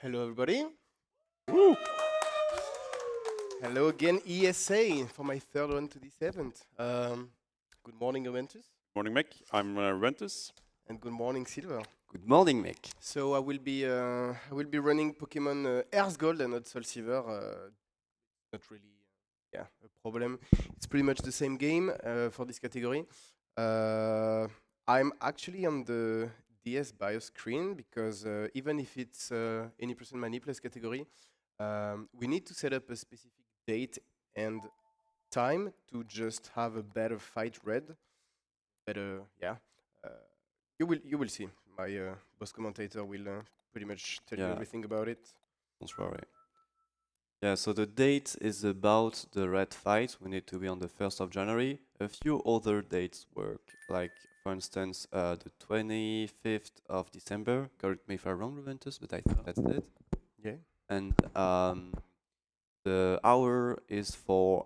Hello, everybody. Woo! Hello again, ESA, for my third one to this event. Good morning, Juventus, Morning, Mick. I'm Rentus. and good morning, Silver. Good morning, Mick. So I will be running Pokémon HeartGold and not Soul Silver. Not really, a problem. It's pretty much the same game for this category. I'm actually on the DS bio screen because even if it's any percent Manipless category, we need to set up a specific date and time to just have a better fight read. Better, yeah. You will see. My boss commentator will pretty much tell you Yeah. everything about it. Don't worry. Yeah, so the date is about the red fight. We need to be on the 1st of January. A few other dates work, like, for instance, the 25th of December. Correct me if I'm wrong, Juventus, but I think that's it. Yeah. And the hour is for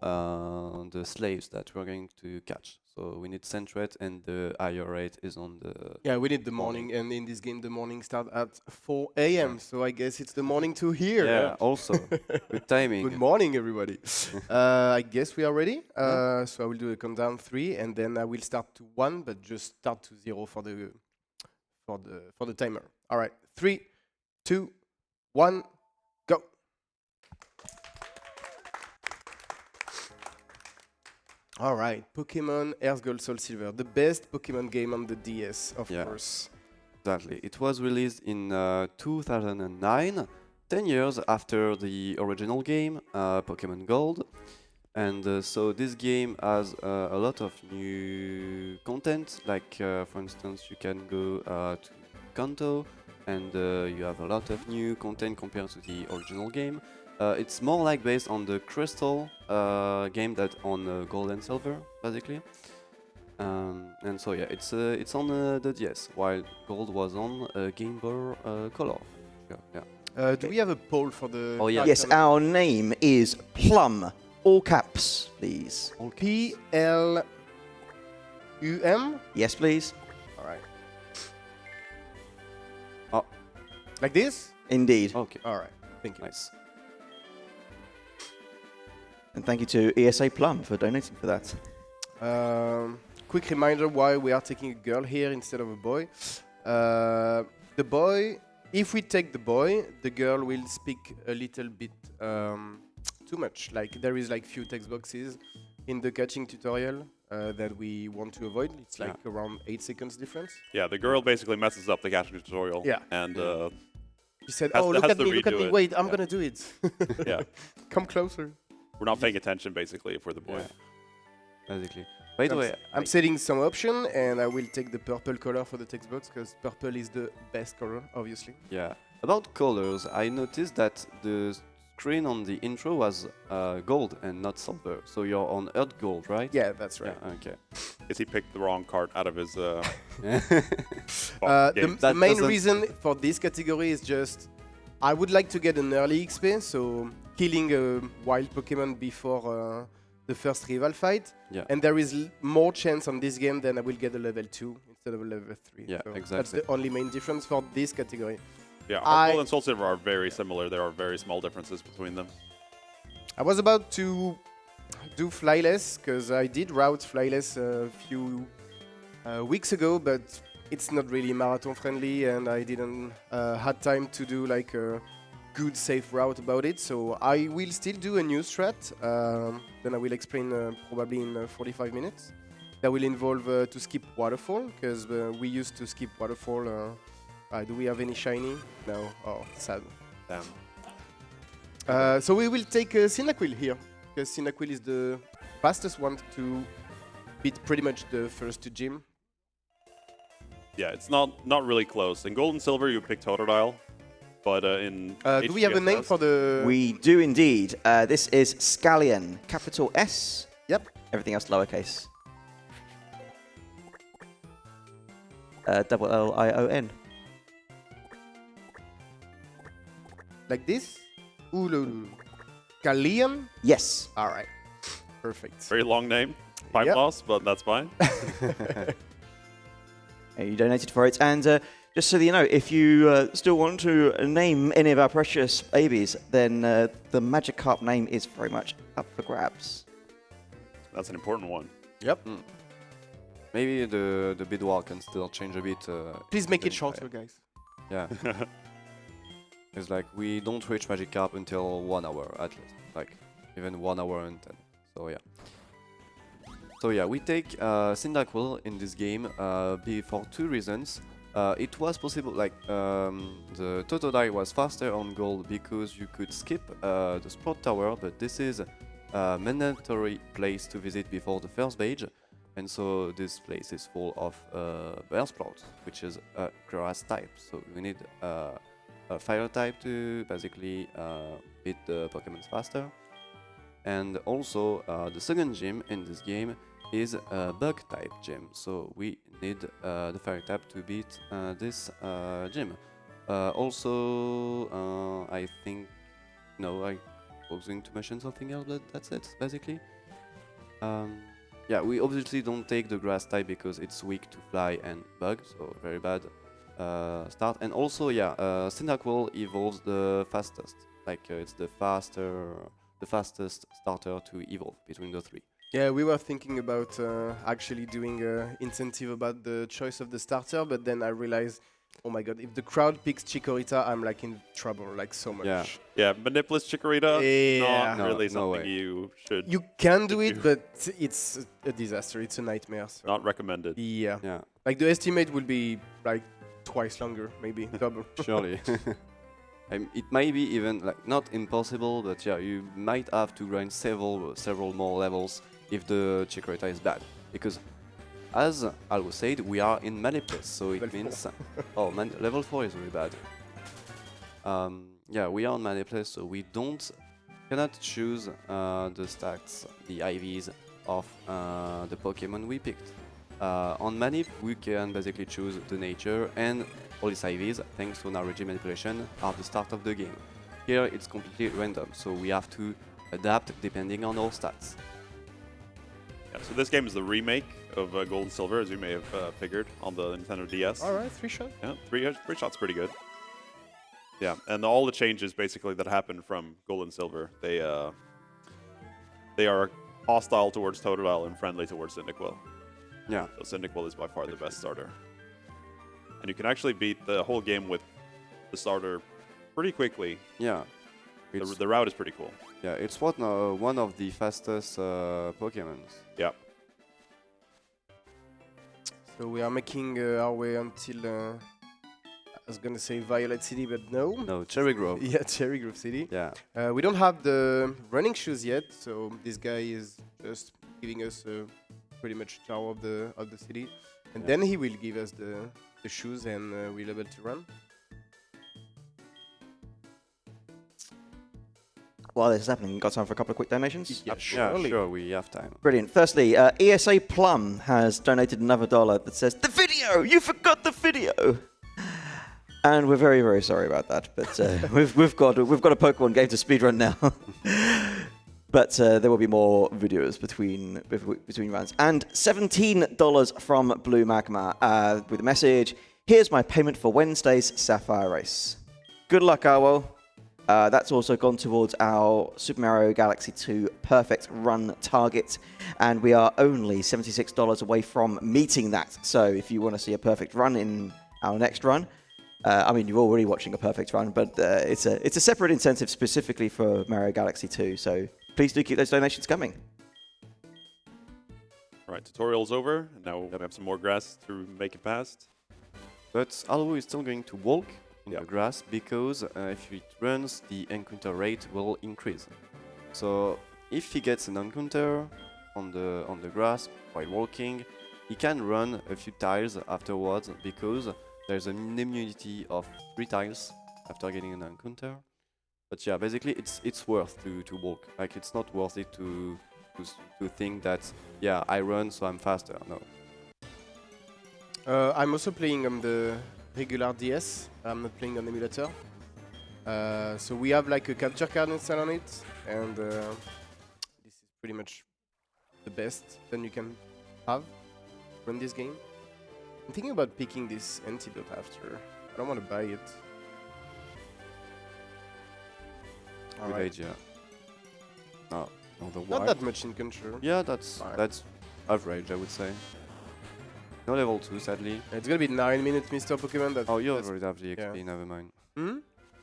the slaves that we're going to catch. So we need Centret, and the higher rate is on the... Yeah, we need the morning, and in this game, the morning start at 4 a.m. So I guess it's the morning to here. Yeah, also. Good timing. Good morning, everybody. I guess we are ready. So I will do a countdown 3, and then I will start to 1, but just start to 0 for the timer. All right, 3, 2, 1, go. All right, Pokémon HeartGold Soul Silver, the best Pokémon game on the DS, of course. Exactly. It was released in 2009, 10 years after the original game, Pokémon Gold. And so this game has a lot of new content, like for instance you can go to Kanto, and you have a lot of new content compared to the original game. It's more like based on the Crystal game that on Gold and Silver, basically. And so yeah, it's on the DS, while Gold was on Game Boy Color. Yeah. Do we have a poll for the... Oh, yeah. Yes, our name is Plum. All caps, please. PLUM? Yes, please. All right. Oh. Like this? Indeed. Okay. All right. Thank you. Nice. And thank you to ESA Plum for donating for that. Quick reminder why we are taking a girl here instead of a boy. The boy, if we take the boy, the girl will speak a little bit too much. Like there is like few text boxes in the catching tutorial that we want to avoid. It's like around 8 seconds difference. Yeah, the girl basically messes up the catching tutorial. Yeah. And She said, Has "Oh, to- look has at to me, look at redo me. it. Wait, I'm Yeah. gonna do it. yeah, Come closer." we're not paying attention basically if we're the boy. Yeah. Basically. By the way, I'm setting some option, and I will take the purple color for the text box because purple is the best color, obviously. yeah. About colors, I noticed that the screen on the intro was gold and not silver. So you're on HeartGold, right? Yeah, that's right. Yeah, okay. Is he picked the wrong card out of his The game? That main doesn't- reason for this category is just I would like to get an early XP, so killing a wild Pokemon before the first rival fight. Yeah. And there is more chance on this game than I will get a level 2 instead of a level 3. Yeah, so That's exactly. the only main difference for this category. Yeah, I- Gold and Soul Silver are very similar. There are very small differences between them. I was about to do Flyless because I did route Flyless a few weeks ago, but it's not really marathon friendly, and I didn't had time to do like a good safe route about it. So I will still do a new strat. Then I will explain probably in 45 minutes. That will involve to skip waterfall because we used to skip waterfall. Do we have any shiny? No. Oh, sad. Damn. So we will take Cyndaquil here, because Cyndaquil is the fastest one to beat pretty much the first two gym. Yeah, it's not really close. In Gold and Silver, you pick Totodile, but in Do we have a name HGSS for the... We do indeed. This is Scallion. Capital S. Yep. Everything else lowercase. Double Lion. Like this? Ululu. Scallion? Yes. All right. Perfect. Very long name. Time Yep. loss, but that's fine. You donated for it. And Just so that you know, if you still want to name any of our precious babies, then the Magikarp name is very much up for grabs. That's an important one. Yep. Maybe the bidwar can still change a bit. Please make it then, shorter, guys. Yeah. It's like we don't reach Magikarp until 1 hour at least. Like even 1 hour and 10. So yeah. So yeah, we take Cyndaquil in this game for 2 reasons. It was possible, like the Totodile was faster on gold because you could skip the Sport Tower, but this is a mandatory place to visit before the first stage, and so this place is full of Bellsprout, which is a grass type, so we need a fire type to basically beat the Pokémon faster. And also the second gym in this game is a bug type gym, so we need the fire type to beat this gym. Also, I think I was going to mention something else, but that's it basically. Yeah, we obviously don't take the grass type because it's weak to fly and bug, so very bad start. And also, yeah, Cyndaquil evolves the fastest, like it's the fastest starter to evolve between the 3. Yeah, we were thinking about actually doing an incentive about the choice of the starter, but then I realized, oh my god, if the crowd picks Chikorita, I'm like in trouble, like so much. Yeah. Yeah, Manipless Chikorita, Yeah. not really No something way. you should. You can do Should it, you? but it's a disaster. It's a nightmare. So. Not recommended. Yeah. Yeah, Like the estimate will be like twice longer, maybe double. surely. It may be even like not impossible, but yeah, you might have to grind several more levels if the Chikorita is bad, because as Alw0 said, we are in Manipless, so it Level means level 4 is really bad. Yeah, we are on Manipless, so we cannot choose the stats, the IVs of the Pokemon we picked. On Manip, we can basically choose the nature, and all these IVs, thanks to an RNG manipulation, at the start of the game. Here it's completely random, so we have to adapt depending on our stats. Yeah, so this game is the remake of Gold and Silver, as you may have figured, on the Nintendo DS. All right, 3 shots. Yeah, three shots pretty good. Yeah, and all the changes basically that happened from Gold and Silver, they are hostile towards Totodile and friendly towards Cyndaquil. Yeah, So Cyndaquil is by far the best starter. And you can actually beat the whole game with the starter pretty quickly. yeah. The route is pretty cool. Yeah, it's one of the fastest Pokemons. Yeah. So we are making our way until, I was gonna say Violet City, but no. No, Cherry Grove. Yeah, Cherry Grove City. Yeah, We don't have the running shoes yet, so this guy is just giving us pretty much tour of the city, and Yeah. then he will give us the shoes, and we're able to run. While this is happening, got time for a couple of quick donations? Yeah, yeah, surely. sure, we have time. Brilliant. Firstly, ESA Plum has donated another $1 that says, "The video! You forgot the video!" And we're very, very sorry about that, but we've got a Pokemon game to speedrun now. But there will be more videos between rounds. And $17 from Blue Magma with a message, "Here's my payment for Wednesday's Sapphire Race. Good luck, Alw0. That's also gone towards our Super Mario Galaxy 2 perfect run target, and we are only $76 away from meeting that. So if you want to see a perfect run in our next run, I mean, you're already watching a perfect run, but it's a separate incentive specifically for Mario Galaxy 2. So please do keep those donations coming. All right, tutorial's over, and now we have some more grass to make it past. But Alw0 is still going to walk in Yeah. the grass because if it runs, the encounter rate will increase. So if he gets an encounter on the grass while walking, he can run a few tiles afterwards because there's an immunity of 3 tiles after getting an encounter. But yeah, basically it's worth to walk. Like it's not worth it to think that yeah, I run so I'm faster. No. I'm also playing on the regular DS. I'm not playing on emulator. So we have like a capture card installed on it, and this is pretty much the best then you can have run this game. I'm thinking about picking this antidote after. I don't want to buy it. Good Alright. idea. Oh, no, the Not wild. that much in control. Yeah, that's Fine. average, I would say. No level 2, sadly. It's gonna be 9 minutes, Mr. Pokemon. Oh, you that's- already have the XP, yeah. never mind. Hmm?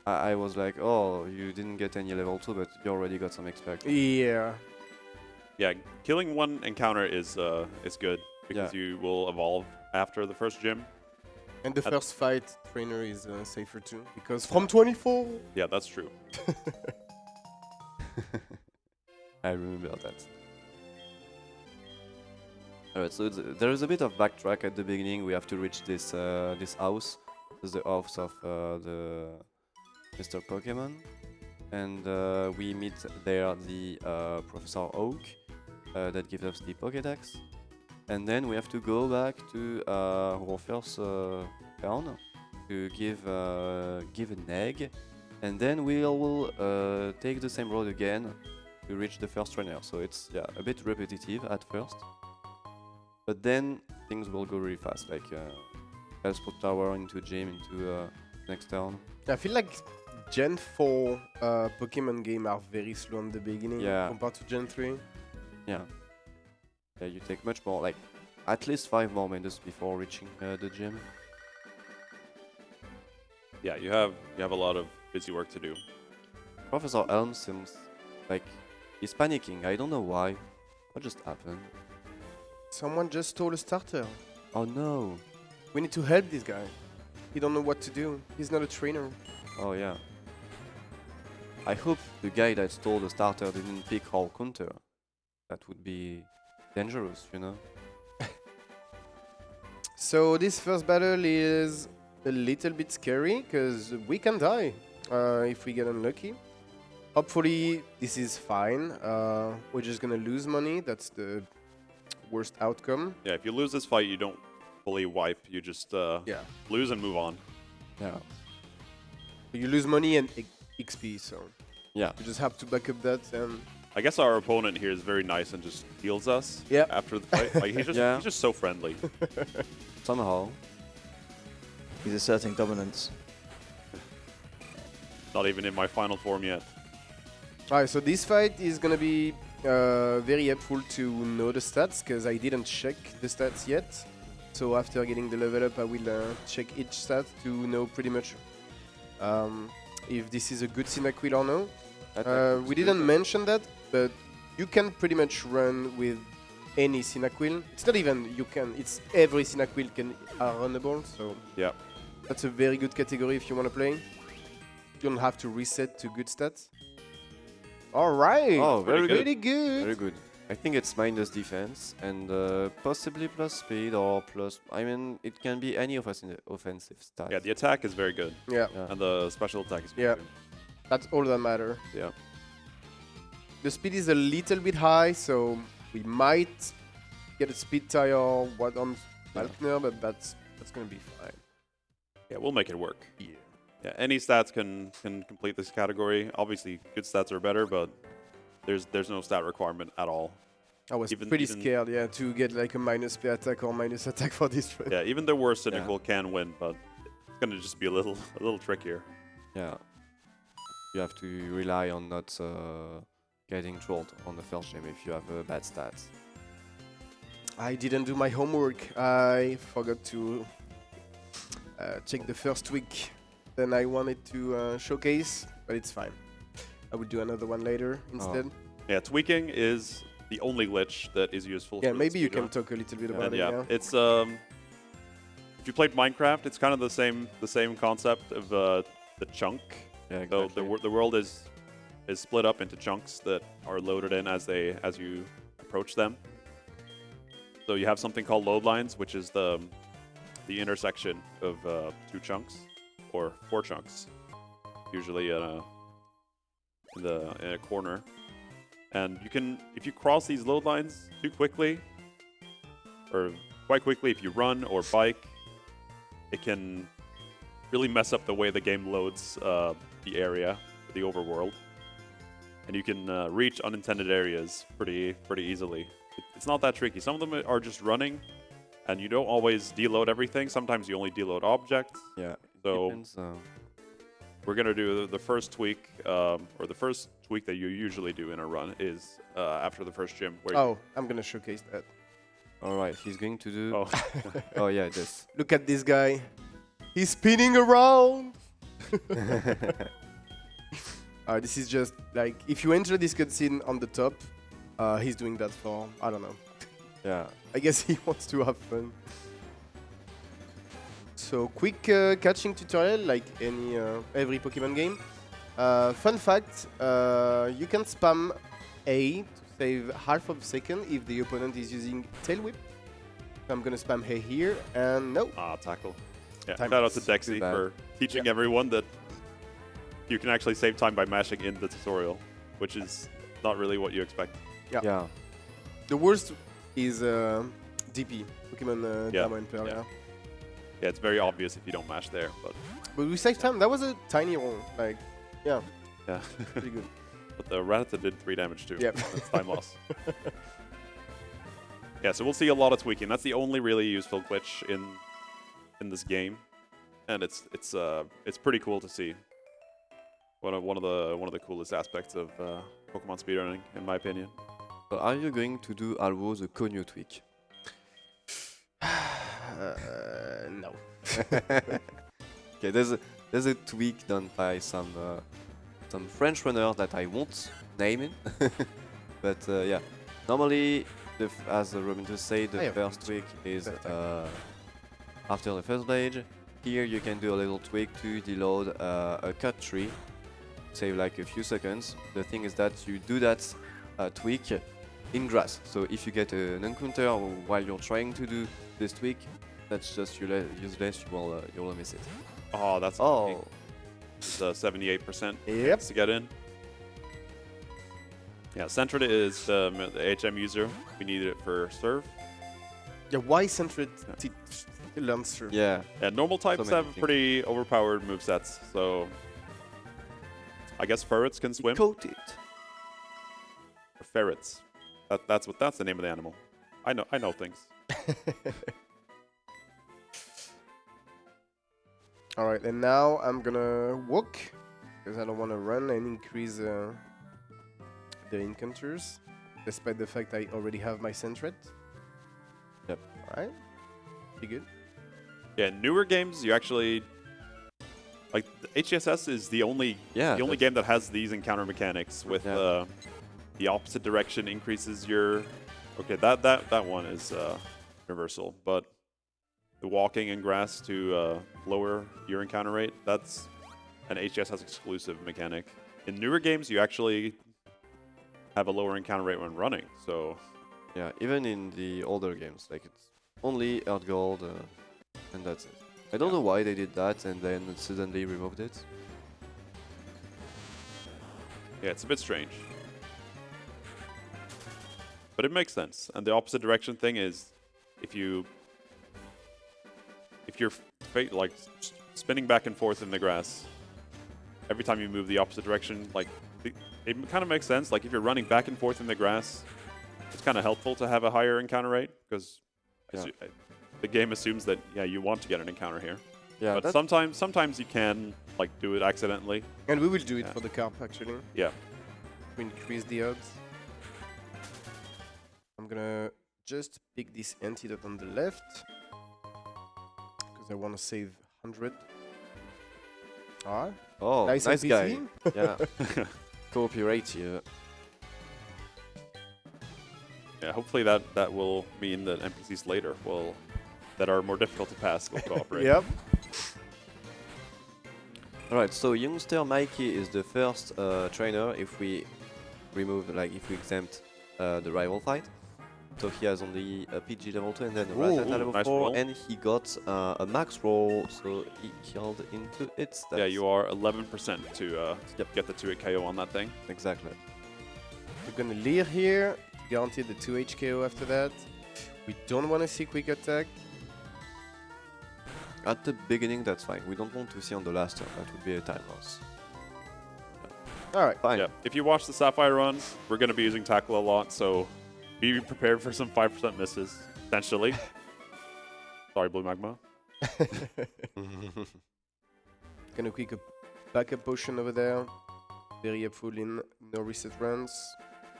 I was like, oh, you didn't get any level 2, but you already got some XP. Yeah. Yeah, killing one encounter is good because Yeah. you will evolve after the first gym. And the At- first fight trainer is safer too, because from 24. Yeah, that's true. I remember that. Alright, so there is a bit of backtrack at the beginning. We have to reach this this house. This is the house of the Mr. Pokemon. And we meet there the Professor Oak that gives us the Pokédex. And then we have to go back to our first town to give an egg. And then we will take the same road again to reach the first trainer. So it's a bit repetitive at first. But then things will go really fast, like Transport Tower into gym, into next town. I feel like Gen 4 Pokemon game are very slow in the beginning Yeah. compared to Gen 3. Yeah. Yeah, you take much more, like at least 5 more minutes before reaching the gym. Yeah, you have a lot of busy work to do. Professor Elm seems like he's panicking. I don't know why. What just happened? Someone just stole a starter. Oh no. We need to help this guy. He don't know what to do. He's not a trainer. Oh yeah. I hope the guy that stole the starter didn't pick our counter. That would be dangerous, you know? So this first battle is a little bit scary because we can die if we get unlucky. Hopefully this is fine. We're just gonna lose money. That's the worst outcome. Yeah, if you lose this fight, you don't fully wipe. You just Yeah. lose and move on. Yeah. You lose money and XP, so Yeah. you just have to back up that. And I guess our opponent here is very nice and just heals us Yep. after the fight. Like he's just Yeah. he's just so friendly. Somehow. He's asserting dominance. Not even in my final form yet. Alright, so this fight is gonna be very helpful to know the stats because I didn't check the stats yet. So after getting the level up, I will check each stat to know pretty much if this is a good Cyndaquil or no. We didn't mention that, but you can pretty much run with any Cyndaquil. It's not even you can; it's every Cyndaquil are runnable. So Yeah. that's a very good category if you want to play. You don't have to reset to good stats. All right. Oh, very good. Pretty good. Very good. I think it's minus defense and possibly plus speed or plus. I mean, it can be any offensive stat. Yeah, the attack is very good, Yeah, Yeah. and the special attack is very Yeah. good. that's all that matter. Yeah. The speed is a little bit high, so we might get a speed tie or what on Falkner, but that's gonna be fine. Yeah, we'll make it work. Yeah. Yeah, any stats can complete this category. Obviously, good stats are better, but there's no stat requirement at all. I was Even- pretty even- scared, yeah, to get like a minus speed attack or minus attack for this fight. Yeah, even the worst cynical can win, but it's gonna just be a little trickier. Yeah. You have to rely on not getting trolled on the first game if you have bad stats. I didn't do my homework. I forgot to check the first week. Then I wanted to showcase, but it's fine. I will do another one later instead. Yeah, tweaking is the only glitch that is useful. Yeah, for the maybe you speedrun. can talk a little bit about And it. yeah, Yeah. it's if you played Minecraft, it's kind of the same concept of the chunk. Yeah, So exactly. the world is split up into chunks that are loaded in as you approach them. So you have something called load lines, which is the intersection of 2 chunks or 4 chunks, usually in a corner. And you can, if you cross these load lines too quickly, or quite quickly if you run or bike, it can really mess up the way the game loads the area, the overworld. And you can reach unintended areas pretty easily. It's not that tricky. Some of them are just running, And you don't always deload everything. Sometimes you only deload objects. Yeah. So Depends, we're going to do the first tweak, or the first tweak that you usually do in a run is after the first gym. Where Oh, I'm gonna showcase that. all right, he's going to do. oh, Oh yeah, this. Look at this guy. He's spinning around. This is just like if you enter this cutscene on the top, he's doing that for I don't know. Yeah. I guess he wants to have fun. So quick catching tutorial like any every Pokemon game. Fun fact: you can spam A to save half of a second if the opponent is using Tail Whip. So I'm gonna spam A here and no. tackle. Yeah, Time. shout out to Too Dexy bad. for teaching everyone that you can actually save time by mashing in the tutorial, which is not really what you expect. Yeah. Yeah. The worst is DP Pokemon Yeah, Damo and Pearl. yeah. Yeah. Yeah, it's very obvious if you don't mash there, but But we saved time. That was a tiny roll. Like, yeah, yeah. pretty good. But the Rattata did 3 damage too. Yep. That's time loss. Yeah, so we'll see a lot of tweaking. That's the only really useful glitch in this game, and it's pretty cool to see. One of the coolest aspects of Pokemon speedrunning, in my opinion. So are you going to do Alw0 the Konyo tweak? No. Okay, there's a tweak done by some French runner that I won't name it, but yeah, normally as Robin just said, the yeah. first tweak is Better after the first stage. Here you can do a little tweak to deload a cut tree, save like a few seconds. The thing is that you do that tweak in grass. So if you get an encounter while you're trying to do this tweak, that's just useless. You will miss it. Oh, that's Oh, it's 78% Yep. to get in. Yeah, Centred is the HM user. We needed it for serve. Yeah, why Centred Lancer? yeah. Yeah, normal types many have things. pretty overpowered movesets, so I guess ferrets can swim. Coated. Or ferrets. That's the name of the animal. I know things. All right, and now I'm gonna walk because I don't want to run and increase the encounters, despite the fact I already have my Centret. Yep. All right. Be good. Yeah, newer games you actually like. The HCSS is the only game that has these encounter mechanics with the opposite direction increases your. Okay, that one is universal, but the walking in grass to lower your encounter rate, that's an HCSS exclusive mechanic. In newer games, you actually have a lower encounter rate when running. So Yeah, even in the older games, like it's only HeartGold, and that's it. I don't know why they did that and then suddenly removed it. yeah, it's a bit strange. But it makes sense. And the opposite direction thing is if you're like spinning back and forth in the grass, every time you move the opposite direction, like it kind of makes sense. Like if you're running back and forth in the grass, it's kind of helpful to have a higher encounter rate because the game assumes that you want to get an encounter here. Yeah, But sometimes you can like do it accidentally. And we will do it Yeah. for the carp actually. Yeah. To increase the odds. I'm gonna just pick this antidote on the left because I want to save 100. Alright. Oh, nice guy. NPC. Yeah. Cooperate here. Yeah, hopefully that will mean that NPCs later that are more difficult to pass will cooperate. Yep. Alright, so youngster Mikey is the first trainer if we exempt the rival fight. So he has only a PG level 2 and then a Rattata level nice 4, roll. and he got a max roll, so he killed into it. Yeah, you are 11% to get the 2-hit KO on that thing. Exactly. We're gonna leer here. Guarantee the 2 HKO after that. We don't want to see quick attack. At the beginning, that's fine. We don't want to see on the last turn. That would be a time loss. Alright. Fine. Yeah, if you watch the Sapphire run, we're going to be using Tackle a lot, so be prepared for some 5% misses, potentially. Sorry, Blue Magma. Gonna quick a backup potion over there. Very helpful in no reset runs.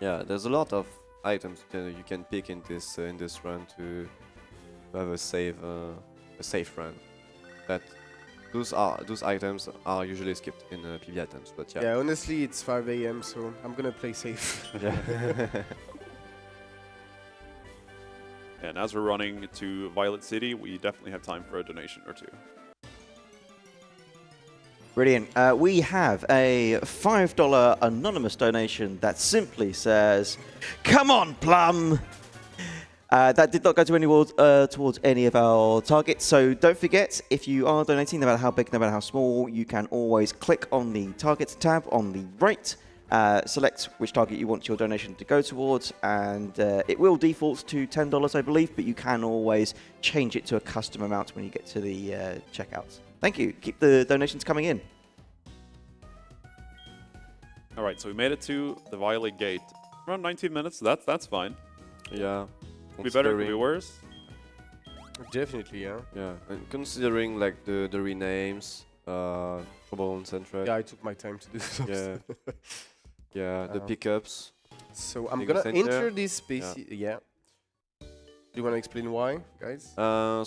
Yeah, there's a lot of items that you can pick in this run to have a safe run. That those items are usually skipped in PB items, but yeah. Yeah, honestly, it's 5 a.m., so I'm gonna play safe. Yeah. And as we're running to Violet City, we definitely have time for a donation or two. Brilliant. We have a $5 anonymous donation that simply says, "Come on, Plum!" That did not go to towards any of our targets, so don't forget, if you are donating, no matter how big, no matter how small, you can always click on the Targets tab on the right, select which target you want your donation to go towards, and it will default to $10, I believe, but you can always change it to a custom amount when you get to the checkouts. Thank you. Keep the donations coming in. All right, so we made it to the Violet Gate. Around 19 minutes, that's fine. Yeah. Could be better, could be worse. Definitely, yeah. Yeah, and considering like the renames, Trouble and Central. Yeah, I took my time to do some Yeah. stuff. Yeah, the pickups. So I'm Big gonna center. enter this space. Yeah. Do you want to explain why, guys?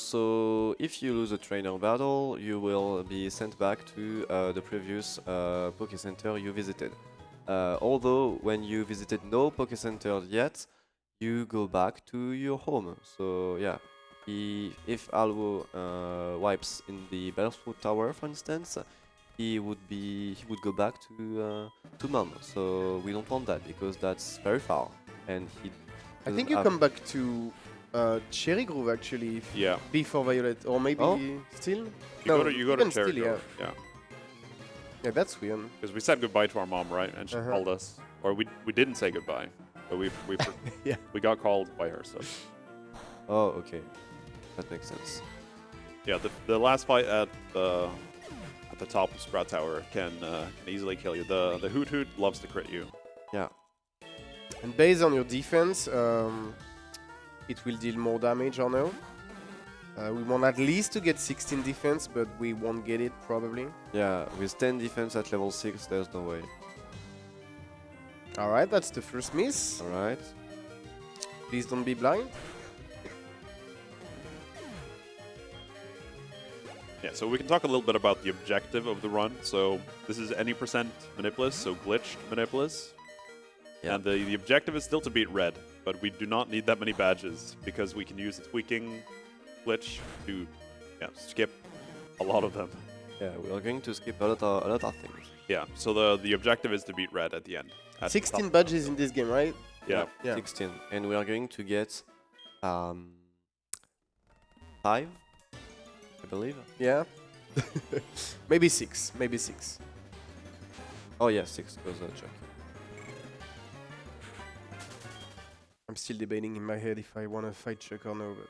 So if you lose a trainer battle, you will be sent back to the previous Poké Center you visited. Although when you visited no Poké Center yet, you go back to your home. So yeah, if Alw0 wipes in the Battlefruit Tower, for instance, he would go back to Mom. So we don't want that because that's very far, and I think you come back to Cherry Grove actually. Yeah. Before Violet, or maybe still. You go to even Cherry still, Grove, yeah. Yeah, that's weird. Because we said goodbye to our mom, right? And she called us. Or we didn't say goodbye. But Yeah. we got called by her, so. Oh, okay, that makes sense. Yeah, the last fight at the top of Sprout Tower can easily kill you. The Hoot Hoot loves to crit you. Yeah. And based on your defense, it will deal more damage or no. We want at least to get 16 defense, but we won't get it probably. Yeah, with 10 defense at level 6, there's no way. Alright, that's the first miss. Alright. Please don't be blind. Yeah, so we can talk a little bit about the objective of the run. So this is any percent Manipless, so glitched Manipless. Yeah. And the objective is still to beat Red, but we do not need that many badges because we can use the tweaking glitch to skip a lot of them. Yeah, we are going to skip a lot of things. Yeah, so the objective is to beat Red at the end. At 16 top. badges in this game, right? Yeah. Yeah. 16, and we are going to get 5, I believe. Yeah. Maybe 6. Maybe 6. Oh yeah, 6 goes Chuck. I'm still debating in my head if I want to fight Chuck or no, but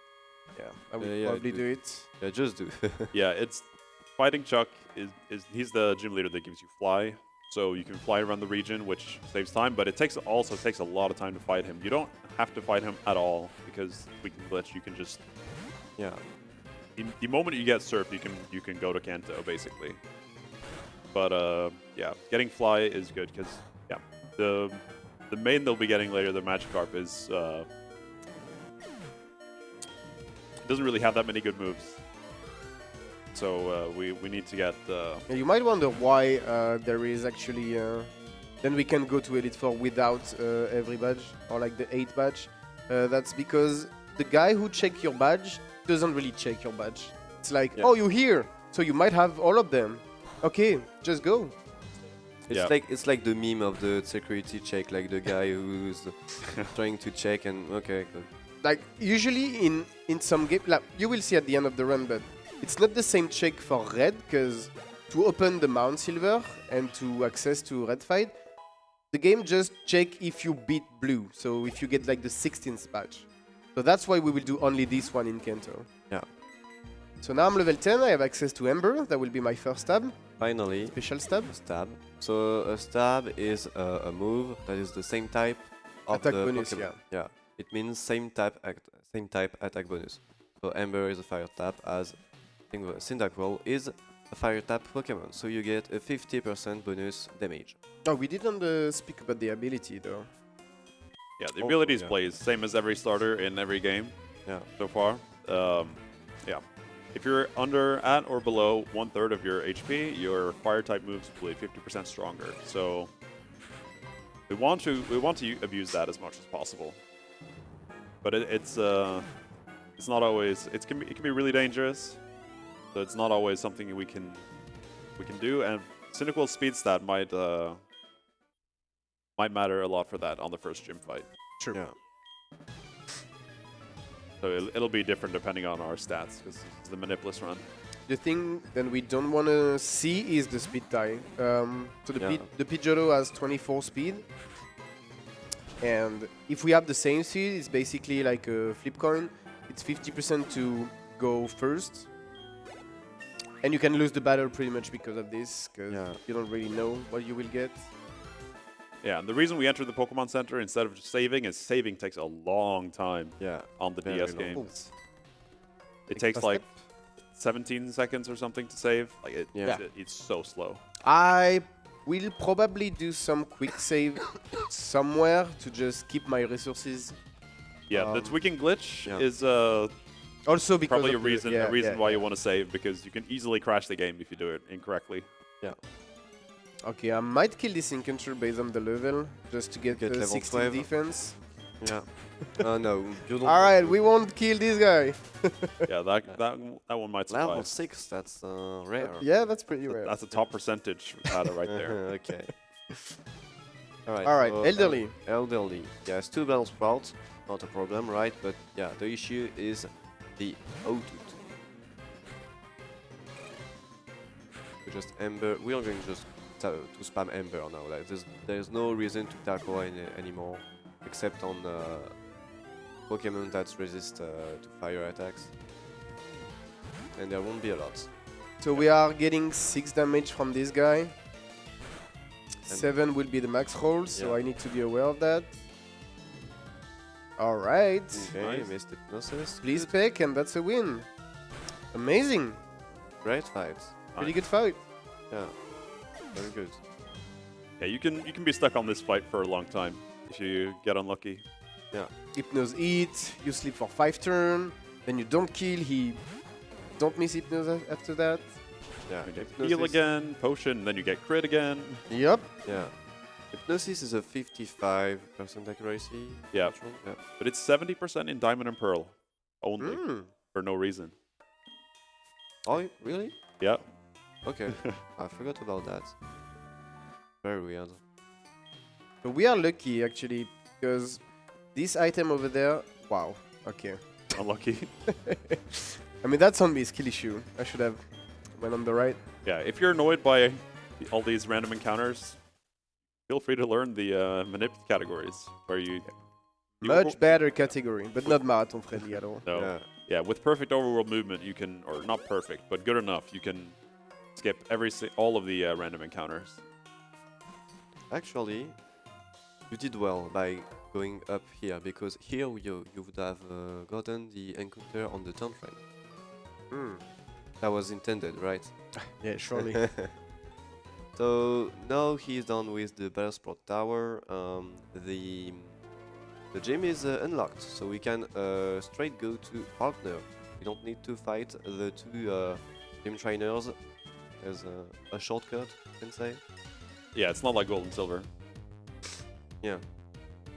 yeah, I will Yeah, probably do it. Yeah, just do. Yeah, it's fighting Chuck is he's the gym leader that gives you fly, so you can fly around the region, which saves time, but it also takes a lot of time to fight him. You don't have to fight him at all because we can glitch. You can just Yeah. the moment you get surfed, you can go to Kanto basically. But yeah, getting fly is good because the main they'll be getting later, the Magikarp, is doesn't really have that many good moves. So we need to get. Yeah, you might wonder why there is actually. Then we can go to Elite Four without every badge or like the 8 badge. That's because the guy who check your badge doesn't really check your badge. It's like, oh, you're here, so you might have all of them. Okay, just go. It's like the meme of the security check, like the guy who's trying to check and okay. Good. Like usually in some game, like you will see at the end of the run, but it's not the same check for red because to open the Mount Silver and to access to red fight, the game just check if you beat blue. So if you get like the 16th badge. So that's why we will do only this one in Kanto. Yeah. So now I'm level 10, I have access to Ember, that will be my first stab. Finally, Special stab. stab. So a stab is a move that is the same type of Attack the bonus, Pokemon. Yeah. It means same type attack bonus. So Ember is a fire type, as Cyndaquil is a fire type Pokemon. So you get a 50% bonus damage. Oh, we didn't speak about the ability though. Yeah, the Also, abilities yeah. plays same as every starter in every game Yeah. so far. Yeah. If you're at or below 1/3 of your HP, your fire type moves will be 50% stronger. So we want to abuse that as much as possible. But it's not always it can be really dangerous. So it's not always something we can do, and Cyndaquil's speed stat might matter a lot for that on the first gym fight. True. Yeah. So it'll be different depending on our stats, because it's the Manipless run. The thing that we don't want to see is the speed tie. So Yeah. the Pidgeotto has 24 speed. And if we have the same speed, it's basically like a flip coin. It's 50% to go first. And you can lose the battle pretty much because of this, because Yeah. you don't really know what you will get. Yeah, and the reason we enter the Pokemon Center instead of just saving is saving takes a long time Yeah. on the Very DS long. games. It takes fast like 17 seconds or something to save. Like Yeah. it's so slow. I will probably do some quick save somewhere to just keep my resources. Yeah, the tweaking glitch yeah. is Also because probably a of the- reason yeah, yeah, why yeah. you want to save, because you can easily crash the game if you do it incorrectly. Okay, I might kill this encounter based on the level, just to get, Get the level 16 12. defense. Yeah. No, you don't. Alright, we won't kill this guy. Yeah, that one might Level survive. 6, that's rare. Yeah, that's pretty rare. That's a top percentage data right there. Okay. Alright. Alright, so, elderly. Elderly. Yes, 2 Battle Sprouts, not a problem, right? But yeah, the issue is the O2. We just Ember. We are going just to spam Ember now. Like there's no reason to tackle anymore, except on Pokemon that resist to fire attacks, and there won't be a lot. So we are getting 6 damage from this guy. 7 will be the max roll, so Yeah. I need to be aware of that. Alright. Okay, Nice. missed Hypnosis. Please pick, and that's a win. Amazing. Great fight. Pretty good fight. Yeah, very good. Yeah, you can be stuck on this fight for a long time if you get unlucky. Yeah. Hypnose eat, you sleep for 5 turns, then you don't kill, he don't miss Hypnose after that. Yeah. You get heal again, potion, then you get crit again. Yep. Yeah. Hypnosis is a 55% accuracy. Yeah. Control. Yeah. But it's 70% in Diamond and Pearl only, Mm. for no reason. Oh, really? Yeah. Okay. I forgot about that. Very weird. So we are lucky actually, because this item over there, wow, okay. Unlucky. I mean, that's on me, skill issue. I should have went on the right. Yeah, if you're annoyed by all these random encounters, feel free to learn the manip categories, where you Much better category, but not marathon friendly at all. No. Yeah. Yeah, with perfect overworld movement, you can, or not perfect, but good enough, you can skip all of the random encounters. Actually, you did well by going up here, because here you would have gotten the encounter on the turn frame. Mm. That was intended, right? Yeah, surely. So now he's done with the Battle Sprout Tower. The gym is unlocked, so we can straight go to Partner. We don't need to fight the 2 gym trainers. There's a shortcut, you can say. Yeah, it's not like Gold and Silver. Yeah.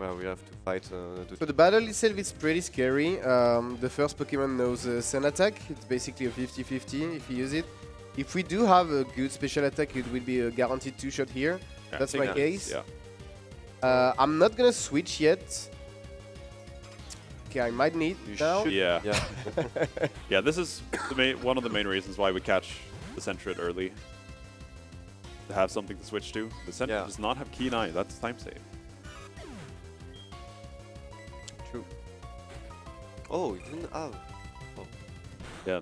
Well, we have to fight So the battle itself is pretty scary. The first Pokemon knows Sun Attack. It's basically a 50-50 if you use it. If we do have a good special attack, it will be a guaranteed 2-shot here. Yeah, That's I think my case. Yeah. I'm not gonna switch yet. Okay, I might need You now. should- Yeah. Yeah. Yeah, this is one of the main reasons why we catch the Sentret early. To have something to switch to. The Sentret Yeah. does not have Keen Eye, that's time save. True. Oh, it didn't have. Yeah,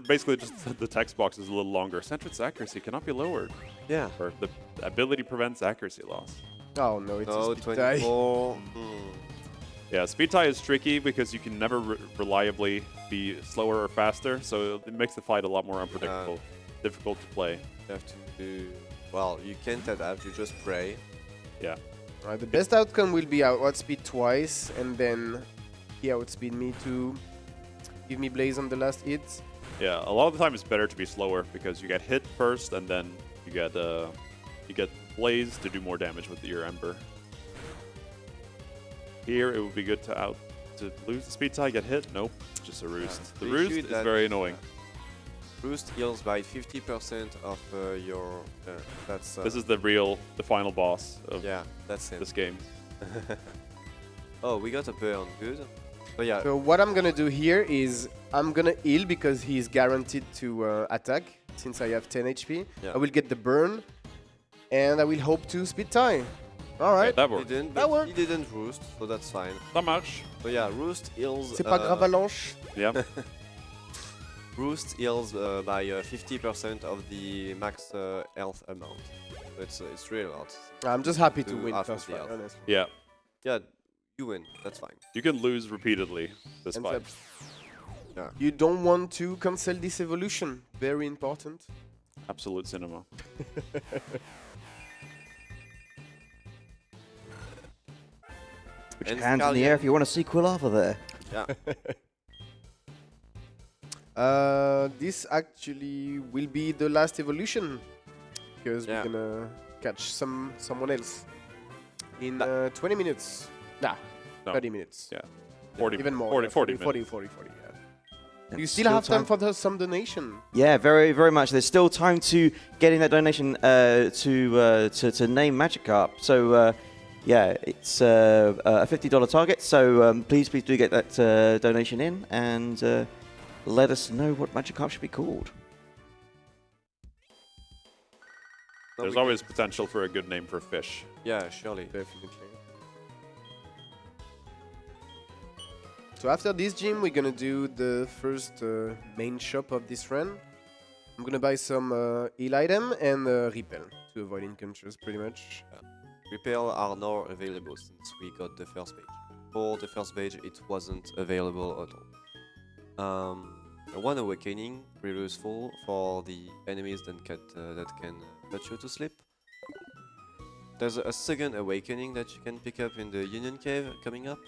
basically just the text box is a little longer. Sentret's accuracy cannot be lowered. Yeah. Or the ability prevents accuracy loss. Oh no, it's No, a speed tie. 24. Yeah, speed tie is tricky because you can never reliably be slower or faster, so it makes the fight a lot more unpredictable, difficult to play. You have to do... Well, you can't adapt, you just pray. Yeah. The best outcome will be outspeed twice, and then he outspeed me to give me Blaze on the last hit. Yeah, a lot of the time it's better to be slower because you get hit first, and then you get Blaze to do more damage with your Ember. Here, it would be good to lose the speed tie, get hit. Nope, just a roost. The They roost shoot is that, very annoying. Roost heals by 50% of your... that's... This is the final boss of Yeah, that's it. this game. Oh, we got a burn. Good. So yeah, So what I'm gonna do here is I'm gonna heal because he's guaranteed to attack since I have 10 HP. Yeah. I will get the burn, and I will hope to speed tie. All Okay, right. that he works. didn't, That but worked. he didn't roost, so that's fine. Not much. So yeah, roost heals... C'est pas grave, Avalanche. Yeah. Roost heals by 50% of the max health amount. So it's really a lot. I'm just happy to To win half of first the fight, health. honestly. Yeah. Yeah, you win. That's fine. You can lose repeatedly this And fight. Yeah. You don't want to cancel this evolution. Very important. Absolute cinema. Which And hands in the air if you want to see Quilava there. Yeah. This actually will be the last evolution because Yeah. we're gonna catch someone else in 20 minutes. Nah, No. 30 minutes. Yeah. 40, Even more. 40, yeah, 40 40, minutes. 40, yeah. And You still have time for some donation. Yeah, very, very much. There's still time to get in that donation to name Magikarp. So, yeah, it's a $50 target. So please do get that donation in and let us know what Magikarp should be called. There's always potential for a good name for a fish. Yeah, surely. Definitely. So after this gym, we're gonna do the first main shop of this run. I'm gonna buy some heal item and repel to avoid encounters, pretty much. Repel are now available since we got the first page. For the first page, it wasn't available at all. One awakening, really useful for the enemies that can put you to sleep. There's a second awakening that you can pick up in the Union Cave coming up.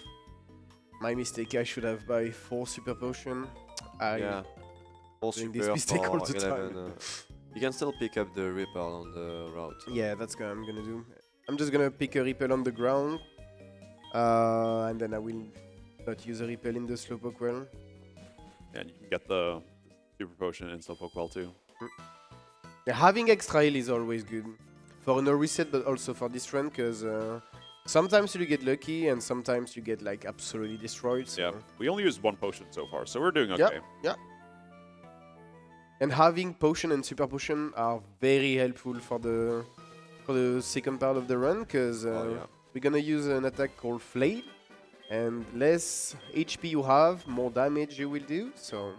My mistake, I should have buy 4 super potion. Yeah. All doing super this mistake for all the 11. time. You can still pick up the Repel on the route. Yeah, that's what I'm gonna do. I'm just gonna pick a repel on the ground, and then I will not use a repel in the Slowpoke Well. And you can get the super potion in Slowpoke Well too. Yeah, having extra heal is always good for no reset, but also for this run, because sometimes you get lucky and sometimes you get like absolutely destroyed. So. Yeah. We only used 1 potion so far, so we're doing okay. Yeah. And having potion and super potion are very helpful for the second part of the run, because we're gonna use an attack called Flail, and less HP you have, more damage you will do. So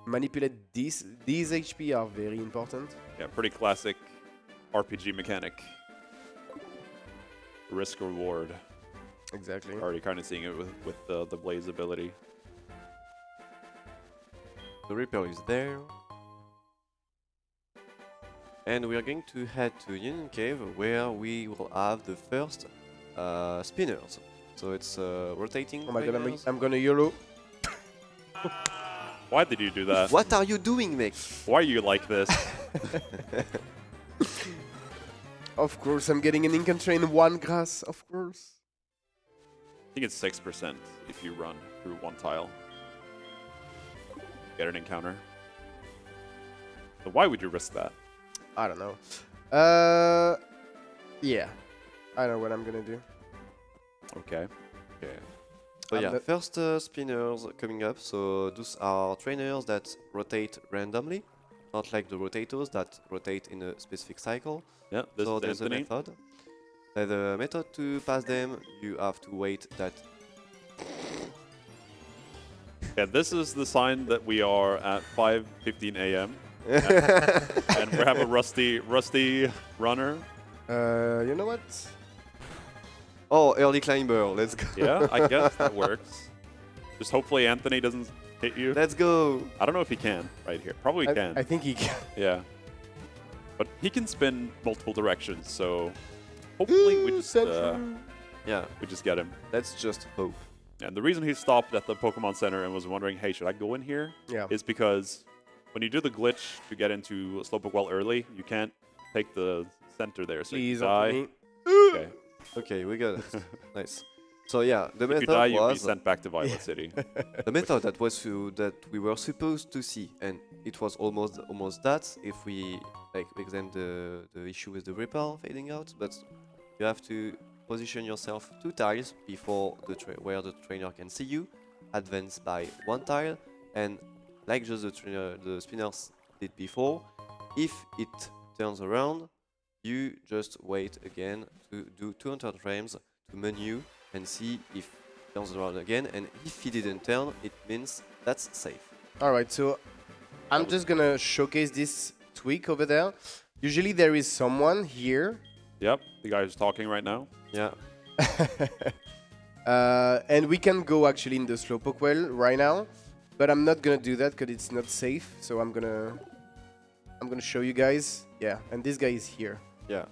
manipulate these HP are very important. Yeah, pretty classic RPG mechanic. Risk reward. Exactly. Already kind of seeing it with the Blaze ability. The Repel is there. And we are going to head to Union Cave where we will have the first spinners. So it's rotating. Oh my god, triggers. I'm gonna YOLO. Why did you do that? What are you doing, Mick? Why are you like this? Of course, I'm getting an Incantree in 1 grass, of course. I think it's 6% if you run through 1 tile. Get an encounter. So why would you risk that? I don't know. Yeah. I know what I'm gonna do. Okay. Okay. So I'm yeah, not- first spinners coming up. So those are trainers that rotate randomly, not like the rotators that rotate in a specific cycle. Yeah, this So is there's a Anthony. method. There's a method to pass them. You have to wait that. Yeah, this is the sign that we are at 5:15 a.m. and we have a rusty runner. You know what? Oh, early climber, let's go. Yeah, I guess that works. Just hopefully Anthony doesn't hit you. Let's go. I don't know if he can right here. Probably can. I think he can. Yeah. But he can spin multiple directions, so hopefully we just Yeah, get him. let's just hope. And the reason he stopped at the Pokemon Center and was wondering, hey, should I go in here? Yeah. Is because when you do the glitch to get into Slowpoke Well early, you can't take the center there, so Please, you die. Anthony. Okay. Okay, we got it. Nice. So yeah, the If you method die, you'll be was sent back to Violet City. the method that we were supposed to see, and it was almost that if we examine the issue with the ripple fading out. But you have to position yourself 2 tiles before where the trainer can see you, advance by 1 tile, and like just the spinners did before, if it turns around, you just wait again to do 200 frames to menu and see if it turns around again, and if it didn't turn, it means that's safe. All right, so I'm just gonna showcase this tweak over there. Usually there is someone here, Yep, the guy who's talking right now. Yeah. and we can go actually in the Slowpoke Well right now, but I'm not gonna do that because it's not safe. So I'm gonna show you guys. Yeah, and this guy is here. Yeah.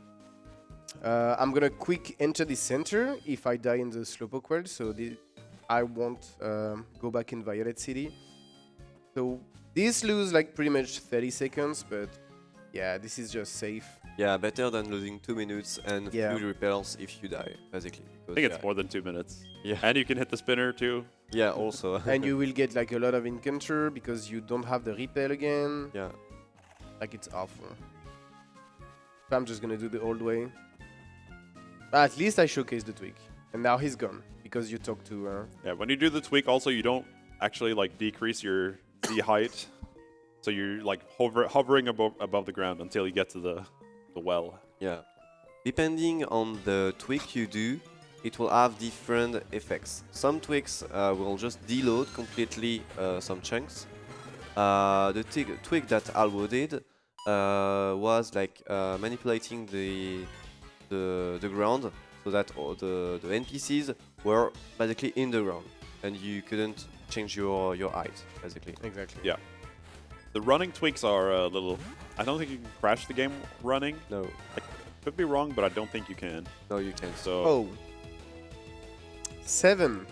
I'm gonna quick enter the center if I die in the Slowpoke Well, so I won't go back in Violet City. So this lose like pretty much 30 seconds, but yeah, this is just safe. Yeah, better than losing 2 minutes and Yeah. few repels if you die, basically. I think it's more than 2 minutes. Yeah. And you can hit the spinner too. Yeah, also. And you will get like a lot of encounter because you don't have the repel again. Yeah. Like it's awful. So I'm just gonna do the old way. At least I showcased the tweak, and now he's gone because you talked to. Yeah, when you do the tweak, also you don't actually like decrease your Z height, so you're like hovering above the ground until you get to the well. Yeah. Depending on the tweak you do, it will have different effects. Some tweaks will just deload completely some chunks. The tweak that Alw0 did was like manipulating the ground so that all the NPCs were basically in the ground and you couldn't change your height, basically. Exactly. Yeah. The running tweaks are a little... I don't think you can crash the game running. No, Could be wrong, but I don't think you can. no, you can't. So Oh. 7.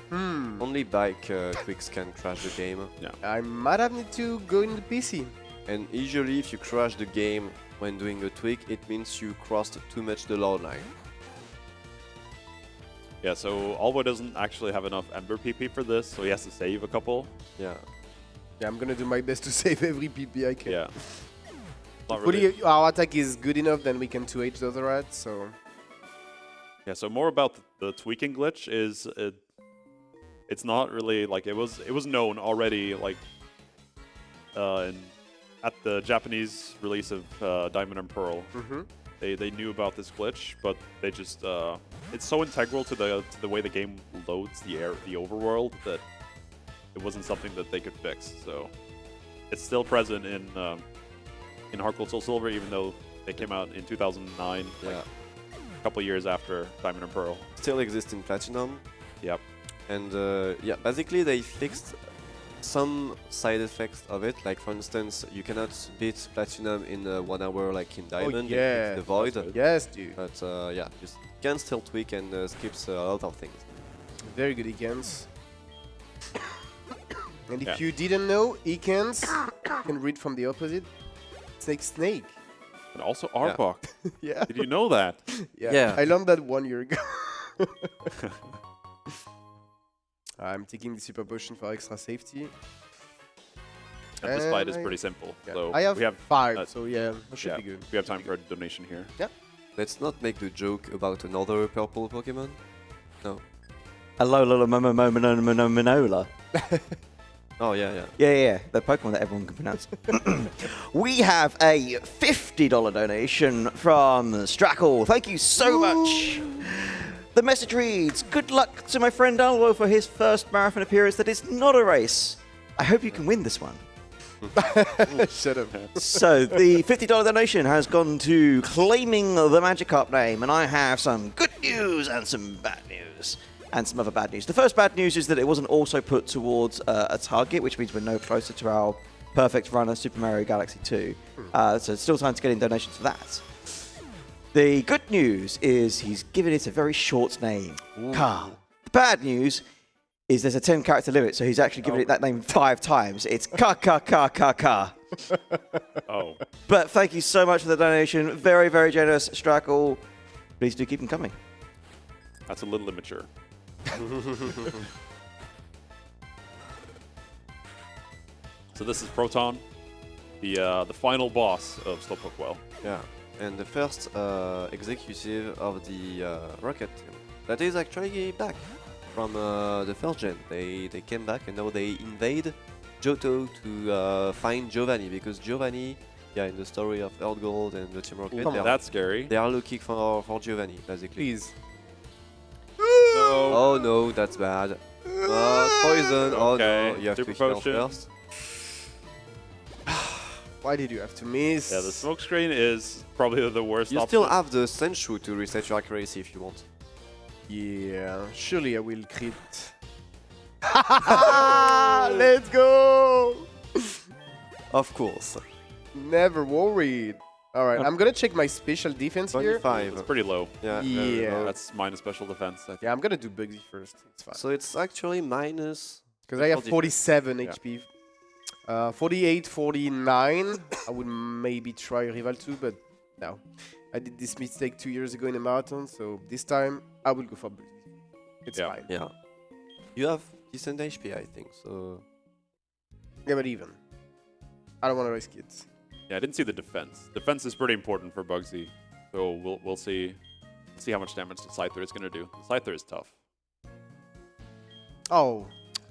Only bike tweaks can crash the game. I might have need to go in the PC. And usually if you crash the game when doing a tweak, it means you crossed too much the load line. yeah, so Alw0 doesn't actually have enough Ember PP for this, so he has to save a couple. Yeah. Yeah, I'm gonna do my best to save every PP I can. Yeah. Not Hopefully really. our attack is good enough, then we can 2H the other rat, so... Yeah, so more about the tweaking glitch is it's not really like it was known already like at the Japanese release of Diamond and Pearl. They knew about this glitch, but they just it's so integral to the way the game loads the overworld that it wasn't something that they could fix. So it's still present in HeartGold Soul Silver, even though they came out in 2009. Yeah. Couple years after Diamond and Pearl. Still exists in Platinum. Yep. And yeah, basically they fixed some side effects of it. Like for instance, you cannot beat Platinum in 1 hour like in Diamond. yeah. It's the Void. Yes, dude. But yeah, you can still tweak and skips a lot of things. Very good Icans. And if Yeah. you didn't know, Icans can read from the opposite. Snake. And also Arbok. Yeah. Did you know that? Yeah. I learned that 1 year ago. I'm taking the super potion for extra safety. And this fight is And pretty simple. Yeah. So I have we have 5, so yeah, that should yeah, be good. we have time for a donation here. Let's not make the joke about another purple Pokemon. Manola. Oh yeah, yeah. Yeah, the Pokemon that everyone can pronounce. We have a $50 donation from Strackle. Thank you so much. The message reads, good luck to my friend Alw0 for his first marathon appearance that is not a race. I hope you can win this one. Shut up. So the $50 donation has gone to claiming the Magikarp name, and I have some good news and some bad news. And some other bad news. The first bad news is that it wasn't also put towards a target, which means we're no closer to our perfect runner, Super Mario Galaxy 2. So it's still time to get in donations for that. The good news is he's given it a very short name. Car. The bad news is there's a 10-character limit, so he's actually given it that name 5 times. It's Ka. Oh. But thank you so much for the donation. Very, very generous, Strackle. Please do keep them coming. That's a little immature. So this is Proton, the final boss of Slowpoke Well. Yeah, and the first executive of the rocket team. That is actually back from the first gen. They came back and now they invade Johto to find Giovanni, because Giovanni, in the story of HeartGold and the Team Rocket, That's scary. they are looking for Giovanni, basically. Please. No. Oh no, that's bad. Poison. Oh Okay, no, you have super to heal potion. first. Why did you have to miss? Yeah, the smoke screen is probably the worst You option. still have the Senshu to reset your accuracy if you want. Yeah, surely I will crit. Let's go! Of course. Never worried. All right, I'm gonna check my special defense here. 25. It's pretty low. Yeah. Yeah. That's minus special defense, I think. Yeah, I'm gonna do Bugsy first. It's fine. So it's actually minus. Because I have special defense. 47 Yeah. HP. 48, 49. I would maybe try Rival 2, but no. I did this mistake 2 years ago in a marathon, so this time I will go for Bugsy. It's Yeah. fine. Yeah. You have decent HP, I think. So Yeah, but even. I don't want to risk it. Yeah, I didn't see the defense. Defense is pretty important for Bugsy, so we'll see how much damage the Scyther is gonna do. The Scyther is tough. Oh,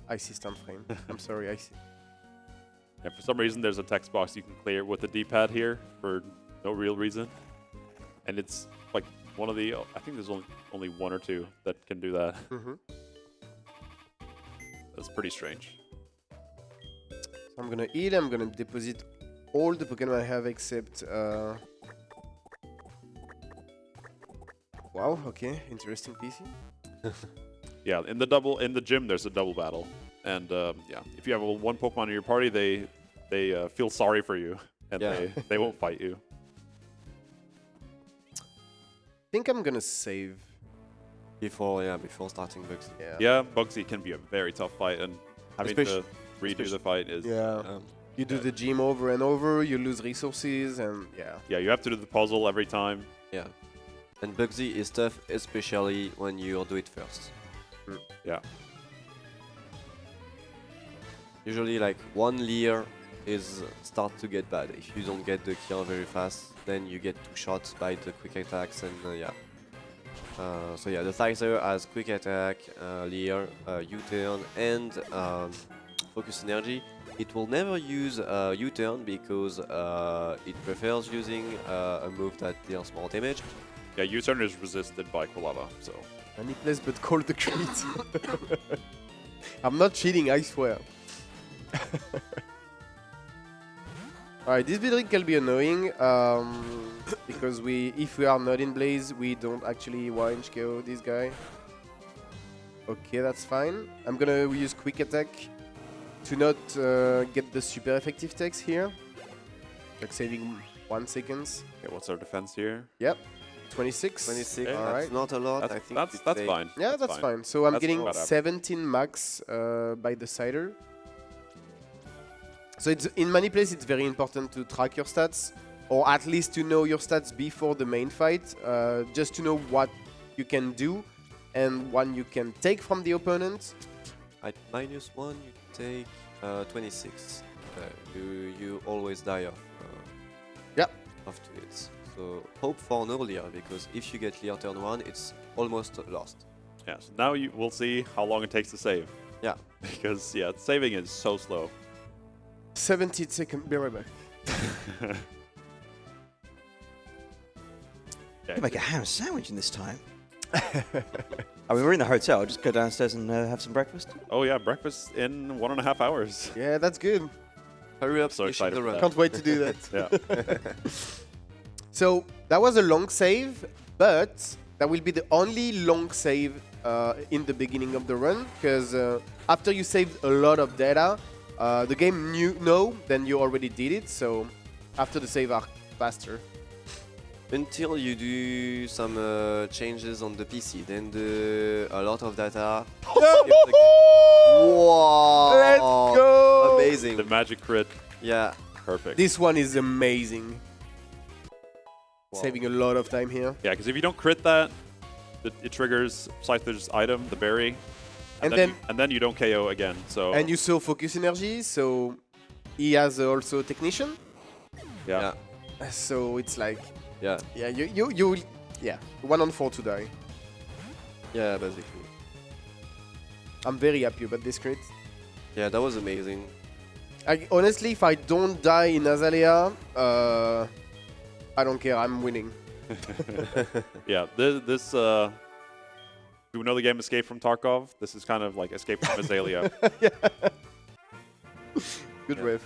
I see stun frame. I'm sorry, I see. Yeah, for some reason there's a text box you can clear with the D-pad here for no real reason, and it's like one of the. I think there's only 1 or 2 that can do that. Mm-hmm. That's pretty strange. So I'm gonna eat. I'm gonna deposit all the Pokemon I have except. Wow. Okay. Interesting PC. Yeah, in the gym there's a double battle, and yeah, if you have one Pokemon in your party, they feel sorry for you, and Yeah. they won't fight you. I think I'm gonna save. before starting Bugsy. Yeah. Yeah, Bugsy can be a very tough fight, and having to redo the fight is. Yeah. You do the gym over and over. You lose resources, and yeah. Yeah, you have to do the puzzle every time. Yeah. And Bugsy is tough, especially when you do it first. Yeah. Usually, like one Leer is start to get bad. If you don't get the kill very fast, then you get 2 shots by the quick attacks, and yeah. So yeah, the Scyther has quick attack, Leer, U-turn, and focus energy. It will never use U-turn because it prefers using a move that deals more damage. Yeah, U-turn is resisted by Kolava, so. Manipless, but call the crit. I'm not cheating, I swear. Alright, this building can be annoying because if we are not in Blaze, we don't actually orange KO this guy. Okay, that's fine. I'm gonna use quick attack to not get the super effective techs here. Like saving 1 second. Okay, what's our defense here? Yep. 26. 26, Okay. that's Alright. not a lot. That's I think that's it's fine. Yeah, that's fine. So I'm That's getting about average. 17 max by the cider. So it's, in Manipless, it's very important to track your stats, or at least to know your stats before the main fight, just to know what you can do and what you can take from the opponent. At -1, you take 26. You always die off. Yep. After it. So hope for no Leer, because if you get Leer turn 1, it's almost lost. Yeah, so now we'll see how long it takes to save. Yeah. Because, yeah, saving is so slow. 17 seconds, be right back. Yeah, I can make a ham sandwich in this time. I mean, we're in the hotel. I'll just go downstairs and have some breakfast. oh, yeah, breakfast in 1.5 hours. Yeah, that's good. Hurry up, So finish excited the for run. that. Can't wait to do that. Yeah. So that was a long save, but that will be the only long save in the beginning of the run, because after you saved a lot of data, the game know then you already did it, so after the save are faster. Until you do some changes on the PC, then a lot of data. Wow! Let's go! Amazing. The magic crit. Yeah. Perfect. This one is amazing. Wow. Saving a lot of time here. Yeah, because if you don't crit that, it triggers Scyther's item, the berry, And then you don't KO again. So And you saw focus energy, so he has also technician. yeah. So it's like, Yeah. yeah, you 1 on 4 to die. Yeah, basically. I'm very happy about this crit. Yeah, that was amazing. Honestly, if I don't die in Azalea, I don't care. I'm winning. Yeah, this do we know the game Escape from Tarkov? This is kind of like Escape from Azalea. Good Yeah. ref.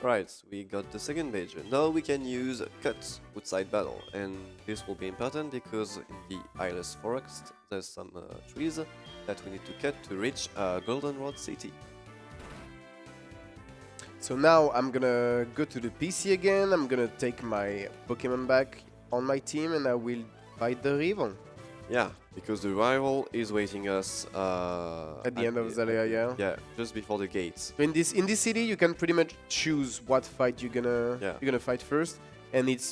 Right, we got the second major. Now we can use cuts outside battle, and this will be important because in the Ilex Forest there's some trees that we need to cut to reach Goldenrod City. So now I'm gonna go to the PC again. I'm gonna take my Pokemon back on my team, and I will fight the rival Yeah, because the rival is waiting us at the end of Azalea. Yeah. Yeah, just before the gates. So in this city, you can pretty much choose what fight you're gonna fight first, and it's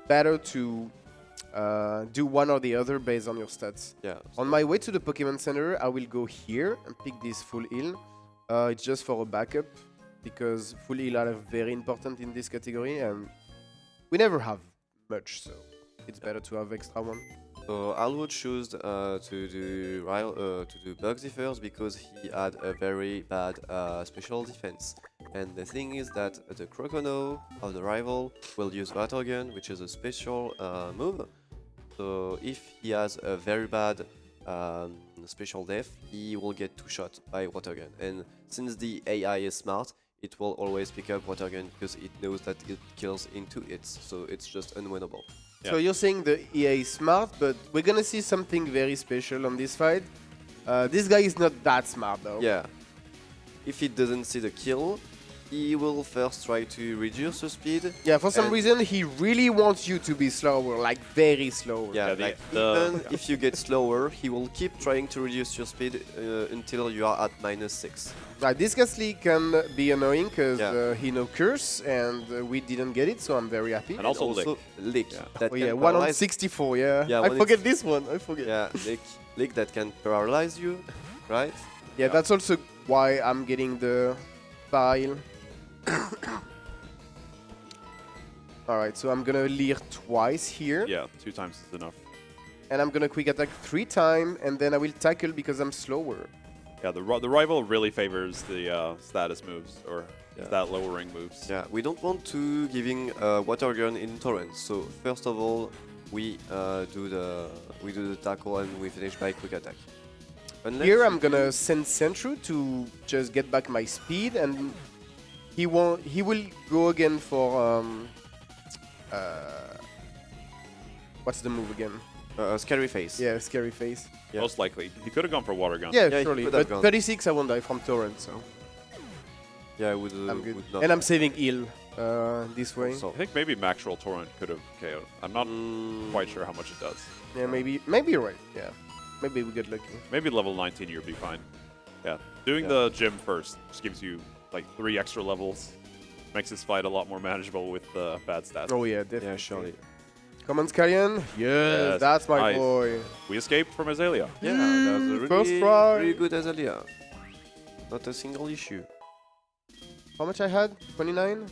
better to do one or the other based on your stats. Yeah. On my way to the Pokemon Center, I will go here and pick this full heal. It's just for a backup, because full heal are very important in this category, and we never have much, so it's better to have extra one. So Alw0 chose to do Bugsy first because he had a very bad special defense. And the thing is that the Crocono of the rival will use Water Gun, which is a special move. So if he has a very bad special def, he will get 2 shots by Water Gun. And since the AI is smart, it will always pick up Water Gun because it knows that it kills in 2 hits. So it's just unwinnable. So you're saying the EA is smart, but we're gonna see something very special on this fight. This guy is not that smart though. Yeah. If he doesn't see the kill, he will first try to reduce the speed. Yeah, for some And- reason he really wants you to be slower, like very slower. Yeah, Yeah, like the- even if you get slower, he will keep trying to reduce your speed until you are at -6. Like, this Ghastly can be annoying because Yeah. he no curse, and we didn't get it, so I'm very happy. And also lick. Yeah. That Oh can yeah, 1 on paralyze- 64, yeah. Yeah, I when forget it's- this one, I forget. Yeah, lick that can paralyze you, right? Yeah, that's also why I'm getting the file. Alright, so I'm gonna leer twice here. Yeah, 2 times is enough. And I'm gonna quick attack 3 times, and then I will tackle because I'm slower. Yeah, the rival really favors the status moves or stat lowering moves. Yeah, we don't want to giving Water Gun in torrents. So first of all, we do the tackle and we finish by quick attack. Unless Here you I'm gonna do- send Sentru to just get back my speed, and he will go again for what's the move again? Scary face. Yeah, scary face. Yeah. Most likely. He could have gone for Water Gun. Yeah, he surely. could have But gone. 36 I won't die from torrent, so Yeah, I would. I'm good. Would not. And I'm saving heal this way. So, I think maybe Maxwell Torrent could have KO'd. I'm not quite sure how much it does. Yeah, maybe you're right. Yeah, maybe we get lucky. Maybe level 19 you'll be fine. Yeah, doing Yeah. the gym first just gives you like 3 extra levels. Makes this fight a lot more manageable with bad stats. Oh yeah, definitely. Yeah, surely. Come on, Scallion. Yes, Yes, that's my nice. boy. We escaped from Azalea. Yeah, that's a First really, try. really good Azalea. Not a single issue. How much I had? 29?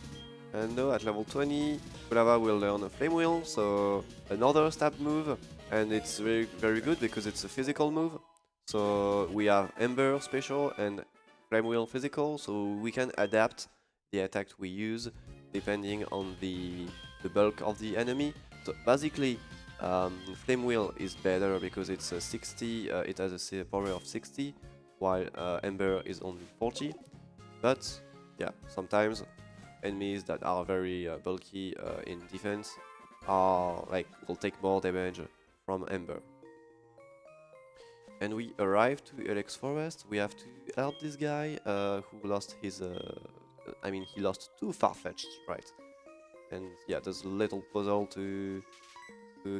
And now at level 20, Kulava will learn a Flame Wheel, so another stab move, and it's very, very good because it's a physical move. So we have Ember special and Flame Wheel physical, so we can adapt the attack we use depending on the bulk of the enemy. So basically, Flame Wheel is better because it's a 60, it has a power of 60, while Ember is only 40. But yeah, sometimes enemies that are very bulky in defense are like will take more damage from Ember. And we arrive to Ilex Forest. We have to help this guy who lost his. I mean, he lost 2 Farfetch'd, right? And yeah, there's a little puzzle to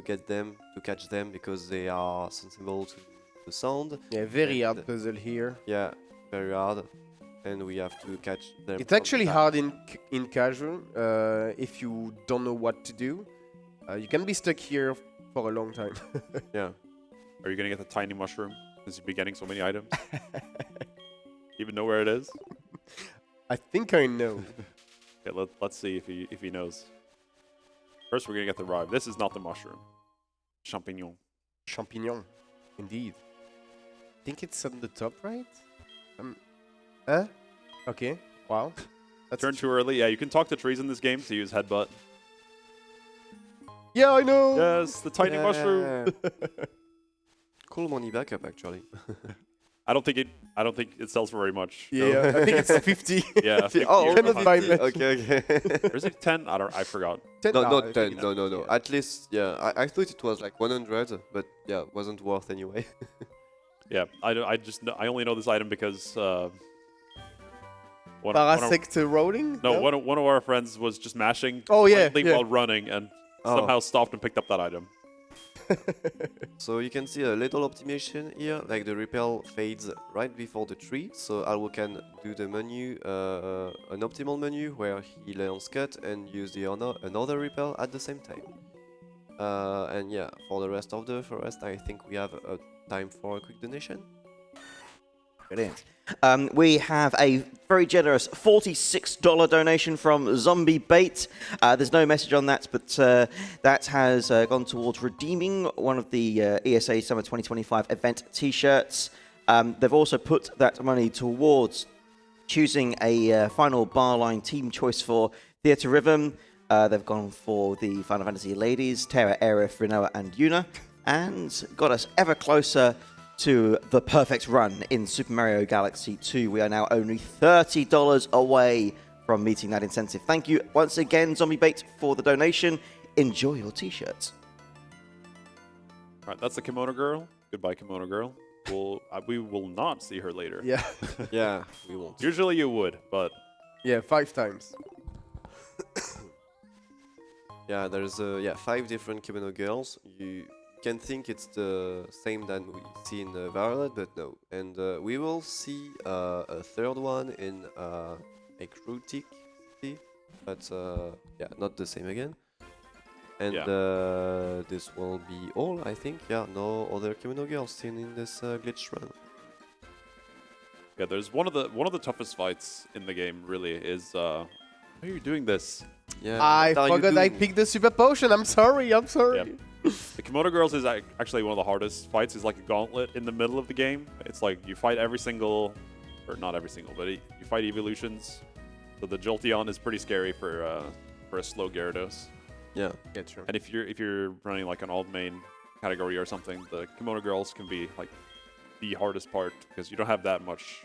get them, to catch them, because they are sensible to the sound. Yeah, very And, hard puzzle here. Yeah, very hard. And we have to catch them. It's from actually the hard in casual if you don't know what to do. You can be stuck here for a long time. Yeah. Are you gonna get the tiny mushroom since you'll be getting so many items? Even know where it is? I think I know. Okay, let's see if he knows. First, we're gonna get the ride. This is not the mushroom. Champignon. Champignon, indeed. I think it's on the top right. Okay. Wow. That's Turn too early. Yeah, you can talk to trees in this game to use headbutt. Yeah, I know. Yes, the tiny mushroom. Cool money backup, actually. I don't think it sells for very much. Yeah, I think it's 50. Yeah. 50 Oh, or cannot buy 100. much. okay. Or is it 10? I forgot. 10? No, I not think 10. it's- No. yeah. At least, yeah. I thought it was like 100, but yeah, wasn't worth anyway. Yeah, I only know this item because one of- Parasect rolling? no, one of our friends was just mashing Oh, yeah, lightly yeah. while running and Oh. somehow stopped and picked up that item. So you can see a little optimization here, like the repel fades right before the tree. So Alw0 can do the menu, an optimal menu where he learns cut and use the another repel at the same time. And yeah, for the rest of the forest, I think we have a time for a quick donation. Brilliant. We have a very generous $46 donation from Zombie Bait. There's no message on that, but that has gone towards redeeming one of the ESA Summer 2025 event T-shirts. They've also put that money towards choosing a final barline team choice for Theatre Rhythm. They've gone for the Final Fantasy ladies, Terra, Aerith, Rinoa, and Yuna, and got us ever closer to the perfect run in Super Mario Galaxy 2. We are now only $30 away from meeting that incentive. Thank you once again, Zombie Bait, for the donation. Enjoy your t-shirts. All right, that's the Kimono Girl. Goodbye, Kimono Girl. We will not see her later. Yeah. Yeah, we won't. Usually you would, but Yeah, 5 times. Yeah, there's 5 different kimono girls. You can think it's the same than we see in Violet, but no. And we will see a third one in Ekrutik City, but yeah, not the same again. And this will be all, I think. Yeah, no other kimono girls seen in this glitch run. yeah, there's one of the toughest fights in the game. Really, is why are you doing this? Yeah, I what are you forgot I doing? picked the super potion. I'm sorry. Yeah. The Kimono Girls is actually one of the hardest fights. It's like a gauntlet in the middle of the game. It's like you fight every single, or not every single, but you fight evolutions. So the Jolteon is pretty scary for a slow Gyarados. Yeah. Yeah, true. And if you're running like an alt main category or something, the Kimono Girls can be like the hardest part because you don't have that much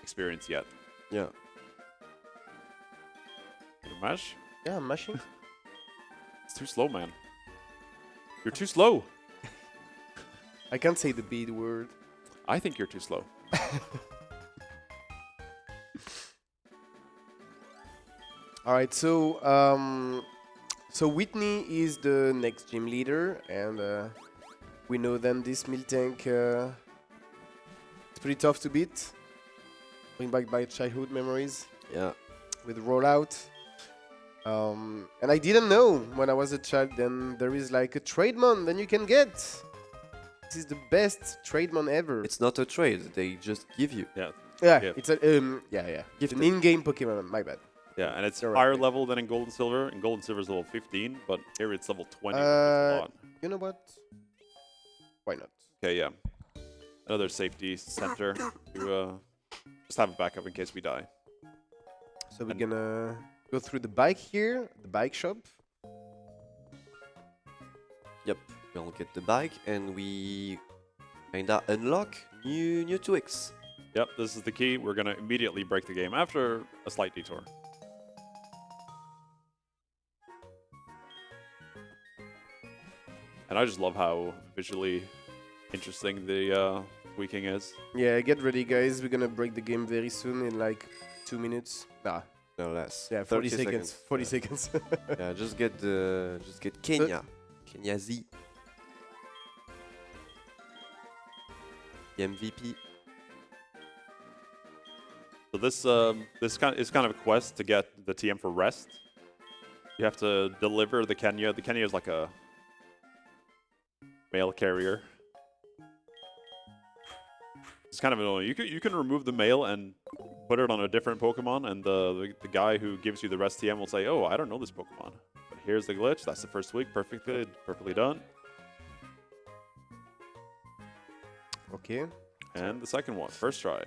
experience yet. Yeah. Can you mash? Yeah, I'm mashing. It's too slow, man. You're too slow. I can't say the B word. I think you're too slow. All right, so so Whitney is the next gym leader, and we know then this Miltank. It's pretty tough to beat. Bring back my childhood memories Yeah. with rollout. And I didn't know when I was a child. Then there is like a trademon that you can get. This is the best trademon ever. It's not a trade, they just give you. Yeah. yeah, yeah. it's a yeah. It's Gift an it. in-game Pokemon. My bad. Yeah, and it's You're higher right. level than in Gold and Silver. In Gold and Silver is level 15, but here it's level 20. Which is a lot. You know what? Why not? Okay, yeah. Another safety center to just have a backup in case we die. So we're And- gonna go through the bike here, the bike shop. Yep, we'll get the bike and we kinda unlock new tweaks. Yep, this is the key. We're going to immediately break the game after a slight detour. And I just love how visually interesting the tweaking is. Yeah, get ready, guys. We're gonna break the game very soon in like 2 minutes. Nah, No less. yeah, 40 seconds. 40 seconds. Yeah, just get Kenya. Kenya Z. The MVP. So this is kind of a quest to get the TM for rest. You have to deliver the Kenya. The Kenya is like a mail carrier. It's kind of annoying. You can remove the mail and put it on a different Pokemon, and the guy who gives you the rest TM will say, "Oh, I don't know this Pokemon, but here's the glitch. That's the first week. Perfectly done." Okay. And the second one, first try.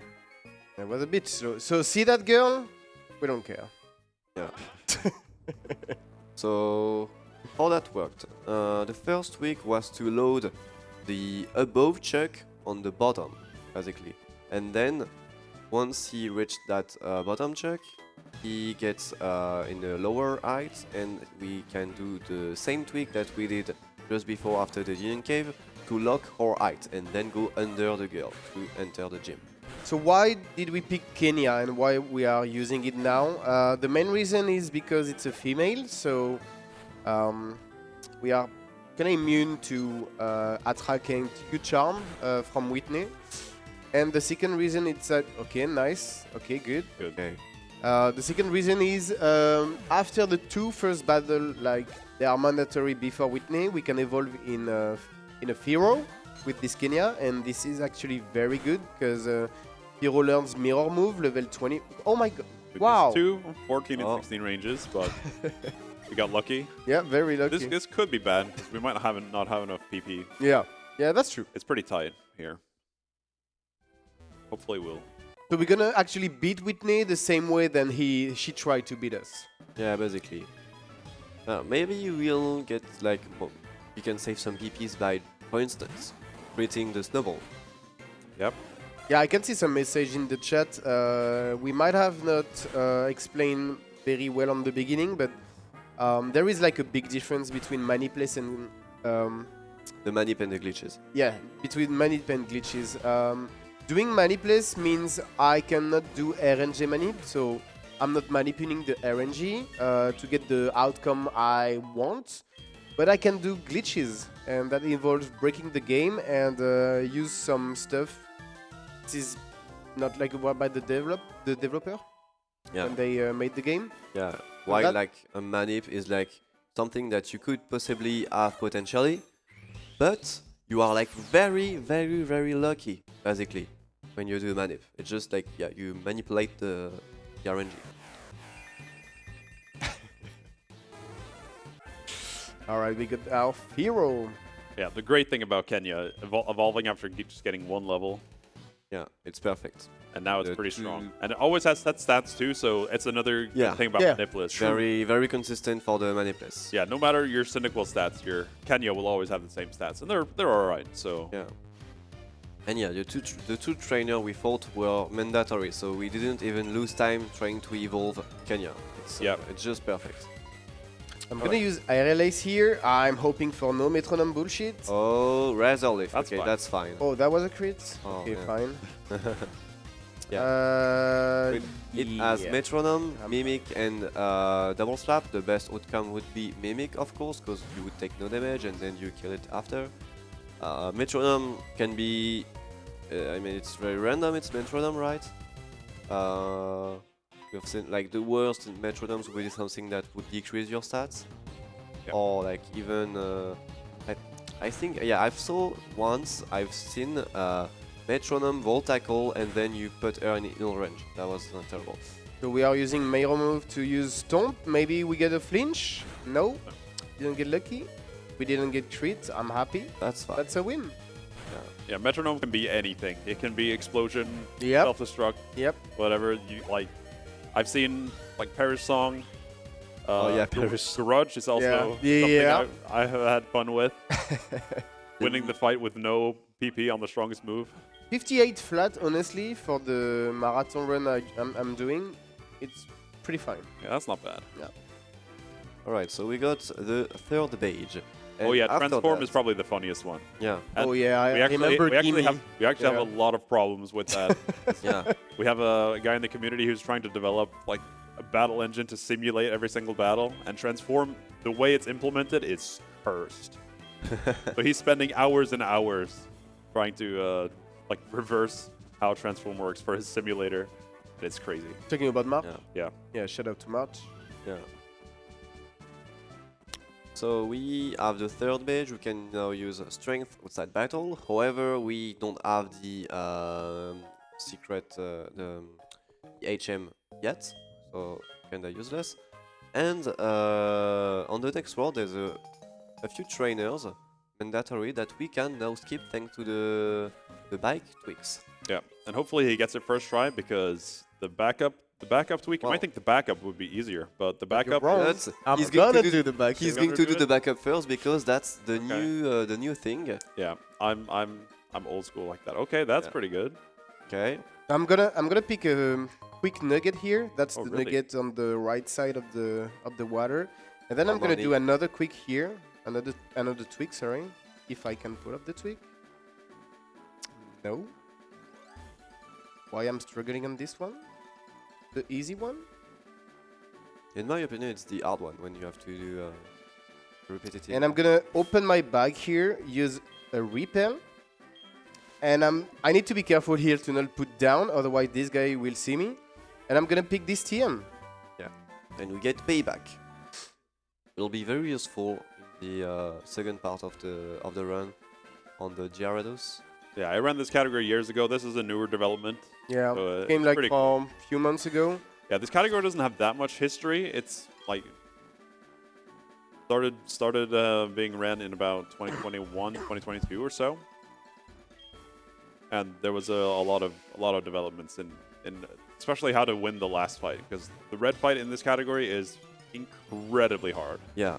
That was a bit slow. So see that girl? We don't care. Yeah. So how that worked? The first week was to load the above check on the bottom, basically, and then once he reached that bottom check, he gets in the lower height, and we can do the same tweak that we did just before after the Union Cave to lock our height and then go under the girl to enter the gym. So why did we pick Kenya and why we are using it now? The main reason is because it's a female, so we are kind of immune to attracting Q-Charm from Whitney. And the second reason is that, okay, nice, okay, good. Okay. The second reason is after the two first battle, like they are mandatory before Whitney, we can evolve in a Firo with this Kenya, and this is actually very good because Firo learns Mirror Move level 20. Oh my god! Wow. 2, 14, and 16 ranges, but we got lucky. Yeah, very lucky. This could be bad because we might not have enough PP. Yeah, that's true. It's pretty tight here. Hopefully we'll. So we're gonna actually beat Whitney the same way than she tried to beat us. Yeah, basically. Maybe you will get like you can save some PPs by, for instance, creating the snowball. Yep. Yeah, I can see some message in the chat. We might have not explained very well on the beginning, but there is like a big difference between Manipless and The manip and the glitches. yeah, between manip and glitches. Doing Manipless means I cannot do RNG manip, so I'm not manipulating the RNG to get the outcome I want, but I can do glitches, and that involves breaking the game and use some stuff. This is not like by the developer Yeah. when they made the game. Yeah. While that- like a manip is like something that you could possibly have potentially, but you are like very, very, very lucky basically when you do manip. It's just like you manipulate the RNG. All right, we got our hero. Yeah, the great thing about Kenya, evolving after just getting one level, Yeah, it's perfect. and now it's The pretty two- strong. And it always has set stats too, so it's another good Yeah. thing about Yeah. Manipless. Very, very consistent for the Manipless. Yeah, no matter your cynical stats, your Kenya will always have the same stats, and they're all right. So Yeah. And yeah, the two trainer we thought were mandatory, so we didn't even lose time trying to evolve Kenya. It's just perfect. I'm gonna use IRLAce here. I'm hoping for no metronome bullshit. Oh, Razor Leaf. That's Okay, fine. that's fine. Oh, that was a crit? Oh, Okay, yeah. fine. Yeah. It has yeah. Metronome, Mimic, and Double Slap. The best outcome would be Mimic, of course, because you would take no damage and then you kill it after. Metronome can be... I mean, it's very random, it's Metronome, right? We've seen, like, the worst Metronomes would be something that would decrease your stats. Yeah. Or, like, even... I think, yeah, I've seen Metronome, Volt Tackle, and then you put her in ill range. That was terrible. So we are using Mirror Move to use Stomp. Maybe we get a flinch? No. Didn't get lucky. We didn't get crit. I'm happy. That's fine. That's a win. yeah, Metronome can be anything. It can be Explosion, Yep. Self-Destruct, Yep. whatever you like. I've seen like Perish Song. Oh, yeah, Perish. Garage is also Yeah. something Yeah. I have had fun with. Winning the fight with no PP on the strongest move. 58 flat, honestly, for the marathon run I'm doing. It's pretty fine. Yeah, that's not bad. Alright, so we got the third page. Oh And yeah, after transform that- is probably the funniest one. Yeah, And Oh yeah, I we actually, remember we actually Gimme. have Yeah. a lot of problems with that. yeah. We have a guy in the community who's trying to develop like a battle engine to simulate every single battle, and transform, the way it's implemented is cursed. So he's spending hours and hours trying to like reverse how transform works for his simulator. It's crazy. Talking about March. Yeah. Yeah. Yeah, shout out to March. Yeah. So we have the third badge. We can now use strength outside battle. However, we don't have the secret, the HM yet, so kinda useless. And on the next world, there's a few trainers mandatory that we can now skip thanks to the bike tweaks. Yeah, and hopefully he gets it first try, because the backup tweak. You Well- might think the backup would be easier, but the backup. wrong. That's- I'm he's going gonna to do the back. He's You're going gonna to do do it? the backup first because that's the Okay. new thing. Yeah, I'm old school like that. Okay, that's Yeah. pretty good. Okay. I'm gonna pick a quick nugget here. That's Oh, the really? nugget on the right side of the water, and then I'm gonna Money. do another quick here, another tweak. Sorry, if I can pull up the tweak. No. Why I'm struggling on this one? The easy one. In my opinion, it's the hard one when you have to do repetitive. And I'm gonna open my bag here, use a repel, and I need to be careful here to not put down, otherwise this guy will see me. And I'm gonna pick this TM. And we get payback. It'll be very useful in the second part of the run on the Gyarados. Yeah, I ran this category years ago. This is a newer development. Yeah, So, came it's like pretty a few months ago. Yeah, this category doesn't have that much history. It's like started being ran in about 2021, 2022 or so, and there was a lot of developments in especially how to win the last fight, because the red fight in this category is incredibly hard. Yeah.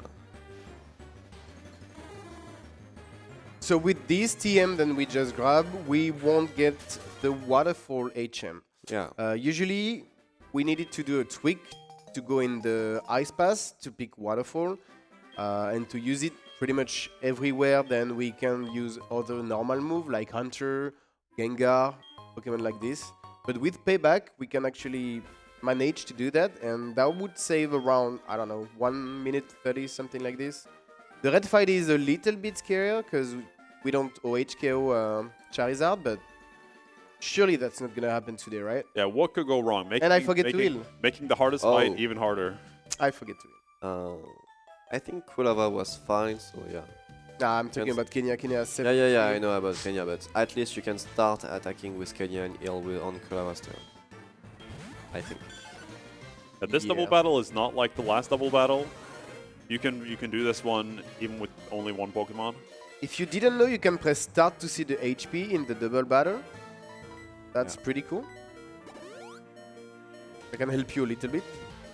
So with this TM that we just grab, we won't get the waterfall HM. Yeah. Usually, we needed to do a tweak to go in the ice pass to pick waterfall and to use it pretty much everywhere. Then we can use other normal move like Hunter, Gengar, Pokemon like this. But with payback, we can actually manage to do that, and that would save around, I don't know, 1 minute 30, something like this. The red fight is a little bit scarier because we don't OHKO Charizard, but surely that's not gonna happen today, right? Yeah, what could go wrong? And I forget to making, heal. making the hardest Oh. fight even harder. I forget to win. I think Kulava was fine, so yeah. Nah, I'm talking Yes. about Kenya. Kenya has 7. Yeah, I know about Kenya, but at least you can start attacking with Kenya and heal with on Kulava's turn. I think. But this double Yeah. battle is not like the last double battle. You can do this one even with only one Pokemon. If you didn't know, you can press start to see the HP in the double battle. That's Yeah. pretty cool. I can help you a little bit.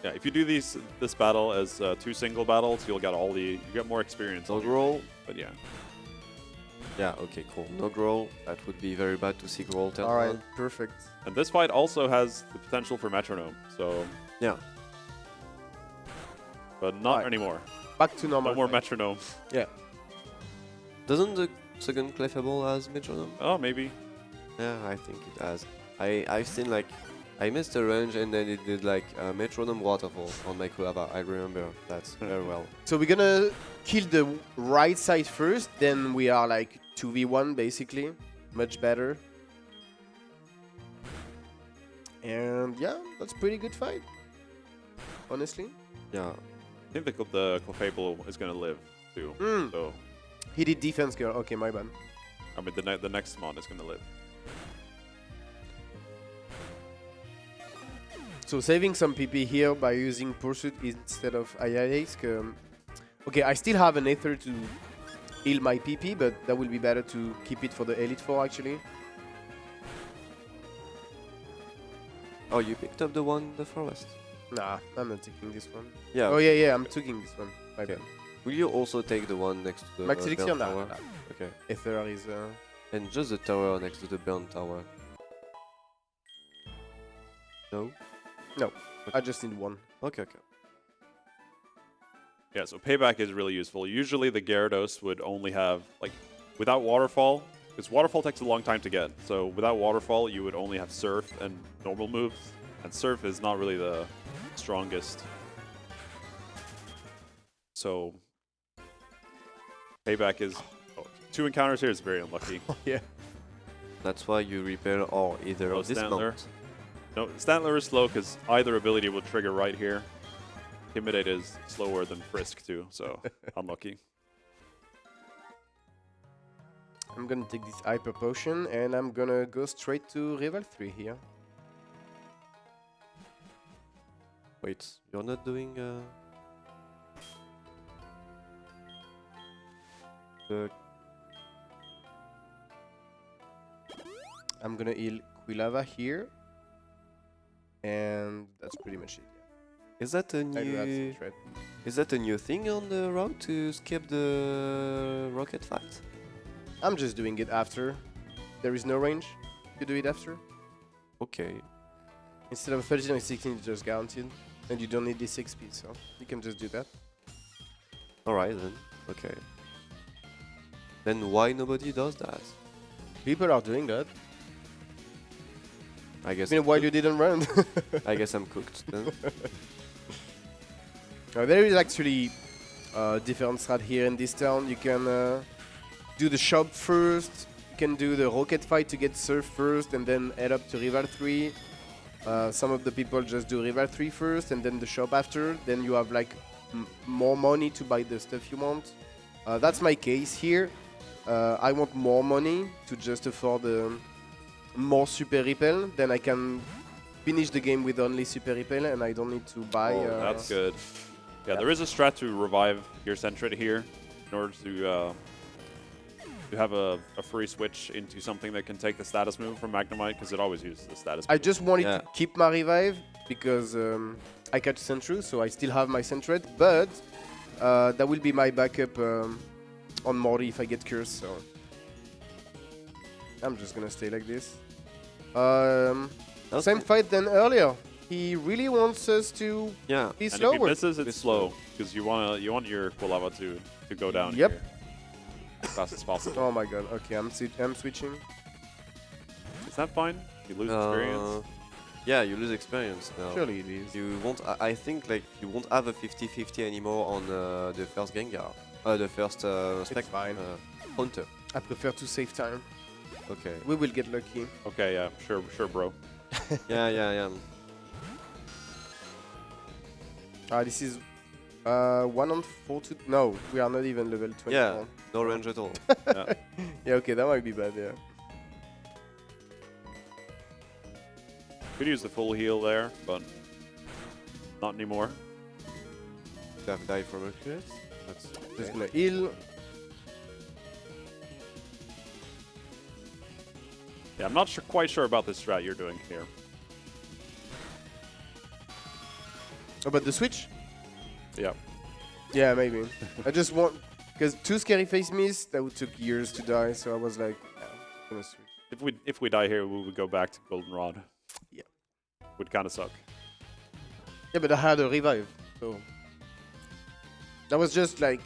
Yeah, if you do this battle as 2 single battles, you'll get you get more experience. No growl. But yeah, Yeah, okay, cool. No growl. That would be very bad to see growl turn All right, on. perfect. and this fight also has the potential for metronome. So, Yeah. but not Right. anymore. Back to normal. No more fight. metronome. Yeah. Doesn't the second Clefable has metronome? Oh, maybe. Yeah, I think it has. I've seen like I missed a range and then it did like a metronome waterfall on my Kulava. I remember that very well. So we're gonna kill the right side first, then we are like 2v1 basically. Much better. And yeah, that's pretty good fight. Honestly. Yeah. I think the Clefable is gonna live too. Mm. So, He did defense girl. Okay, my bad. I mean, the next mon is gonna live. So saving some PP here by using Pursuit instead of IIAs. Okay, I still have an Aether to heal my PP, but that will be better to keep it for the Elite Four actually. Oh, you picked up the one in the forest? Nah, I'm not taking this one. Yeah. Oh yeah, I'm taking this one. My Okay. bad. Will you also take the one next to the Max Elixir? burnt Nah, tower? nah. Okay. Aether is... And just the tower next to the burnt tower. No? I just need one. Okay. Yeah, so payback is really useful. Usually the Gyarados would only have, like, without Waterfall, because Waterfall takes a long time to get. So without Waterfall, you would only have Surf and normal moves. And Surf is not really the strongest. So payback is... Oh, 2 encounters here is very unlucky. Yeah. That's why you repel or either Oh, of this Stantler. mount. No, Stantler is slow because either ability will trigger right here. Intimidate is slower than Frisk too, so unlucky. I'm gonna take this Hyper Potion and I'm gonna go straight to Rival 3 here. Wait, you're not doing the I'm gonna heal Quilava here. And that's pretty much it. Is that a I do have new some threat. is that a new thing on the route to skip the rocket fight? I'm just doing it after. There is no range. You do it after. Okay. Instead of 13 or 16, it's just guaranteed. And you don't need this XP, so you can just do that. Alright then. Okay. Then why nobody does that? People are doing that. I guess Meanwhile, you didn't run. I guess I'm cooked then. There is actually different strat here in this town. You can do the shop first. You can do the rocket fight to get Surf first and then head up to Rival 3. Some of the people just do Rival 3 first and then the shop after. Then you have like more money to buy the stuff you want. That's my case here. I want more money to just afford more Super Repel. Then I can finish the game with only Super Repel and I don't need to buy... That's good. Yeah, there is a strat to revive your Sentret here in order to have a free switch into something that can take the status move from Magnemite, because it always uses the status move. I just wanted Yeah. to keep my revive because I catch Sentru, so I still have my Sentret, but that will be my backup on Morty if I get cursed, so I'm just gonna stay like this. Okay. Same fight than earlier. He really wants us to Yeah. be And if he slower. misses, it's slow, because you want your Quilava to go down Yep. here as fast as possible. Oh my god, okay, I'm switching. Is that fine? You lose experience? Yeah, you lose experience now. Surely it is. You won't. I think like you won't have a 50-50 anymore on the first Gengar. The first fine. Hunter. I prefer to save time. Okay. We will get lucky. Okay, yeah, sure, bro. yeah. This is 1 on 4 to... No, we are not even level 24. Yeah. No range at all. Yeah. Yeah, okay, that might be bad, yeah. Could use the full heal there, but not anymore. You have died from a crit. That's Just gonna heal. Yeah, I'm not quite sure about this strat you're doing here. About the switch? Yeah. Yeah, maybe. I just want... Because 2 scary face miss, that would took years to die, so I was like, yeah, I'm gonna switch. If we die here, we would go back to Goldenrod. Yeah. Would kind of suck. Yeah, but I had a revive, so... That was just like...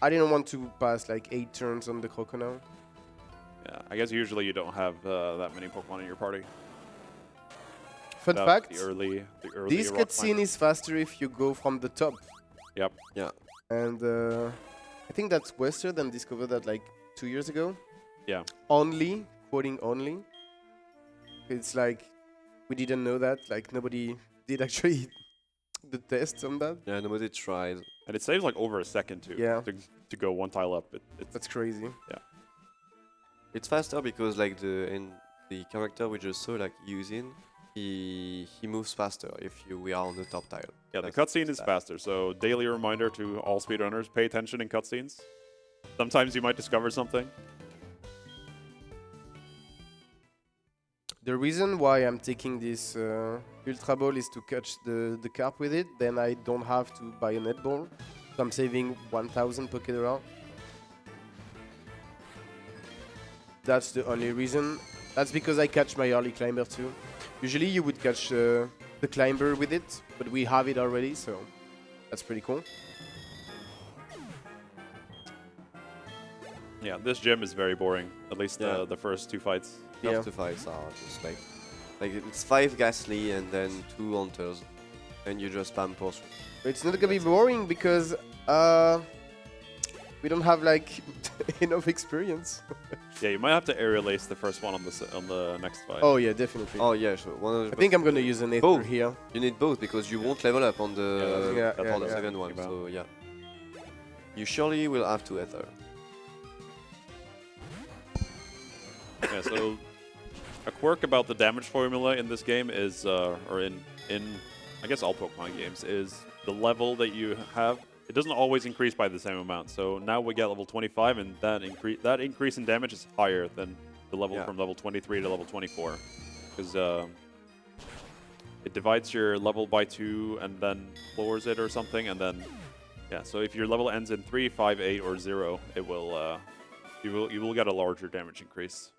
I didn't want to pass like 8 turns on the Crocodile. Yeah, I guess usually you don't have that many Pokemon in your party. Fun Without fact, the early this rock cutscene climber. is faster if you go from the top. Yep. yeah. And I think that's Western and discovered that like 2 years ago. Yeah. Only, quoting only. It's like, we didn't know that. Like, nobody did actually the test on that. Yeah. Nobody tried. And it saves like over a second too. Yeah. To go one tile up. That's crazy. It's faster because like the character we just saw like using, he moves faster if we are on the top tile. Yeah, the That's cutscene is that. faster. So daily reminder to all speedrunners: pay attention in cutscenes. Sometimes you might discover something. The reason why I'm taking this Ultra Ball is to catch the carp with it. Then I don't have to buy a net ball. So I'm saving 1,000 Pokédora. That's the only reason. That's because I catch my early climber too. Usually you would catch the climber with it, but we have it already, so that's pretty cool. Yeah, this gym is very boring. At least Yeah. the first 2 fights. Yeah. First 2 fights are just like it's 5 Ghastly and then 2 Hunters, and you just spam pulse. It's not gonna be boring because we don't have like enough experience. Yeah, you might have to aerial ace the first one on the next fight. Oh yeah, definitely. Oh yeah, sure. 100%. I think I'm gonna use an Aether Both. here. You need both because you won't level up on the Yeah, on the yeah. second one. About. So yeah, you surely will have to Ether. Yeah, so a quirk about the damage formula in this game is, or in I guess all Pokemon games, is the level that you have. It doesn't always increase by the same amount. So now we get level 25, and that increase in damage is higher than the level from level 23 to level 24, because it divides your level by 2 and then lowers it or something, and then yeah. So if your level ends in 3, 5, 8, or 0, it will you will get a larger damage increase.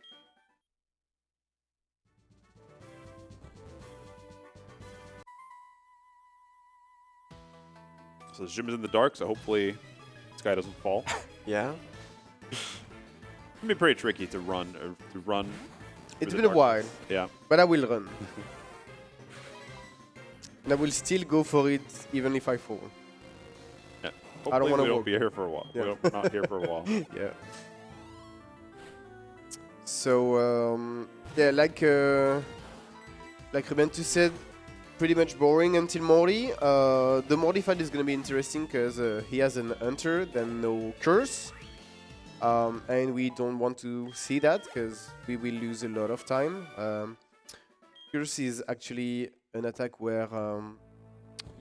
So the gym is in the dark, so hopefully this guy doesn't fall. Yeah. It can be pretty tricky to run. It's through been the a while, darkness. Yeah. but I will run. And I will still go for it even if I fall. Yeah. I don't Hopefully wanna we walk. won't be here for a while. Yeah. We're not here for a while. Yeah. So yeah, like Rubentus said, pretty much boring until Morty. The Morty fight is gonna be interesting because he has an Hunter, then no Curse, and we don't want to see that because we will lose a lot of time. Curse is actually an attack where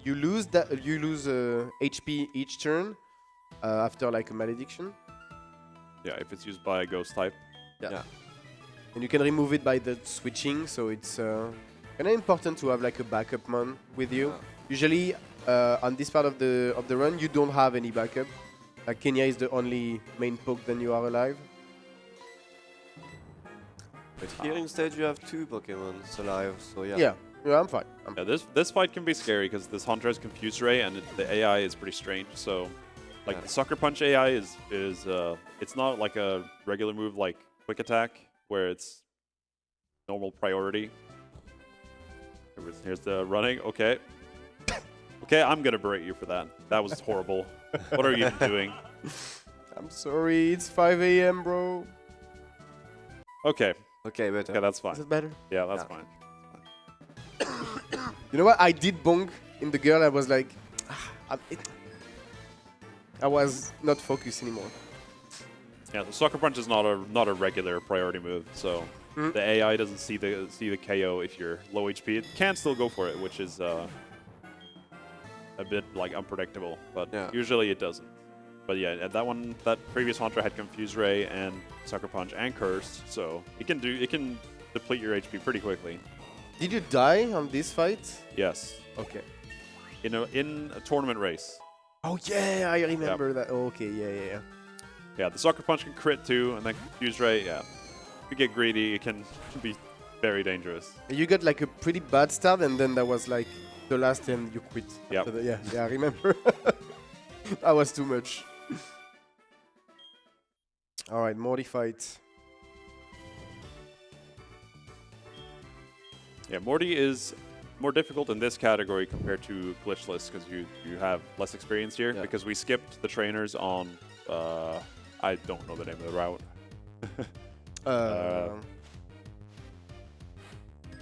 you lose HP each turn after like a malediction. Yeah, if it's used by a ghost type. Yeah. And you can remove it by the switching, so it's kind of important to have like a backup mon with you. Yeah. Usually, on this part of the run, you don't have any backup. Like Kenya is the only main poke, then you are alive. But here instead you have 2 Pokemon alive. So yeah. Yeah, I'm fine. Yeah, this fight can be scary because this Hunter has Confuse Ray and the AI is pretty strange. So, like the Sucker Punch AI is it's not like a regular move like Quick Attack where it's normal priority. Here's the running. Okay. Okay, I'm gonna berate you for that. That was horrible. What are you even doing? I'm sorry, it's 5 a.m., bro. Okay. Okay, but Okay, that's fine. Is it better? Yeah, that's Yeah. fine. You know what? I did bonk in the girl. I was like, I was not focused anymore. Yeah, the Sucker Punch is not a regular priority move, so the AI doesn't see the KO if you're low HP. It can still go for it, which is a bit like unpredictable, but usually it doesn't. But yeah, that previous Hunter had Confuse Ray and Sucker Punch and Curse, so it can deplete your HP pretty quickly. Did you die on this fight? Yes, Okay. in a tournament race. Oh yeah, I remember that. Oh, okay, yeah. Yeah, the Sucker Punch can crit too, and then Confuse Ray. Yeah, if you get greedy, it can be very dangerous. You got like a pretty bad start, and then that was like the last, and you quit. Yep. After that. Yeah, I remember. That was too much. All right, Morty fight. Yeah, Morty is more difficult in this category compared to Glitchless because you have less experience here. Yeah. Because we skipped the trainers on I don't know the name of the route.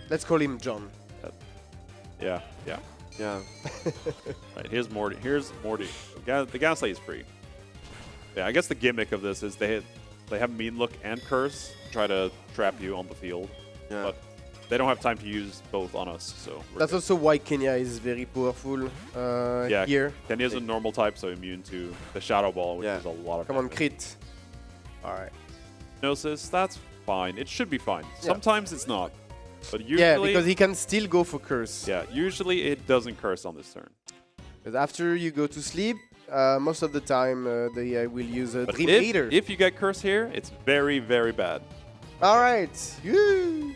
Let's call him John. Yeah. Right, here's Morty. The Gaslight is free. Yeah, I guess the gimmick of this is they have Mean Look and Curse to try to trap you on the field. Yeah. But they don't have time to use both on us, so we're That's good. also why Kenya is very powerful here. Kenya's a normal type, so immune to the Shadow Ball, which is a lot of Come on, damage. crit. All right. Hypnosis, that's fine. It should be fine. Yeah. Sometimes it's not. But usually, Yeah, because he can still go for curse. yeah, usually it doesn't curse on this turn. Because after you go to sleep, most of the time they will use a But Dream if, Eater. if you get curse here, it's very, very bad. All right. Woo.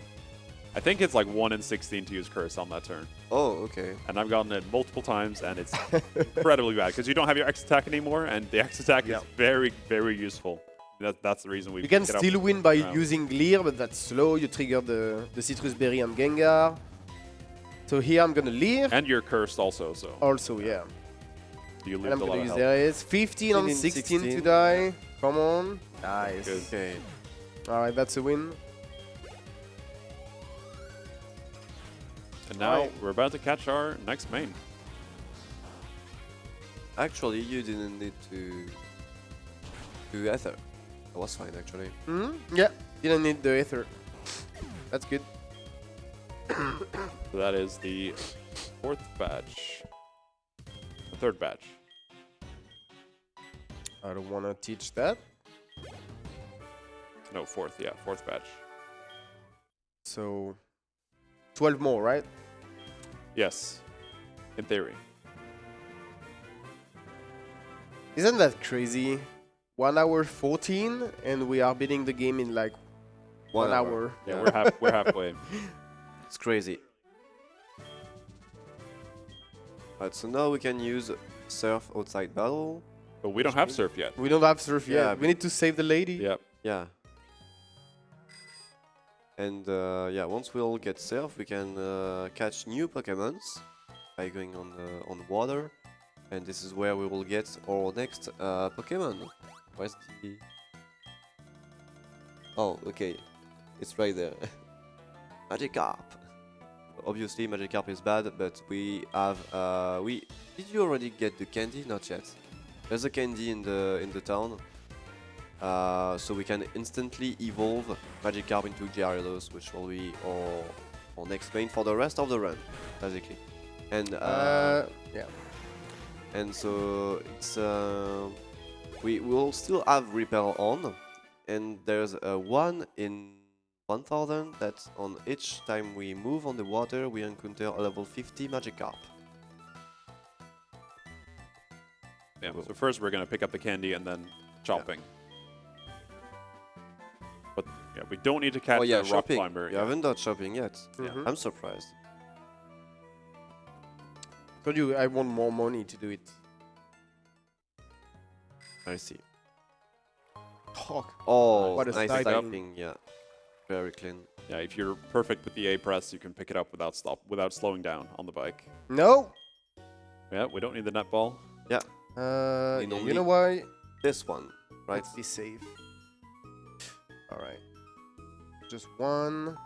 I think it's like 1 in 16 to use curse on that turn. Oh, okay. And I've gotten it multiple times, and it's incredibly bad because you don't have your X attack anymore, and the X attack is very, very useful. That's the reason we. You can pick it up still win by around. using Leer, but that's slow. You trigger the Citrus Berry on Gengar. So here I'm gonna Leer. And you're cursed also, so Also, yeah. you And lose I'm a lot gonna of use health. there is 15 on 16 to die. Come on. Nice. Good. Okay. Alright, that's a win. And now Alright. we're about to catch our next main. Actually, you didn't need to do Ether. That was fine, actually. Hmm? Yeah, didn't need the Ether. That's good. So that is the fourth badge. The third badge. I don't want to teach that. No, fourth. Yeah, fourth badge. So 12 more, right? Yes, in theory. Isn't that crazy? 1 hour 14 and we are beating the game in like 1 hour. Yeah, we're halfway. It's crazy. Right, so now we can use Surf outside battle. But we don't have surf yet. We don't have surf Yeah, yet. We need to save the lady. Yep. Yeah. And yeah, once we all get surf, we can catch new Pokemons by going on water. And this is where we will get our next Pokemon. Where's the... Oh, okay. It's right there. Magikarp. Obviously, Magikarp is bad, but we have... Did you already get the candy? Not yet. There's a candy in the town. So we can instantly evolve Magikarp into Gyarados, which will be our next main for the rest of the run, basically. And Yeah. and so it's we will still have Repel on, and there's a 1 in 1000 that on each time we move on the water we encounter a level 50 Magikarp. Yeah. So first we're gonna pick up the candy and then chopping. But yeah, we don't need to catch Oh yeah, a rock shopping. climber. You haven't done shopping yet. Mhm. I'm surprised. Told you I want more money to do it. I see. Hawk. Oh, What a nice typing. typing, yeah. Very clean. Yeah, if you're perfect with the A press, you can pick it up without slowing down on the bike. No. Yeah, we don't need the net ball. Yeah, Yeah, In you only- know why? this one, right? Let's be safe. All right. Just one.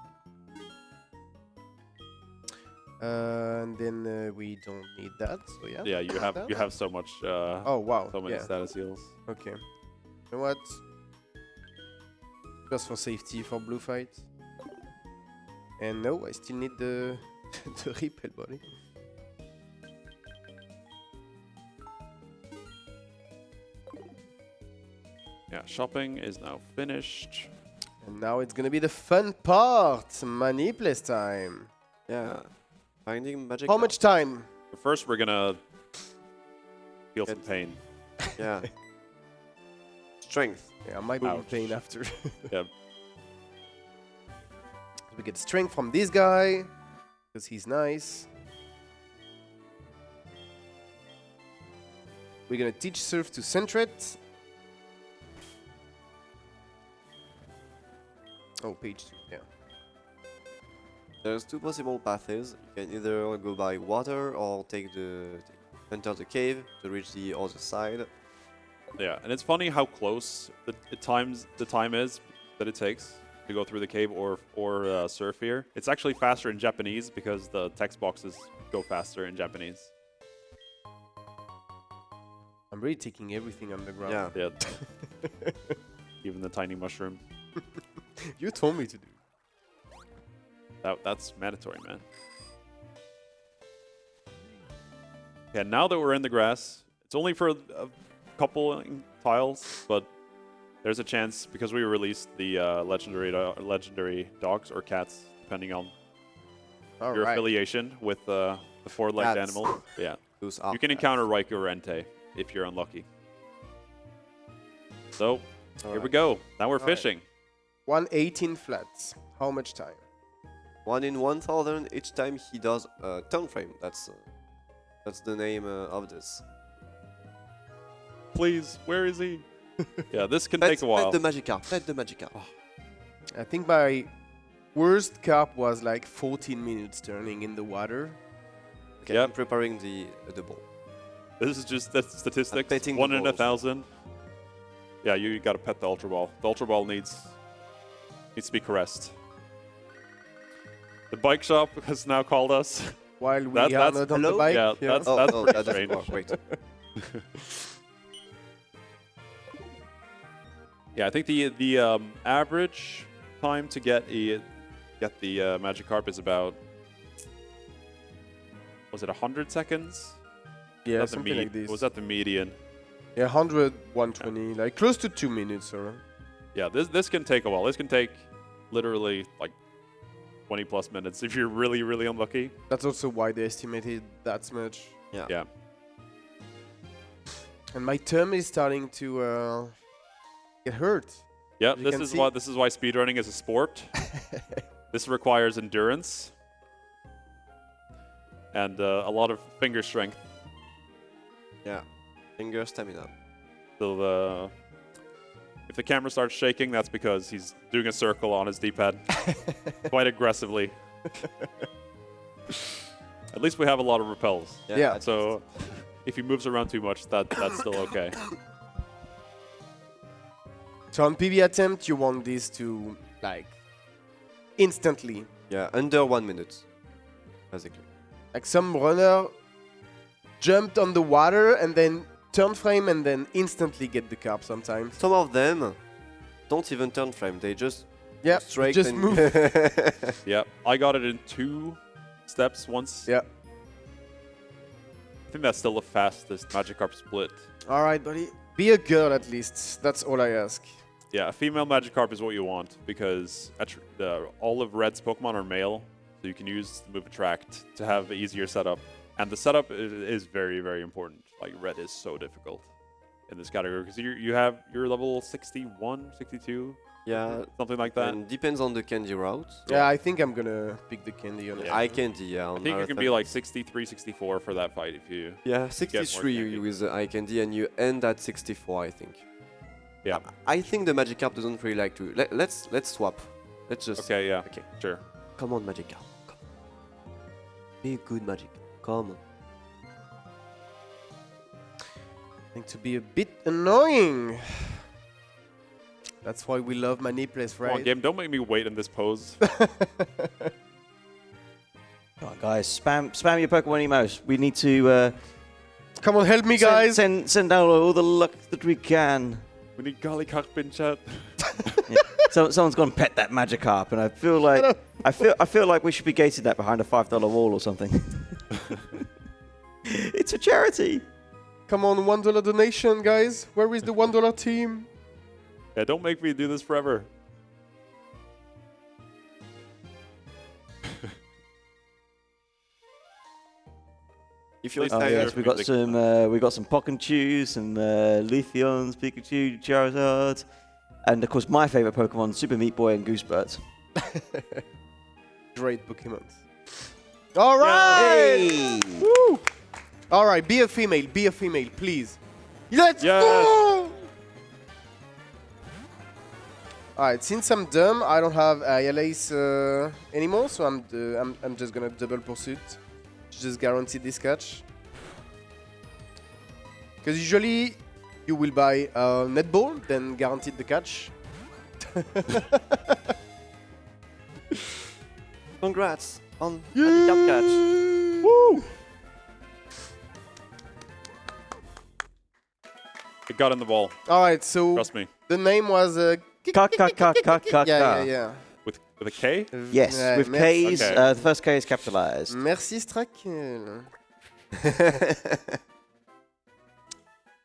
And then we don't need that. So yeah. Yeah, you have so much Oh wow. so many Yeah. status heals. Okay. You know what? Just for safety for blue fight. And no, I still need the the repel body. Yeah, shopping is now finished. And now it's gonna be the fun part. Manipless time. Yeah. Finding Magikarp. How much time? But first, we're gonna feel some Get- pain. Yeah. Strength. Yeah, I might be in Ouch. pain after. Yep. We get strength from this guy because he's nice. We're gonna teach Surf to Centret. Oh, page 2, yeah. There's two possible paths. You can either go by water or enter the cave to reach the other side. Yeah, and it's funny how close the time is that it takes to go through the cave or surf here. It's actually faster in Japanese because the text boxes go faster in Japanese. I'm really taking everything on the ground. Yeah. Yeah. Even the tiny mushroom. You told me to do. That's mandatory, man. Yeah, now that we're in the grass, it's only for a couple tiles, but there's a chance because we released the legendary dogs or cats, depending on All your right. affiliation with the four-legged Cats. animals. Yeah, Those are you can encounter Raikou or Entei if you're unlucky. So here we go. Now we're Alright. fishing. 118 flats. How much time? 1 in 1000 each time he does a turn frame. That's the name of this. Please, where is he? Yeah, this can take a while. Pet the Magikarp. Pet the Magikarp. I think my worst carp was like 14 minutes turning in the water. Okay, Yep. I'm preparing the ball. This is just the statistics. petting the 1 in balls. 1,000. Yeah, you got to pet the Ultra Ball. The Ultra Ball needs to be caressed. The bike shop has now called us. While we That- are that's- not on the hello? bike. Yeah, that's pretty that's strange. wait. Yeah, I think the average time to get the Magikarp is about, was it 100 seconds? Yeah, Was that the something like this. Was that the median? Yeah, 100, 120, like close to 2 minutes, or Yeah, this can take a while. This can take literally like 20 plus minutes if you're really, really unlucky. that's also why they estimated that much. Yeah. And my thumb is starting to get hurt. Yeah, You this can is see- why speedrunning is a sport. This requires endurance and a lot of finger strength. Yeah. Finger stamina. So if the camera starts shaking, that's because he's doing a circle on his D-pad quite aggressively. At least we have a lot of repels. Yeah. So if he moves around too much, that's still okay. So on PB attempt, you want this to like instantly. Yeah, under 1 minute, basically. Like some runner jumped on the water and then turn frame and then instantly get the carp sometimes. Some of them don't even turn frame. They just Yeah, straight just and move. Yeah, I got it in 2 steps once. Yeah. I think that's still the fastest Magikarp split. All right, buddy. Be a girl at least. That's all I ask. Yeah, a female Magikarp is what you want because all of Red's Pokemon are male, so you can use the move Attract to have an easier setup. And the setup is very, very important. Like, Red is so difficult in this category because you're level 61, 62, yeah, something like that. and depends on the candy route. Yeah, I think I'm gonna pick the candy on it. Yeah. Eye candy, yeah. I on think you can be marathon. like 63, 64 for that fight if you... Yeah, more 63 candy. with the eye candy, and you end at 64, I think. Yeah. I think the Magikarp doesn't really like to. Let's swap. Let's just. Okay, yeah. Okay. Sure. Come on, Magikarp. Come. Be a good Magikarp. Come on. I think to be a bit annoying. That's why we love Manipless, Come on, right? game, don't make me wait in this pose. Come on, guys, spam your Pokemon emos. We need to Come on, help me, guys. send out all the luck that we can. We need Gollycock in chat. So someone's gone pet that Magikarp, and I feel like I feel like we should be gated that behind a $5 wall or something. It's a charity. Come on, $1 donation, guys. Where is the $1 team? Yeah, don't make me do this forever. If you're Please Oh Thank excited, yes, you. we got some Pokémon, some Leafeons, Pikachu, Charizard, and of course my favorite Pokemon, Super Meat Boy and Goosebirds. Great Pokemon. All right. Hey! Woo. All right, be a female, please. Let's Yes. go! All right, since I'm dumb, I don't have Ilex anymore, so I'm just gonna double pursuit, just guarantee this catch. Because usually you will buy netball, then guaranteed the catch. congrats on Magikarp catch. Woo! It got in the ball. All right, so Trust me. the name was yeah. With a K? Yes, with merci. K's, Okay. the first K is capitalized. Merci Strakel.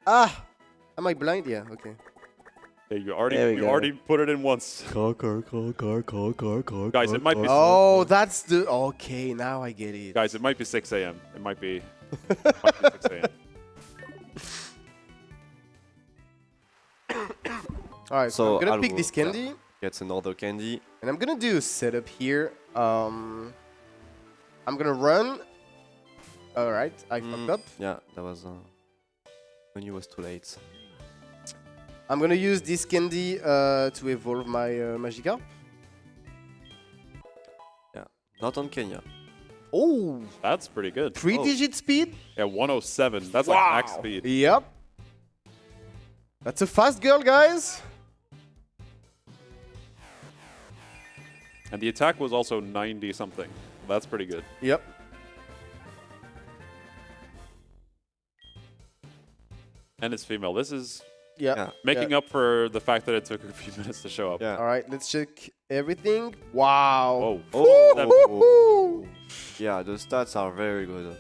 Ah! Am I blind? Yeah, okay. Yeah, you There we go. already put it in once. Guys, it might be Oh, that's the... Okay, now I get it. guys, it might be 6 a.m. It might be 6 a.m. Alright, so So I'm gonna pick Alw0, this candy, Gets another candy. and I'm gonna do a setup here. I'm gonna run. Alright, I fucked up. Yeah, that was when you was too late. I'm gonna use this candy to evolve my Magikarp. Yeah, not on Kenya. Oh, That's pretty good. 3-digit speed? Yeah, 107. That's like max speed. Yep. That's a fast girl, guys. And the attack was also 90 something. That's pretty good. Yep. And it's female. This is Yeah. making up for the fact that it took a few minutes to show up. Yeah. All right, let's check everything. Wow. Oh, Yeah, the stats are very good.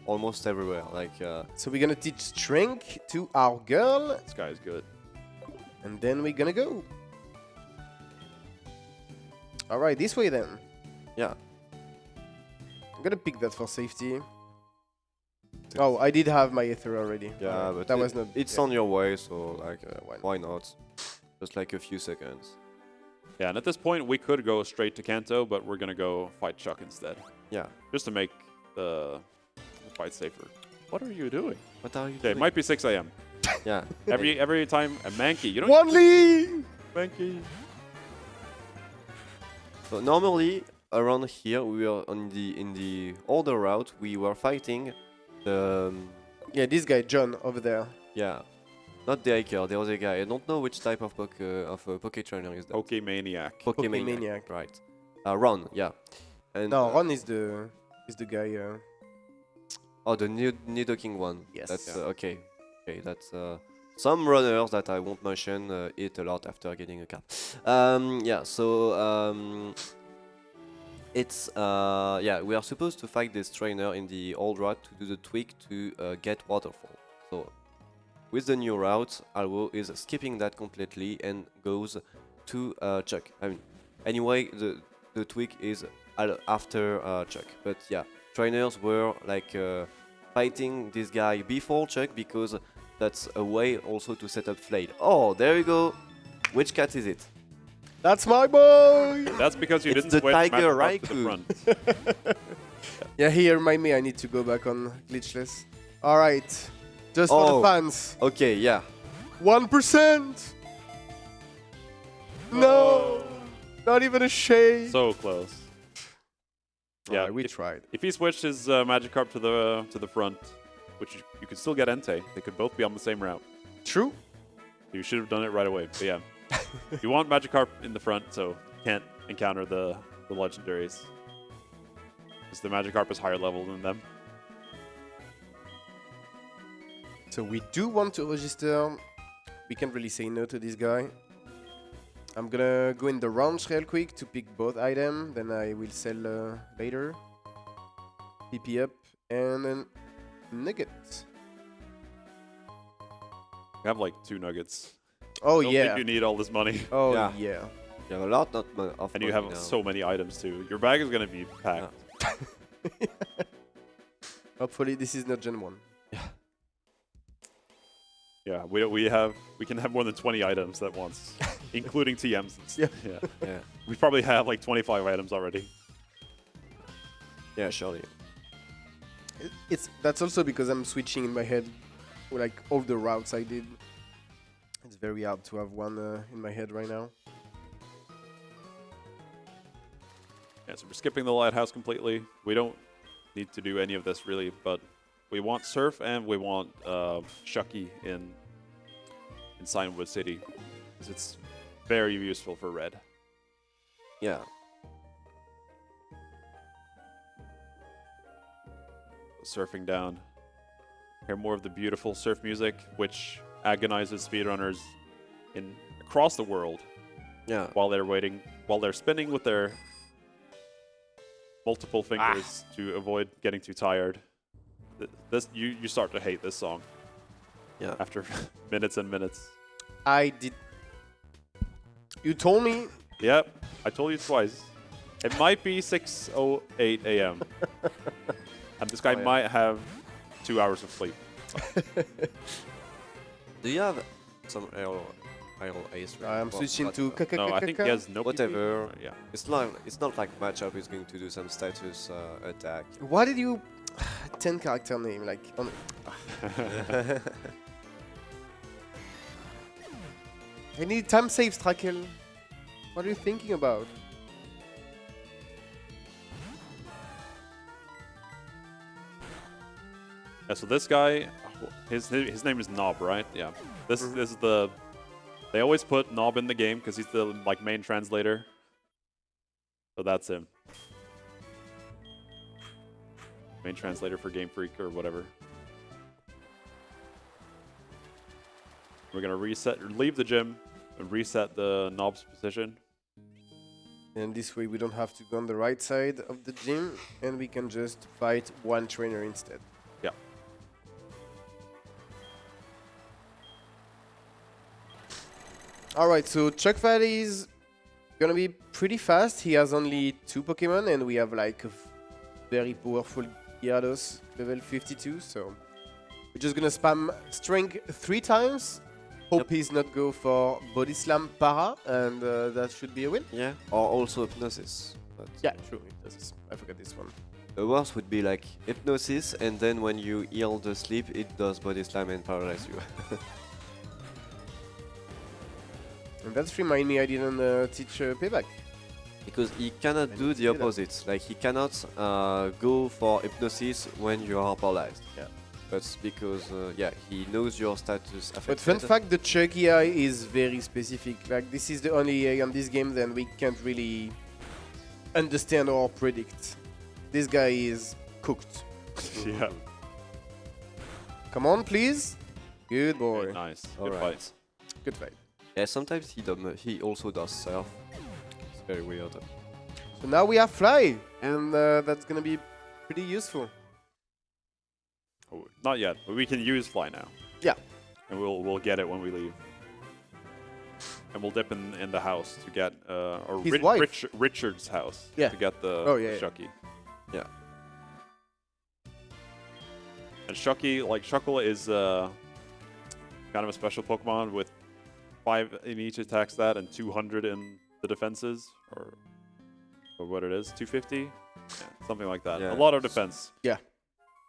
Almost everywhere. Like, So we're gonna teach strength to our girl, this guy's good. and then we're gonna go. All right, this way then. yeah. I'm gonna pick that for safety. Oh, I did have my ether already. Yeah, Alright, but that was not. It's yeah. on your way, so like, Why not? why not? Just like a few seconds. Yeah, and at this point, we could go straight to Kanto, but we're going to go fight Chuck instead. Yeah. Just to make the fight safer. What are you doing? What are you Okay, it doing? might be 6 a.m. Yeah. Every time a Mankey. You don't One lead. Mankey. So normally around here we were on in the older route we were fighting the Yeah, this guy John over there. yeah, not the hiker, the other guy. I don't know which type of Poké trainer is that. Pokemaniac. Pokemaniac, right? Ron, yeah. And No, Ron is the guy. oh, the Nidoking one. Yes. That's Yeah. okay. Okay, that's some runners that I won't mention eat a lot after getting a cap. Yeah, so it's yeah, we are supposed to fight this trainer in the old route to do the tweak to get waterfall. So with the new route, Alw0 is skipping that completely and goes to Chuck. I mean, anyway, the tweak is after Chuck. But yeah, trainers were like fighting this guy before Chuck because that's a way also to set up Flayed. Oh, there you go. Which cat is it? That's my boy. That's because you It's didn't the switch Tiger Magikarp to the Raikou. front. Yeah, he remind me I need to go back on glitchless. All right, just for Oh. the fans. Okay, yeah. 1%. No, not even a shade. So close. Yeah, Alright, we if, tried. if he switched his Magikarp to the front, which you could still get Entei, they could both be on the same route. True. You should have done it right away. But yeah, you want Magikarp in the front, so you can't encounter the legendaries. Because the Magikarp is higher level than them. So we do want to register. We can't really say no to this guy. I'm gonna go in the ranch real quick to pick both items. Then I will sell later. PP up and then nugget. You have like 2 nuggets. Oh I don't yeah. think you need all this money. Oh Yeah. yeah. You have a lot of And you money have now. so many items too. Your bag is going to be packed. Hopefully this is not Gen 1. Yeah, we can have more than 20 items at once, including TMs. Yeah. Yeah. Yeah, We probably have like 25 items already. yeah, surely. That's also because I'm switching in my head, like all the routes I did. It's very hard to have one in my head right now. Yeah, so we're skipping the lighthouse completely. We don't need to do any of this really, but we want Surf and we want Shucky in Signwood City, because it's very useful for red. Yeah. Surfing down. Hear more of the beautiful surf music, which agonizes speedrunners across the world Yeah. while they're spinning with their multiple fingers to avoid getting too tired. You start to hate this song. Yeah. After minutes and minutes. I did. You told me. Yep, I told you twice. It might be 6:08 a.m. and this guy Oh, yeah. might have 2 hours of sleep. Do you have some aerial ace? I'm Well, switching not- to No, I think he has no Whatever. PP. Yeah. It's not like matchup is going to do some status attack. Why did you 10 character name like on I need time saves, Trakel. What are you thinking about? Yeah, so this guy, his name is Knob, right? Yeah. This is the. They always put Knob in the game because he's the like main translator. So that's him. Main translator for Game Freak or whatever. We're gonna leave the gym, and reset the Knob's position. And this way we don't have to go on the right side of the gym, and we can just fight one trainer instead. Yeah. Alright, so Chuck Valley is gonna be pretty fast. He has only 2 Pokemon, and we have like a very powerful Gyarados, level 52, so we're just gonna spam Strength 3 times. Hope he's not go for Body Slam Para, and that should be a win. Yeah. Or also Hypnosis. But Yeah, true. I forgot this one. the worst would be like Hypnosis, and then when you heal the sleep, it does Body Slam and paralyze you. And that's remind me I didn't teach Payback. Because he cannot I do need to the do that. opposite. Like he cannot go for Hypnosis when you are paralyzed. Yeah. That's because yeah, he knows your status affected. But fun fact, the Chucky AI is very specific. Like this is the only AI on this game that we can't really understand or predict. This guy is cooked. Yeah. Come on, please. Good boy. Very nice. All Good right. fight. Good fight. Yeah, sometimes he also does surf. It's very weird. So now we have Fly, and that's gonna be pretty useful. Oh, not yet, but we can use Fly now. Yeah. And we'll get it when we leave. And we'll dip in the house to get or His wife. Richard's house Yeah. to get the Shucky. Yeah. And Shucky, like Shuckle is kind of a special Pokemon with 5 in each attack stat and 200 in the defenses, or what it is, 250, yeah, something like that. Yeah. A lot of defense. Yeah.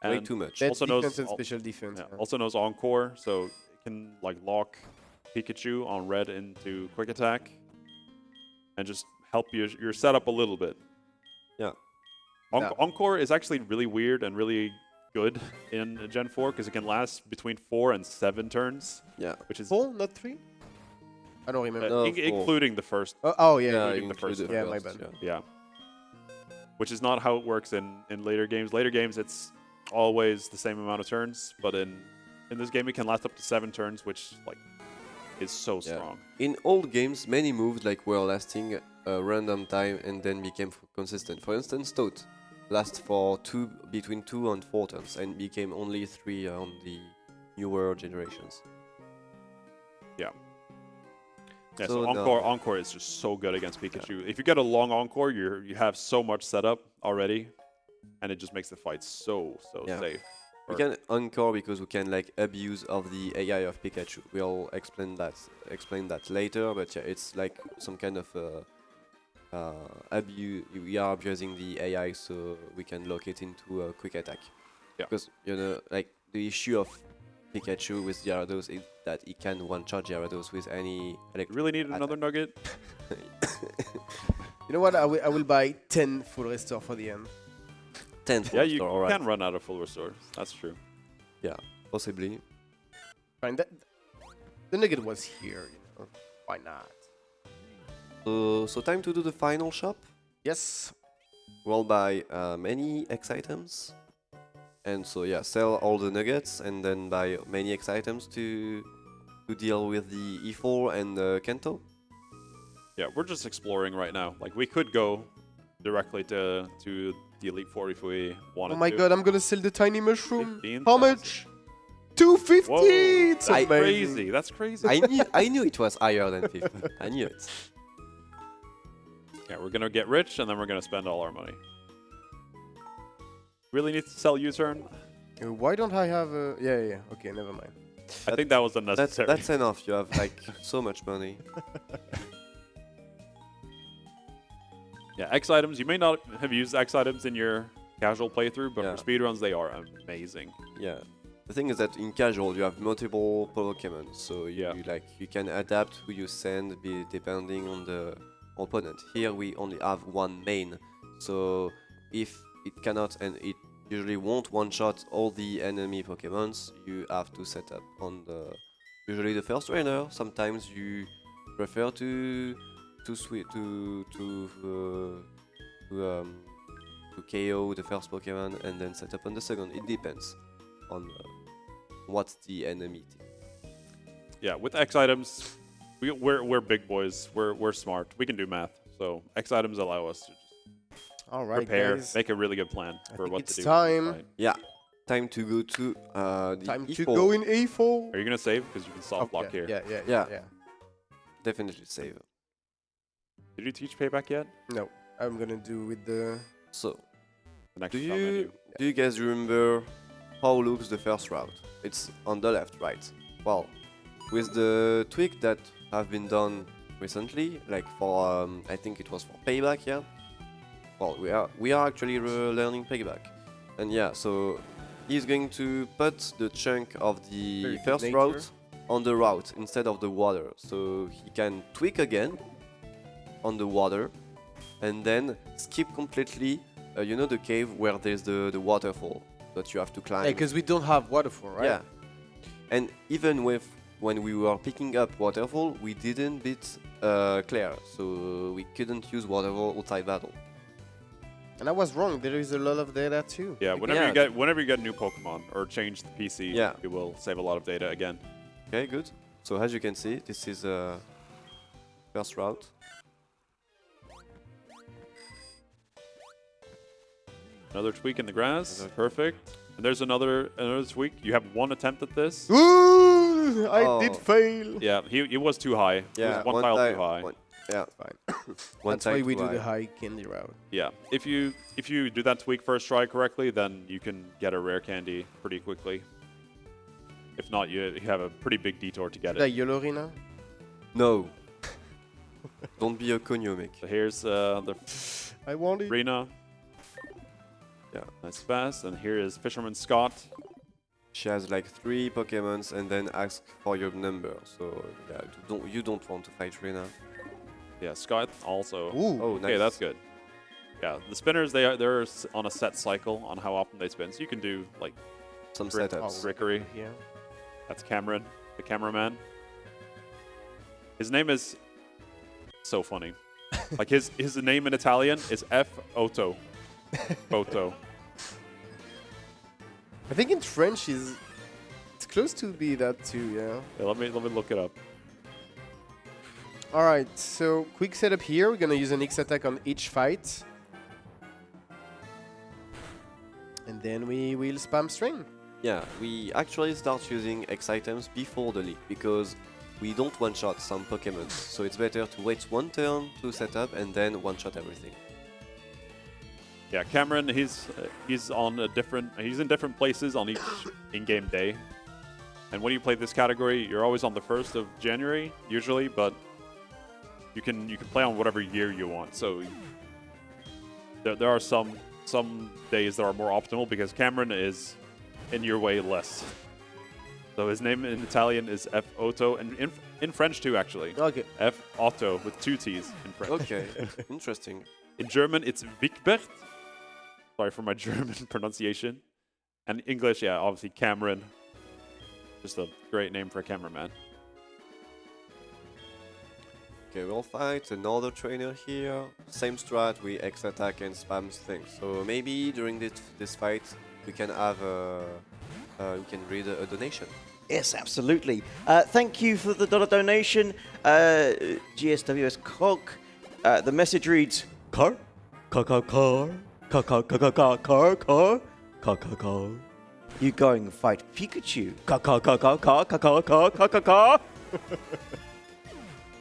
Way And too much. That's Also knows defense and al- special defense. yeah, also knows Encore, so it can like lock Pikachu on red into quick attack and just help your setup a little bit. Yeah. Yeah. Encore is actually really weird and really good in Gen 4 because it can last between 4 and 7 turns, Yeah. which is 4, not 3? I don't remember. No, including the first. Oh, yeah. Yeah, including the include first the Yeah, my first, bad. yeah. Yeah. Which is not how it works in later games. Later games, it's always the same amount of turns, but in this game, it can last up to 7 turns, which like is so Yeah. strong. In old games, many moves like were lasting a random time and then became consistent. For instance, Toad lasts for between 2 and 4 turns and became only 3 on the newer generations. Yeah, So so no. Encore is just so good against Pikachu. If you get a long Encore, you have so much setup already, and it just makes the fight so Yeah. safe. We Or- can encore because we can like abuse of the AI of Pikachu. We'll explain that later, but yeah, it's like some kind of abuse. We are abusing the AI so we can lock it into a quick attack. Yeah. Because you know, like the issue of Pikachu with Gyarados is that he can one-shot Gyarados with any You really need another nugget? You know what? I will buy 10 full restore for the end. 10. Yeah, you all right. can run out of full restore. That's true. Yeah, possibly. Fine. The nugget was here, you know. Why not? So time to do the final shop. Yes. We'll buy many X items. And so yeah, sell all the nuggets and then buy many X items to deal with the E4 and the Kanto. Yeah, we're just exploring right now. Like we could go directly to the Elite Four if we wanted Oh my to. god, I'm gonna sell the tiny mushroom. 15,000. How much? 250! Whoa, It's that's amazing. crazy. That's crazy. I knew it was higher than 50. I knew it. Yeah, we're gonna get rich and then we're gonna spend all our money. Really need to sell U-turn? Why don't I have a... Yeah. Okay, never mind. I think that was unnecessary. That's enough. You have like so much money. Yeah, X items. You may not have used X items in your casual playthrough, but Yeah. for speedruns, they are amazing. Yeah. The thing is that in casual you have multiple Pokemon, so Yeah. you can adapt who you send depending on the opponent. Here we only have one main, so if it cannot and it usually won't one-shot all the enemy Pokemons, you have to set up on the usually the first trainer. Sometimes you prefer to KO the first Pokemon and then set up on the second. It depends on what's the enemy team. Yeah, with X items, we're big boys. We're smart. We can do math. So X items allow us to just All right, prepare, guys. make a really good plan for think what it's to do. time. Right. Yeah, time to go to the Time to E4. go in A4. Are you gonna save? Because you can soft lock here. Yeah. Definitely save. Did you teach payback yet? No, I'm gonna do with the. So, The next do stop menu. you guys remember how looks the first route? It's on the left, right? Well, with the tweak that have been done recently, like for I think it was for payback, yeah. Well, we are actually learning payback, and yeah, so he's going to put the chunk of the Very good first nature. route on the route instead of the water, so he can tweak again on the water, and then skip completely. You know the cave where there's the waterfall that you have to climb. Yeah, because we don't have waterfall, right? Yeah. And even when we were picking up waterfall, we didn't beat Claire, so we couldn't use waterfall outside battle. And I was wrong. There is a lot of data too. Yeah, whenever you get new Pokemon or change the PC, Yeah. you will save a lot of data again. Okay, good. So as you can see, this is first route. Another tweak in the grass. Perfect. And there's another tweak. You have one attempt at this. Ooh, I Oh. did fail. Yeah, he was too high. He Yeah, was one tile die- too high. yeah, Fine. one That's why tile we too do high. the high candy route. Yeah, if you do that tweak first try correctly, then you can get a rare candy pretty quickly. If not, you have a pretty big detour to get Should I it. YOLO Rina? No. Don't be a conyo, mec. So here's the I want it. Rena. Yeah. Nice fast. And here is Fisherman Scott. She has like 3 Pokemons and then asks for your number. So yeah, you don't want to fight Rena. Yeah, Scott also. Ooh. Oh, nice. Okay, that's good. Yeah, the spinners they're on a set cycle on how often they spin. So you can do like Some Rick- setups. Rickery. Yeah. That's Cameron, the cameraman. His name is so funny. Like his name in Italian is F0. Photo. I think in French it's close to be that too, yeah. Yeah, let me look it up. All right, so quick setup here. We're gonna use an X attack on each fight, and then we will spam string. Yeah, we actually start using X items before the league because we don't one-shot some Pokemon. So it's better to wait one turn to set up and then one-shot everything. Yeah, Cameron, he's in different places on each in-game day. And when you play this category, you're always on the 1st of January usually, but you can play on whatever year you want. So there are some days that are more optimal because Cameron is in your way less. So his name in Italian is F0, and in French too, actually. Okay. F0 with 2 T's in French. Okay, interesting. In German, it's Wigbert. Sorry for my German pronunciation. And English, yeah, obviously Cameron. Just a great name for a cameraman. Okay, we'll fight another trainer here. Same strat, we X attack and spam things. So maybe during this fight, we can have we can read a donation. Yes, absolutely. Thank you for the dollar donation, GSWS Cog. The message reads, car, car, car, car, car, car, car, car, car, car, car, car, car, car. You going and fight Pikachu. Car, car, car, car, car, car, car, car, car, car, car.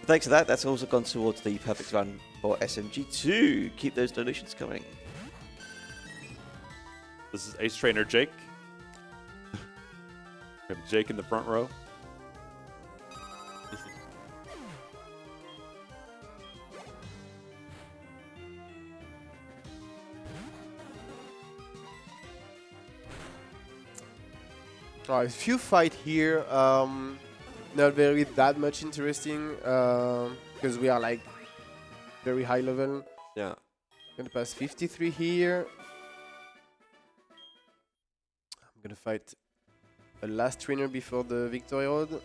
Thanks to that, that's also gone towards the perfect run for SMG2. Keep those donations coming. This is Ace Trainer Jake. We have Jake in the front row. Alright, few fight here. Not very that much interesting because we are like very high level. Yeah. Gonna pass 53 here. I'm gonna fight a last trainer before the Victory Road.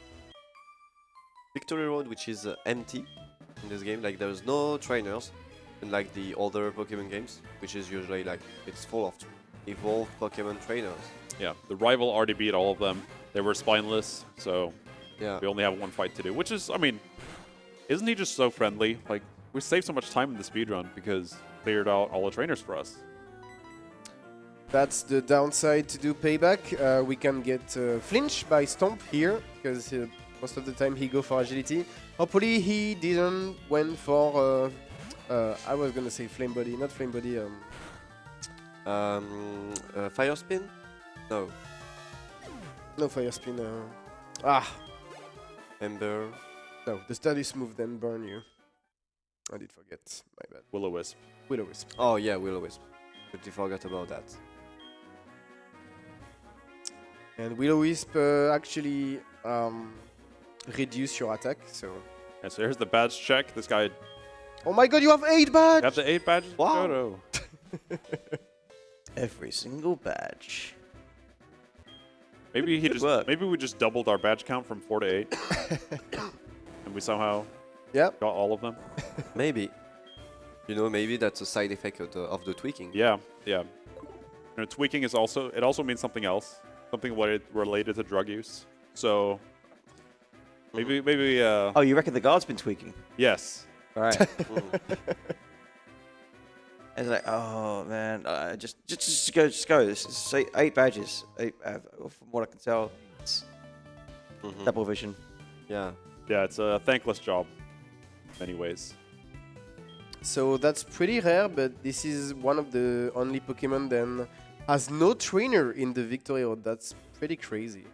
Victory Road, which is empty in this game. Like there's no trainers, unlike the other Pokemon games, which is usually like it's full of evolved Pokemon trainers. Yeah, the rival already beat all of them. They were spineless, so Yeah. we only have one fight to do. Which is, I mean, isn't he just so friendly? Like, we saved so much time in the speedrun because he cleared out all the trainers for us. That's the downside to do payback. We can get flinch by Stomp here because most of the time he go for agility. Hopefully he didn't went for I was gonna say flame body, not flame body. Fire spin? No. No fire spin. Ember. No, the status move then burn you. I did forget. My bad. Will-O-Wisp. Will-O-Wisp. Oh yeah, Will-O-Wisp. Totally forgot about that. And Will-O-Wisp actually reduce your attack. So. And so here's the badge check. This guy Oh my God! You have 8 badge. have the 8 badges. Wow. Johto. Every single badge. Maybe he Good just work. maybe we just doubled our badge count from 4 to 8, and we somehow Yep. got all of them. Maybe. You know, maybe that's a side effect of the tweaking. Yeah, yeah. And tweaking is also means something else, something related to drug use. So maybe Oh, you reckon the guard's been tweaking? yes. All right. Mm. It's like, oh man, just go. This is 8 badges. 8, from what I can tell, it's Mhm. double vision. Yeah. Yeah, it's a thankless job in many ways. So that's pretty rare, but this is one of the only Pokemon that has no trainer in the Victory Road. That's pretty crazy.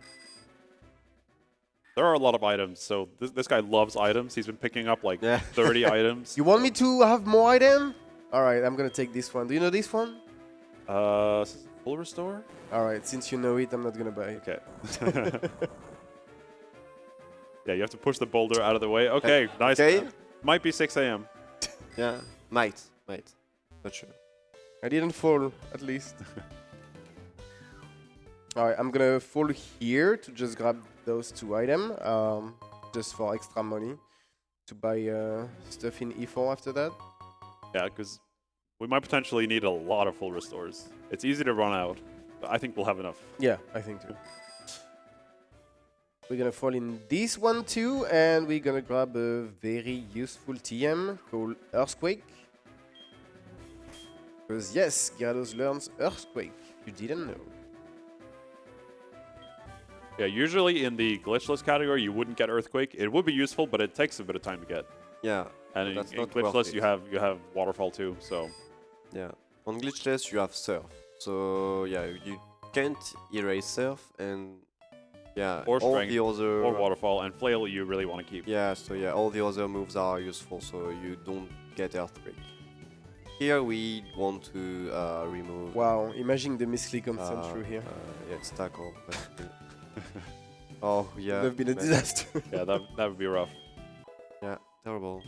There are a lot of items, so this guy loves items. He's been picking up like Yeah. 30 items. You want me to have more item? Alright, I'm gonna take this one. Do you know this one? Full restore? Alright, since you know it, I'm not gonna buy it. Okay. Yeah, you have to push the boulder out of the way. Okay, nice. Okay. Might be 6 a.m. Yeah. Might. Not sure. I didn't fall, at least. Alright, I'm gonna fall here to just grab those 2 items, just for extra money to buy stuff in E4 after that. Yeah, because we might potentially need a lot of full restores. It's easy to run out, but I think we'll have enough. Yeah, I think too. We're gonna fall in this one too, and we're gonna grab a very useful TM called Earthquake. Because yes, Gyarados learns Earthquake. You didn't know. Yeah, usually in the glitchless category, you wouldn't get Earthquake. It would be useful, but it takes a bit of time to get. Yeah. And in That's not worth glitchless, it. you have Waterfall too. So Yeah. On glitchless, you have surf. So yeah, you can't erase surf, and yeah, Or all strength, the other or Waterfall and Flail, you really want to keep. Yeah, so yeah, all the other moves are useful, so you don't get Earthquake. Here we want to remove. Wow, imagine the misclick on Sandshrew here. Yeah, it's tackle. Oh yeah. Would have been a man. disaster. Yeah, that would be rough. Yeah, terrible.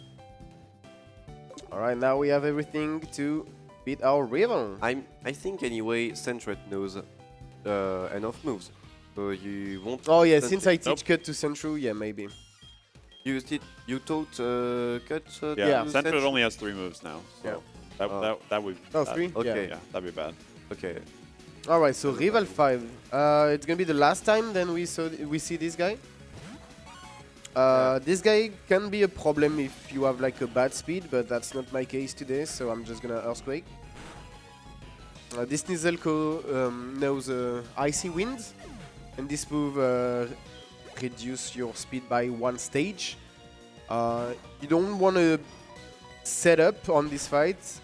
Alright, now we have everything to beat our rival. I think anyway, Centret knows enough moves. So you won't. Oh yeah, Centret- since I teach Nope. cut to Sandshrew, yeah, maybe. You taught cut. Yeah, Yeah. to Central Centret? only has 3 moves now. So Yeah. that would. Oh, that- 3? okay. Yeah, that'd be bad. Okay. Alright, so Rival 5. It's gonna be the last time then we see this guy. This guy can be a problem if you have like a bad speed, but that's not my case today, so I'm just gonna Earthquake. This Nizelko knows Icy Wind, and this move reduce your speed by 1 stage. You don't want to set up on this fight.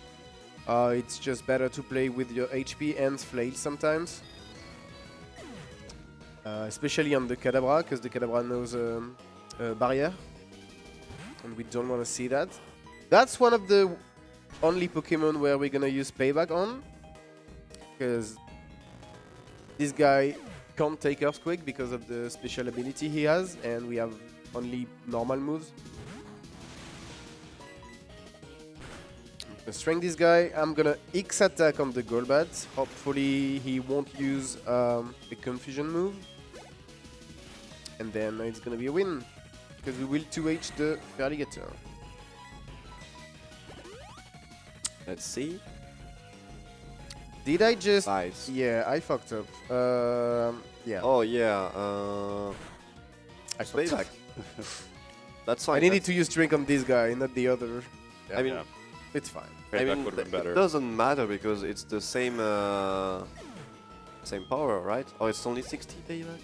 It's just better to play with your HP and Flail sometimes. Especially on the Kadabra, because the Kadabra knows Barrier. And we don't want to see that. That's one of the only Pokemon where we're gonna use Payback on. Because this guy can't take Earthquake because of the special ability he has, and we have only normal moves. I'm gonna strength this guy. I'm gonna X attack on the Golbat. Hopefully he won't use the confusion move. And then it's gonna be a win. Because we will 2H the Feraligatr. Let's see. Did I just... Nice. Yeah, I fucked up. Yeah. Oh yeah. I fucked up. Payback. That's fine. I needed to use Drink on this guy, not the other. Yeah, I mean, Yeah. it's fine. I Payback mean, would have been better. it doesn't matter because it's the same same power, right? Oh, it's only 60 payback.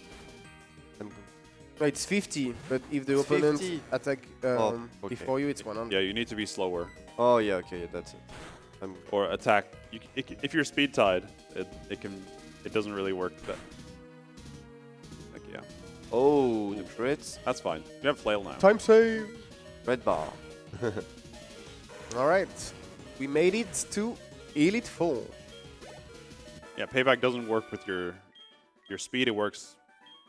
No, it's 50, but if the It's opponent 50. attack Okay. before you, it's 100. Yeah, you need to be slower Oh yeah, okay, that's it. or attack. If you're speed tied, it doesn't really work. That like yeah, Oh, the crits. that's fine. You have flail now. Time save! Red bar. Alright, we made it to Elite 4. Yeah, payback doesn't work with your speed. It works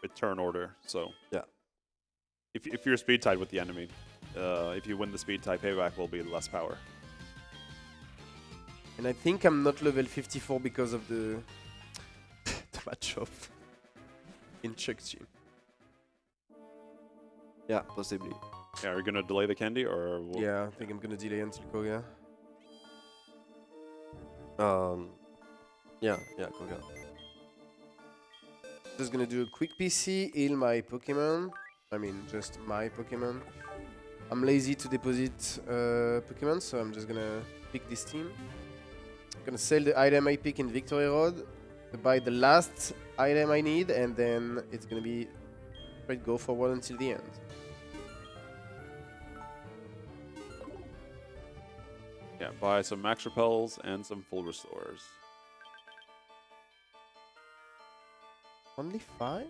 with turn order. So Yeah. if you're speed tied with the enemy, if you win the speed tie, payback will be less power. And I think I'm not level 54 because of the matchup in Chukchi. Yeah, possibly. Yeah, are you gonna delay the candy or? Yeah, I think I'm gonna delay until Koga. Yeah, Koga. Just gonna do a quick PC, heal my Pokemon. I mean, just my Pokemon. I'm lazy to deposit Pokemon, so I'm just gonna pick this team. I'm gonna sell the item I pick in Victory Road, buy the last item I need, and then it's gonna be straight go forward until the end. Yeah, buy some max repels and some full restores. Only 5?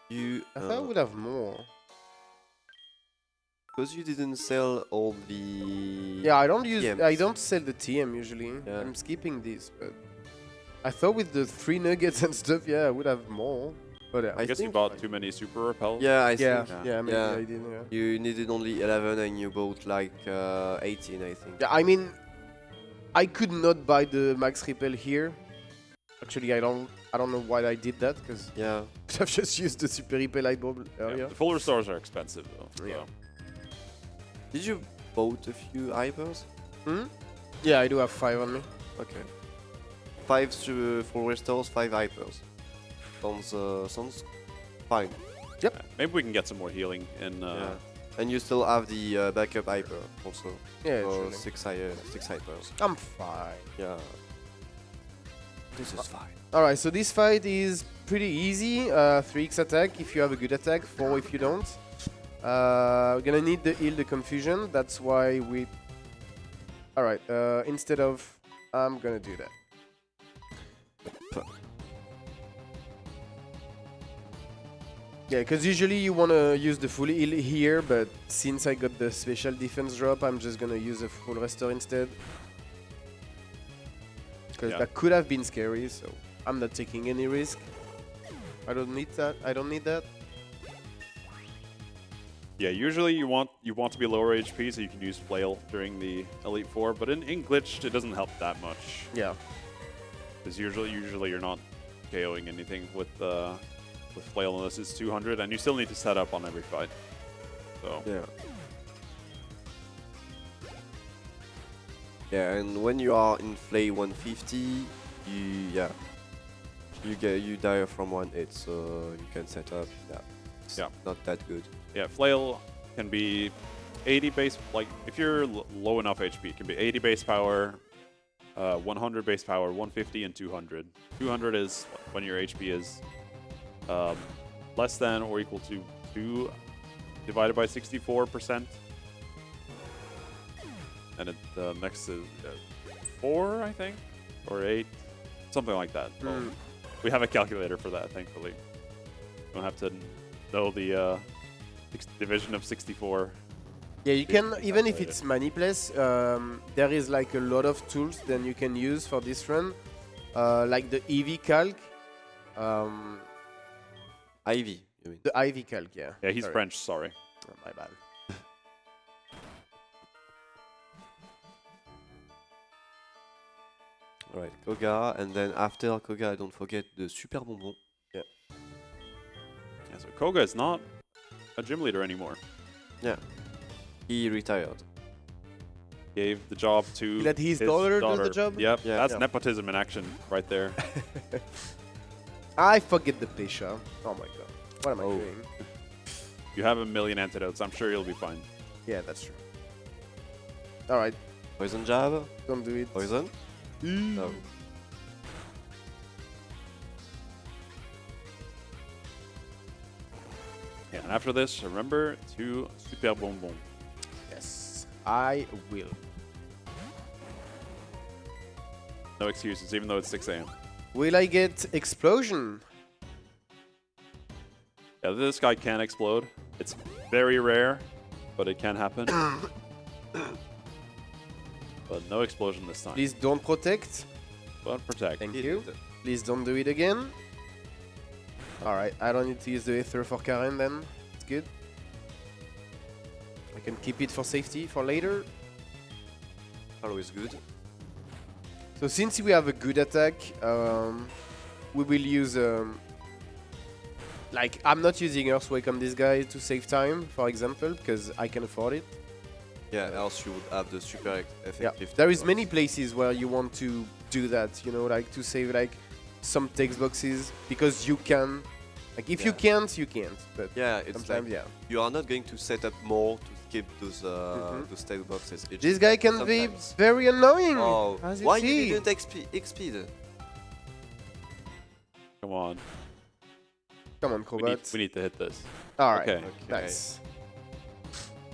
You I thought I would have more. because you didn't sell all the Yeah, I don't use. TMs. I don't sell the TM usually. Yeah. I'm skipping this, but I thought with the 3 nuggets and stuff, yeah, I would have more. But I guess you think- bought too many super repels. Yeah, I yeah, think yeah, maybe Yeah. I did. Yeah. you needed only 11 and you bought like 18, I think. Yeah, I mean, I could not buy the max repel here. Actually, I don't know why I did that because Yeah. I've just used the super repel I bought Yeah, earlier. the full restores are expensive though. Yeah. So. Did you bought a few hypers? Yeah, I do have 5 on me. Okay. 5 full restores, 5 hypers. Sounds fine. Yeah, maybe we can get some more healing in. Yeah. And you still have the backup hyper also. Yeah, So truly. 6 hypers. I'm fine. Yeah. This is fine. Alright, so this fight is pretty easy. 3x attack if you have a good attack, 4 if you don't. We're gonna need the heal the confusion, that's why we... Alright, instead of... I'm gonna do that. Yeah, because usually you wanna use the full heal here, but since I got the special defense drop, I'm just gonna use a full restore instead. Because Yeah. that could have been scary, so I'm not taking any risk. I don't need that. I don't need that. Yeah, usually you want to be lower HP so you can use flail during the Elite Four, but in glitched it doesn't help that much Yeah. because usually you're not KOing anything with flail unless it's 200, and you still need to set up on every fight. So Yeah. Yeah, and when you are in Flay 150, you die from 1 hit, so you can set up. Yeah. It's Yeah. not that good. yeah, flail can be 80 base. Like if you're low enough HP, it can be 80 base power, 100 base power, 150, and 200. 200 is when your HP is less than or equal to 2 divided by 64%. And the next is 4, I think, or 8, something like that. Well, we have a calculator for that, thankfully. You don't have to know the division of 64. Yeah, you can, even if it's Manipless, there is like a lot of tools that you can use for this run. Like the EV calc. Ivy, you mean? The Ivy Calc, yeah. Yeah, he's Sorry. French. Sorry. Oh, my bad. Alright, Koga, and then after Koga, don't forget the Super Bonbon. Yeah, so Koga is not a gym leader anymore. Yeah. He retired. Gave the job to Let his daughter do the job? Yep, Yeah. that's Yeah. nepotism in action right there. I forget the Pisha. Oh my god. What am I Oh. doing? You have a million antidotes. I'm sure you'll be fine. Yeah, that's true. Alright, Poison Jab. don't do it. Poison. No. Yeah, and after this, remember to Super Bonbon. Yes, I will. No excuses, even though it's 6 a.m. Will I get Explosion? Yeah, this guy can explode. It's very rare, but it can happen. But no explosion this time. Please don't protect. But protect. Thank you. Please don't do it again. Alright, I don't need to use the Aether for Karen then. It's good. I can keep it for safety for later. Always good. So since we have a good attack, we will use... like, I'm not using Earthquake on this guy to save time, for example, because I can afford it. Yeah, else you would have the super Yeah, effective. there is box. many places where you want to do that, you know, like to save like some text boxes, because you can. Like, if you Yeah. can't, you can't. But Yeah, it's sometimes, like yeah. you are not going to set up more to skip those text boxes. It's This just guy can be sometimes. very annoying. Oh, as you why see. you didn't XP? Come on. Come on, We need, Crobat. we need to hit this. Alright, Okay. nice.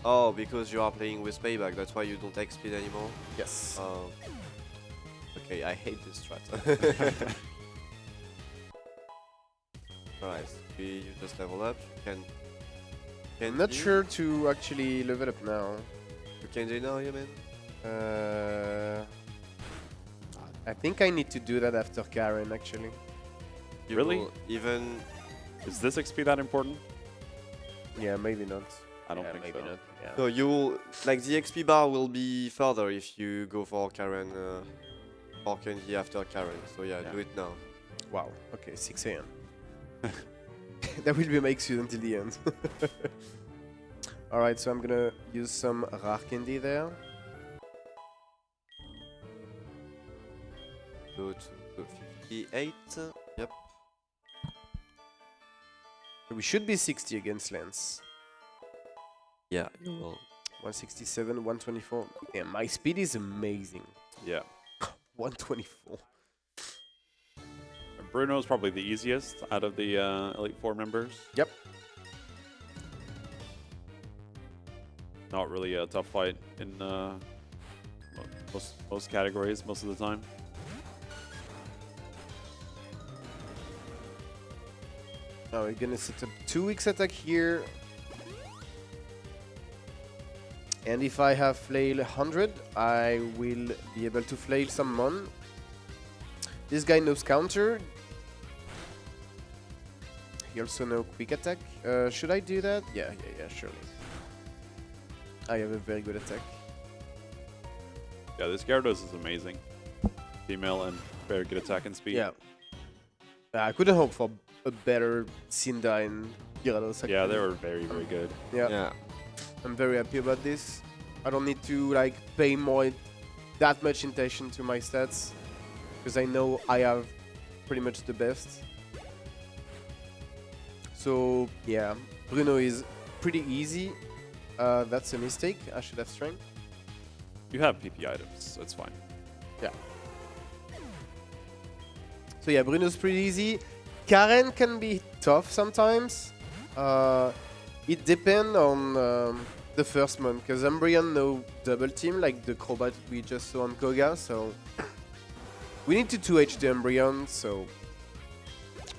Oh, because you are playing with payback, that's why you don't XP anymore. Yes. Okay, I hate this strat. Alright, you just level up. I'm not sure to actually level up now. You can do now, you mean? I think I need to do that after Karen, actually. You Really? will even Is this XP that important? Yeah, maybe not. I don't Yeah, think maybe so. not. Yeah. no, you will, like the XP bar will be further if you go for Karen or Candy after Karen. So yeah, do it now. Wow. Okay, 6 a.m. That will be my excuse until the end. Alright, so I'm gonna use some rare candy there. Go to 58. Yep. We should be 60 against Lance. Yeah, you will. 167, 124. Yeah, my speed is amazing. Yeah. 124. And Bruno's probably the easiest out of the Elite Four members. Yep. Not really a tough fight in most categories most of the time. Now we're gonna set up 2x attack here. And if I have flail 100, I will be able to flail some mon. This guy knows counter. He also knows quick attack. Should I do that? Yeah, surely. I have a very good attack. Yeah, this Gyarados is amazing. Female and very good attack and speed. Yeah. I couldn't hope for a better Cinda and Gyarados. Yeah, they actually. were very, very good. Yeah. I'm very happy about this. I don't need to like pay that much attention to my stats, because I know I have pretty much the best. So yeah, Bruno is pretty easy. That's a mistake. I should have strength. You have PP items, so it's fine. Yeah. So yeah, Bruno's pretty easy. Karen can be tough sometimes. It depends on the first mon, because Umbreon no double team like the Crobat we just saw on Koga, so we need to 2H the Umbreon, so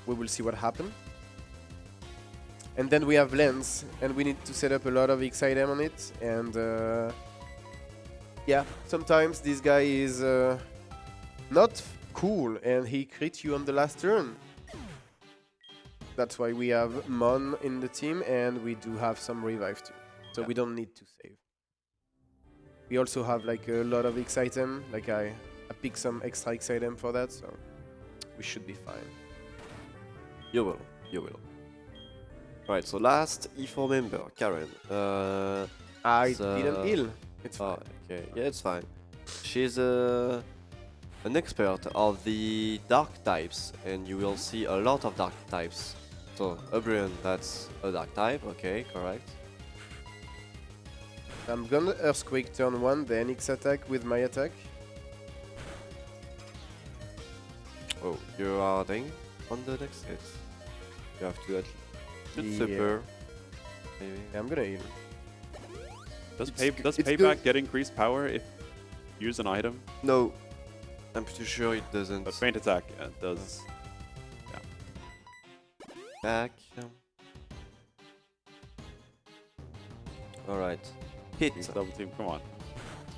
we will see what happens. And then we have Lens, and we need to set up a lot of X item on it, and yeah, sometimes this guy is not cool, and he crit you on the last turn. That's why we have Mon in the team, and we do have some revive too. So we don't need to save. We also have like a lot of X item. Like I picked some extra X item for that, so we should be fine. You will. You will. Right, so last E4 member, Karen. I So- didn't heal. It's Oh, fine. okay. Yeah, it's fine. She's an expert of the dark types, and you will see a lot of dark types. So, Ubrian, that's a dark type. Okay, correct. I'm gonna Earthquake turn 1, then X attack with my attack. Oh, you are dying on the next hit. You have to at Yeah. super. Maybe. Yeah, I'm gonna heal. Does it's payback good. get increased power if you use an item? No, I'm pretty sure it doesn't. But feint attack does. Back. All right. Hit. Use double team. Come on.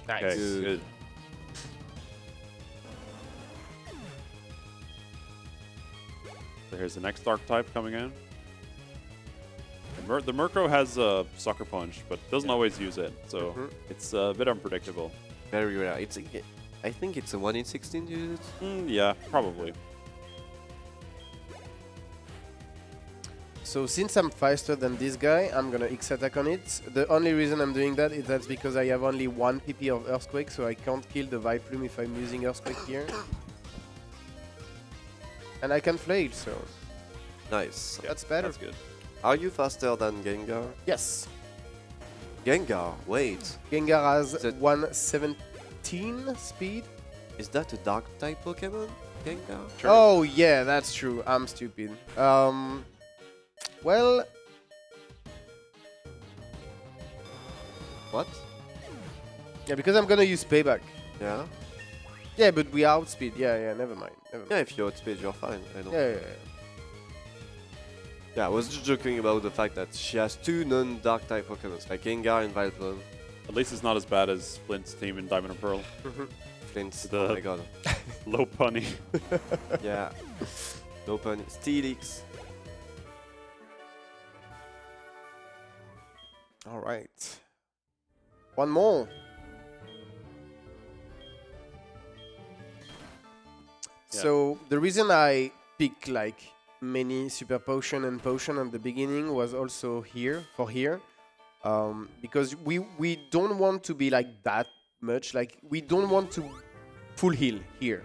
Nice. Okay, Good. good. So here's the next dark type coming in. The Murkrow has Sucker Punch, but doesn't always use it, so Mhm. it's a bit unpredictable. Very rare. I think it's a 1 in 16 use it. Yeah, probably. So since I'm faster than this guy, I'm gonna X attack on it. The only reason I'm doing that is that's because I have only 1 PP of Earthquake, so I can't kill the Viplume if I'm using Earthquake here. And I can flail, so Nice. Yeah, that's better. That's good. Are you faster than Gengar? Yes. Gengar, wait. Gengar has Is it- 117 speed. Is that a dark type Pokemon? Gengar? Sure. Oh yeah, that's true. I'm stupid. Well, What? yeah, because I'm gonna use payback. Yeah? Yeah, but we outspeed. Yeah, never mind. Never mind. Yeah, if you outspeed, you're fine. I know. Yeah. Yeah, I was just joking about the fact that she has 2 non-dark type Pokemon, like Gengar and Vileplume. At least it's not as bad as Flint's team in Diamond and Pearl. Flint. The- Oh my god. Low punny. Yeah. No pun. Steelix. All right. One more. Yeah. So the reason I pick like many super potion and potion at the beginning was also here, because we don't want to be like that much, like we don't want to full heal here.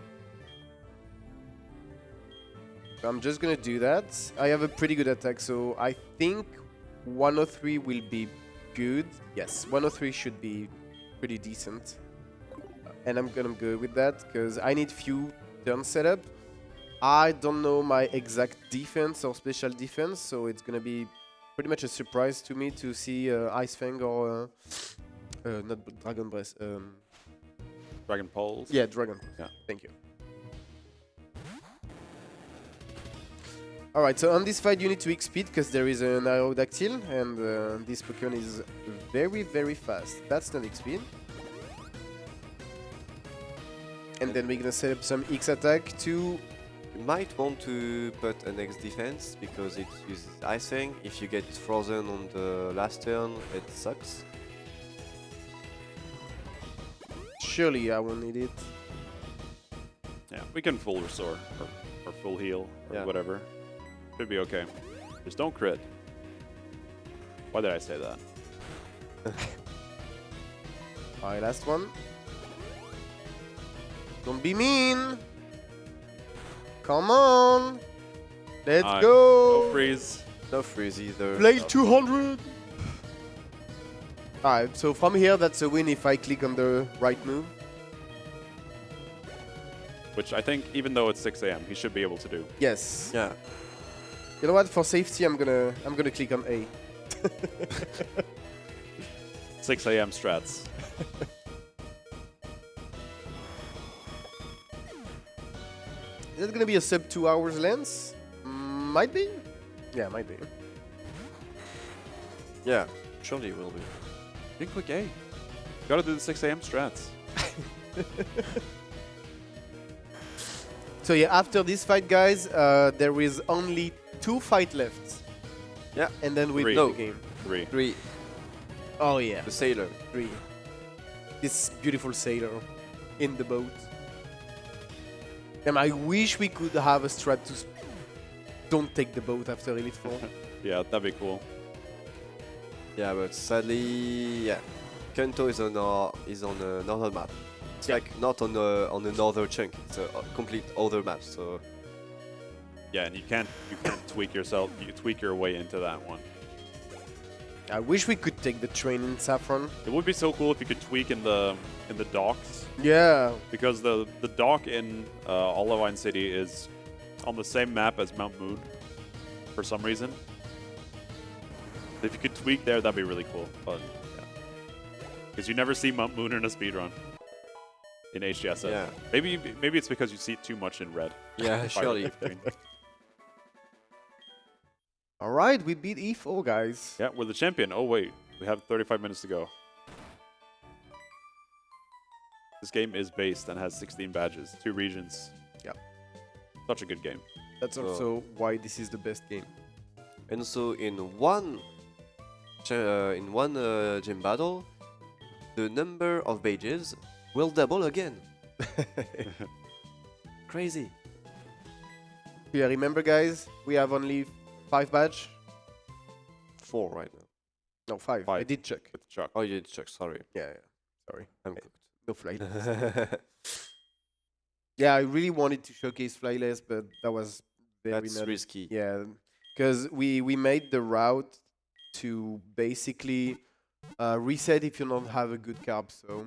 So I'm just gonna do that. I have a pretty good attack, so I think 103 will be good. Yes, 103 should be pretty decent. And I'm gonna go with that because I need few turn setup. I don't know my exact defense or special defense, so it's gonna be pretty much a surprise to me to see Ice Fang or not Dragon Breath. Dragon Pulse. Yeah, Dragon. Yeah. Thank you. Alright, so on this fight you need to X-Speed because there is an Aerodactyl and this Pokemon is very, very fast. That's not X-Speed. And then we're gonna set up some X-Attack to... You might want to put an X defense because it uses Ice Fang. If you get frozen on the last turn, it sucks. Surely I will need it. Yeah, we can full restore or full heal or Yeah. whatever. Should be okay. Just don't crit. Why did I say that? Alright, last one. Don't be mean! Come on! Let's No go! freeze. No freeze either. Play 200! Alright, so from here that's a win if I click on the right move. Which I think, even though it's 6 a.m., he should be able to do. Yes. Yeah. You know what? For safety, I'm gonna click on A. 6 a.m. strats. Is it gonna be a sub 2 hours lens? Might be. Yeah, might be. Yeah. Surely it will be. Think click A. Gotta do the 6 a.m. strats. So yeah, after this fight, guys, there is only 2 fight left. Yeah. And then we Three. beat No. the game. 3. 3. Oh yeah, The sailor. 3. This beautiful sailor in the boat. And I wish we could have a strat to don't take the boat after Elite Four. Yeah, that'd be cool. Yeah, but sadly, yeah, Kanto is on another map. It's Yeah. like not on another chunk. It's a complete other map. So Yeah, and you can't tweak yourself. You tweak your way into that one. I wish we could take the train in Saffron. It would be so cool if you could tweak in the docks, Yeah. because the dock in Alw0 City is on the same map as Mount Moon for some reason. If you could tweak there, that'd be really cool. But yeah, because you never see Mount Moon in a speedrun in HGSS. Yeah. Maybe it's because you see it too much in red. yeah, surely. All right, we beat E4, guys. Yeah, we're the champion. Oh wait, we have 35 minutes to go. This game is based and has 16 badges, 2 regions. Yeah. Such a good game. That's also why this is the best game. And so in one gym battle, the number of badges will double again. Crazy. Yeah, remember, guys, we have only 5 badge. 4 right now. No, 5. I 5. did check. With Chuck. Oh, you did check. Sorry. Yeah. Sorry. I'm cooked. No flight. Yeah, I really wanted to showcase Flyless, but that was very That's not- risky. Yeah, because we made the route to basically reset if you don't have a good carp. So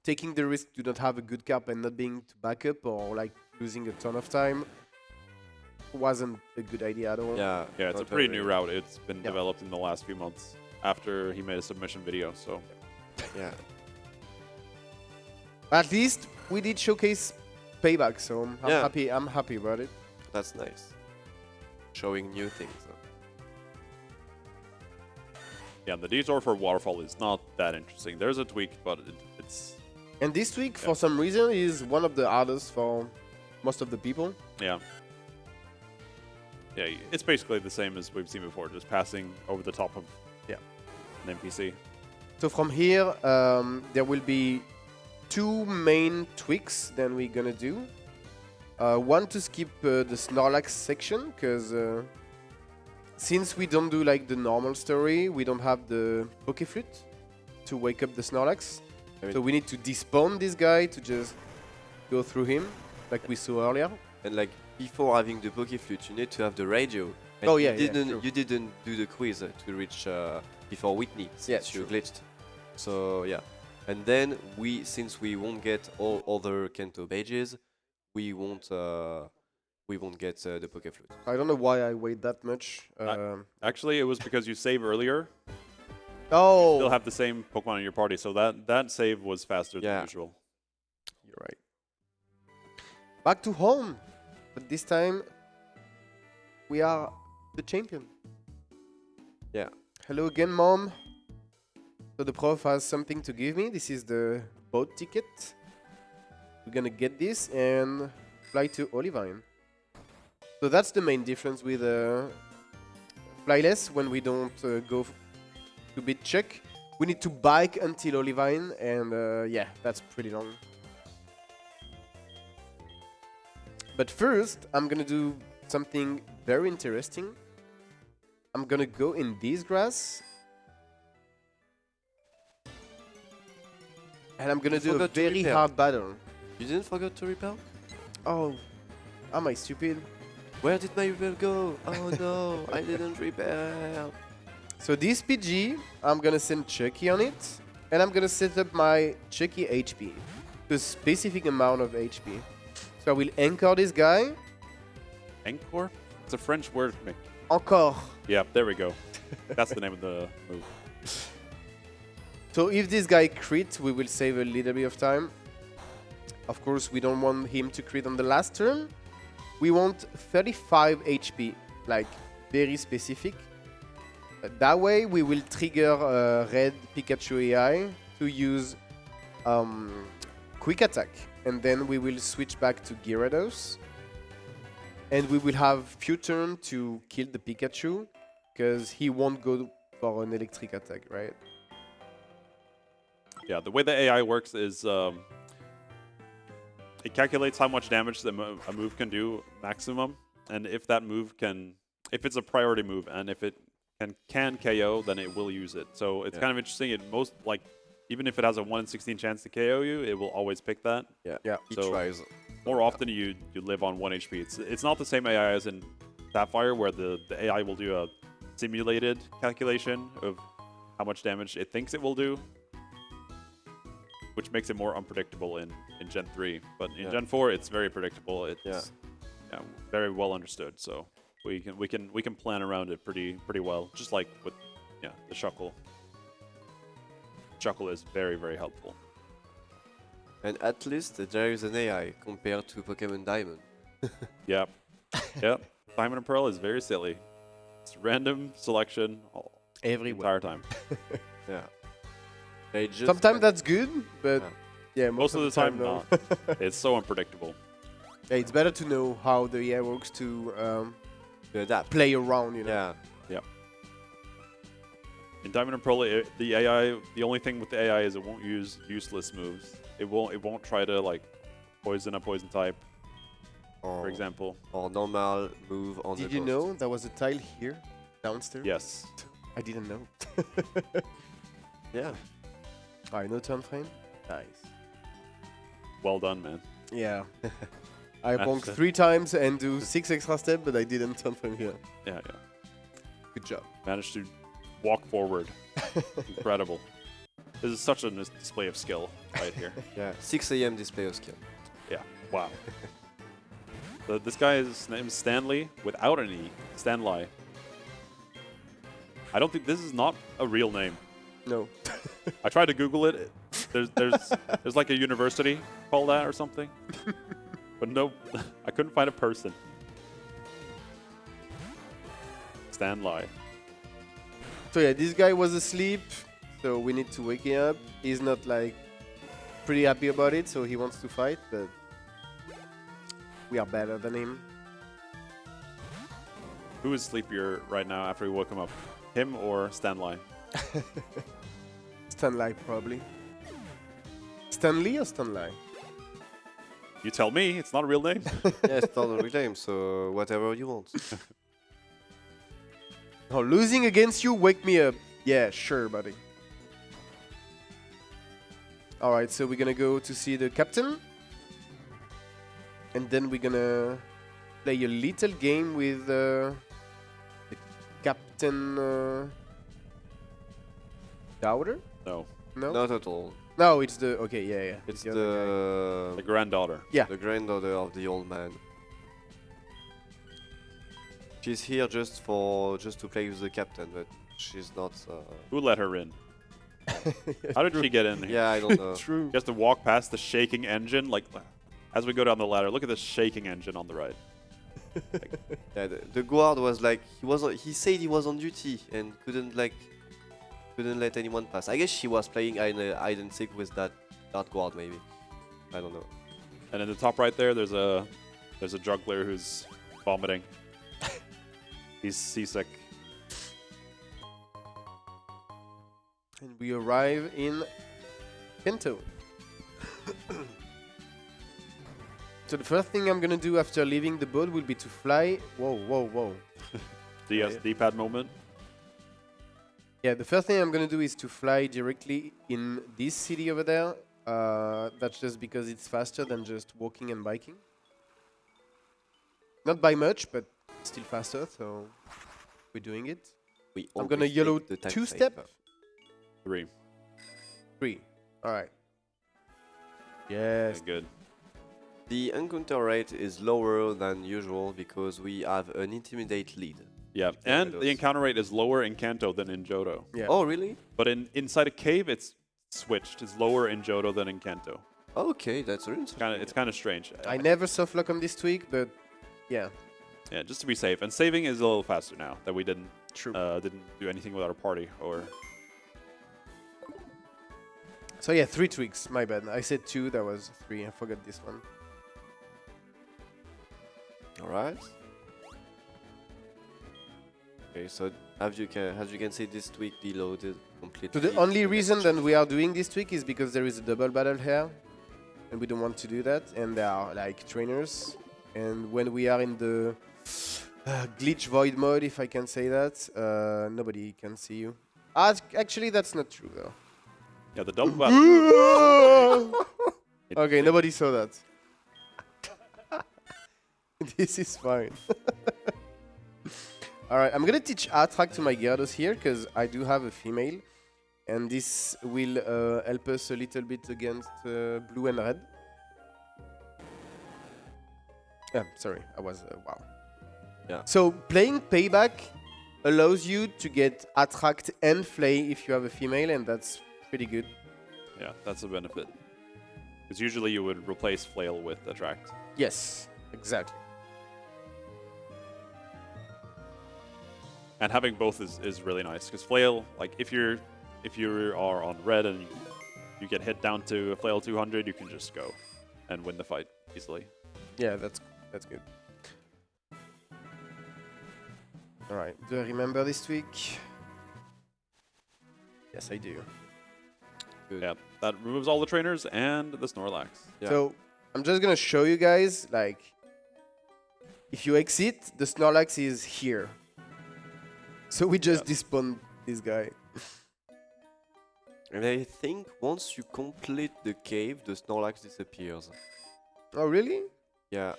taking the risk to not have a good carp and not being to backup or like losing a ton of time wasn't a good idea at all. Yeah. Yeah, it's a not pretty very- new route. It's been Yeah. developed in the last few months after he made a submission video. So Yeah. At least we did showcase payback, so I'm Yeah. happy. I'm happy about it. That's nice. Showing new things. yeah, the detour for waterfall is not that interesting. There's a tweak, but it's And this week, Yeah. for some reason, is one of the hardest for most of the people. yeah. Yeah, it's basically the same as we've seen before, just passing over the top of an NPC. So from here, there will be 2 main tweaks that we're gonna do. One to skip the Snorlax section, because since we don't do like the normal story, we don't have the Pokeflute to wake up the Snorlax. I mean- So we need to despawn this guy to just go through him, like we saw earlier. And like before having the Pokeflute, you need to have the radio. And Oh, yeah, yeah, you didn't do the quiz to reach before Whitney since Yeah, you true. glitched. So yeah, and then since we won't get all other Kanto badges, we won't get the Pokeflute. I don't know why I wait that much. Actually, it was because you save earlier. Oh, Still have the same Pokemon in your party, so that save was faster Yeah. than usual. you're right. Back to home, but this time we are the champion. Yeah. Hello again, Mom. So the prof has something to give me. This is the boat ticket. We're gonna get this and fly to Olivine. So that's the main difference with Flyless when we don't go to beat Chuck. We need to bike until Olivine, and yeah, that's pretty long. But first, I'm gonna do something very interesting. I'm gonna go in this grass. And I'm gonna You do a forgot to very repair. hard battle. You didn't forget to repel? Oh, am I stupid? Where did my repel go? Oh no, I didn't repel. So this PG, I'm gonna send Chucky on it, and I'm gonna set up my Chucky HP to a specific amount of HP. So I will anchor this guy. Encore? It's a French word, Mick. Encore. Yeah, there we go. That's the name of the move. So if this guy crit, we will save a little bit of time. Of course, we don't want him to crit on the last turn. We want 35 HP, like very specific. That way, we will trigger Red Pikachu AI to use Quick Attack. And then we will switch back to Gyarados. And we will have few turn to kill the Pikachu, because he won't go for an electric attack, right? Yeah, the way the AI works is it calculates how much damage a move can do maximum, and if that move can, if it's a priority move, and if it can KO, then it will use it. So it's kind of interesting. It most like even if it has a 1 in 16 chance to KO you, it will always pick that. Yeah. He So tries. more often you live on 1 HP. It's not the same AI as in Sapphire, where the AI will do a simulated calculation of how much damage it thinks it will do, which makes it more unpredictable in Gen 3. But in Gen 4, it's very predictable. It's very well understood. So we can plan around it pretty well. Just like with the Shuckle. Shuckle is very, very helpful. And at least there is an AI compared to Pokemon Diamond. Yep. Yep. Diamond and Pearl is very silly. It's random selection the Everywhere. entire time. Yeah. They just Sometimes that's good, but yeah, Most of the time, no. not. It's so unpredictable. Yeah, it's better to know how the AI works to adapt. play around, you know. Yeah. In Diamond and Pearl, the AI, the only thing with the AI is it won't use useless moves. It won't try to like poison a poison type, for example. Or normal move on the Did you ghost. know there was a tile here, downstairs? Yes. I didn't know. Yeah. Alright, no turn frame. Nice. Well done, man. Yeah. I bonk That's 3 times and do 6 extra steps, but I didn't turn from here. Yeah. Good job. Managed to walk forward. Incredible. This is such a display of skill right here. Yeah. 6 a.m. display of skill. Yeah. Wow. This guy is named Stanley without an E. Stanley. I don't think this is not a real name. No. I tried to Google it. There's like a university called that or something. But no, I couldn't find a person. Stanley. So yeah, this guy was asleep, so we need to wake him up. He's not like pretty happy about it, so he wants to fight, but we are better than him. Who is sleepier right now after we woke him up? Him or Stanley? Stanley, probably. Stanley or Stanley? You tell me. It's not a real name. Yeah, it's not a real game, so whatever you want. Oh, losing against you, wake me up. Yeah, sure, buddy. Alright, so we're gonna go to see the captain. And then we're gonna play a little game with the captain daughter? No. No? Not at all. No, it's the... Okay, yeah. It's the other The granddaughter. Yeah. the granddaughter of the old man. She's here just to play with the captain, but she's not. Who let her in? guy. How did she get in here? Yeah, I don't know. True. She has to walk past the shaking engine. Like, as we go down the ladder, look at this shaking engine on the right. Yeah, the guard was like he said he was on duty and couldn't let anyone pass. I guess she was playing hide and seek with that guard maybe. I don't know. And in the top right there, there's a juggler who's vomiting. He's seasick. And we arrive in Kanto. So the first thing I'm gonna do after leaving the boat will be to fly. Whoa. D-pad moment. Yeah, the first thing I'm gonna do is to fly directly in this city over there. That's just because it's faster than just walking and biking. Not by much, but still faster, so we're doing it. I'm gonna always YOLO take the time 2-step. saver. 3. 3. Alright. Yes. Okay, good. The encounter rate is lower than usual because we have an intimidate lead. Yeah, and the encounter rate is lower in Kanto than in Johto. Yeah. Oh, really? But inside a cave, it's switched. It's lower in Johto than in Kanto. Okay, that's really interesting. It's kind of strange. I never soft lock on this tweak, but yeah. Yeah, just to be safe. And saving is a little faster now that we didn't True. didn't do anything with our party or. So yeah, 3 tweaks. My bad. I said 2. That was 3. I forgot this one. All right. Okay, so as you can see, this tweak deloaded completely. So the only reason that we are doing this tweak is because there is a double battle here, and we don't want to do that. And there are like trainers, and when we are in the glitch void mode, if I can say that, nobody can see you. Actually, that's not true though. Yeah, the double battle. Okay, nobody saw that. This is fine. Alright, I'm gonna teach Attract to my Gyarados here because I do have a female, and this will help us a little bit against blue and red. Sorry, I was wow. Yeah. So playing Payback allows you to get Attract and Flay if you have a female, and that's pretty good. Yeah, that's a benefit. Because usually you would replace Flail with Attract. Yes, exactly. And having both is really nice. Because Flail, like if you are on red and you get hit down to a Flail 200, you can just go and win the fight easily. Yeah, that's good. Alright, do I remember this tweak? Yes, I do. Good. Yeah, that removes all the trainers and the Snorlax. Yeah. So I'm just gonna show you guys, like, if you exit, the Snorlax is here. So we just despawn this guy. And I think once you complete the cave, the Snorlax disappears. Oh, really? Yeah.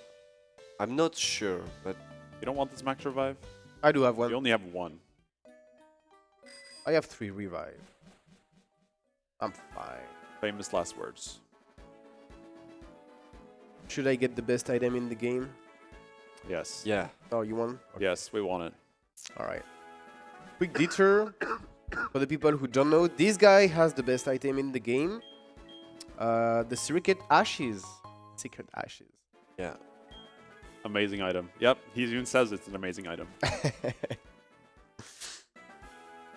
I'm not sure, but You don't want this max revive? I do have You one. only have one. I have 3 revive. I'm fine. Famous last words. Should I get the best item in the game? Yes. yeah. Oh, you want? Okay. Yes, we want it. Alright. Quick detour. For the people who don't know, this guy has the best item in the game. The Secret Ashes. Secret Ashes. Yeah. Amazing item. Yep, he even says it's an amazing item.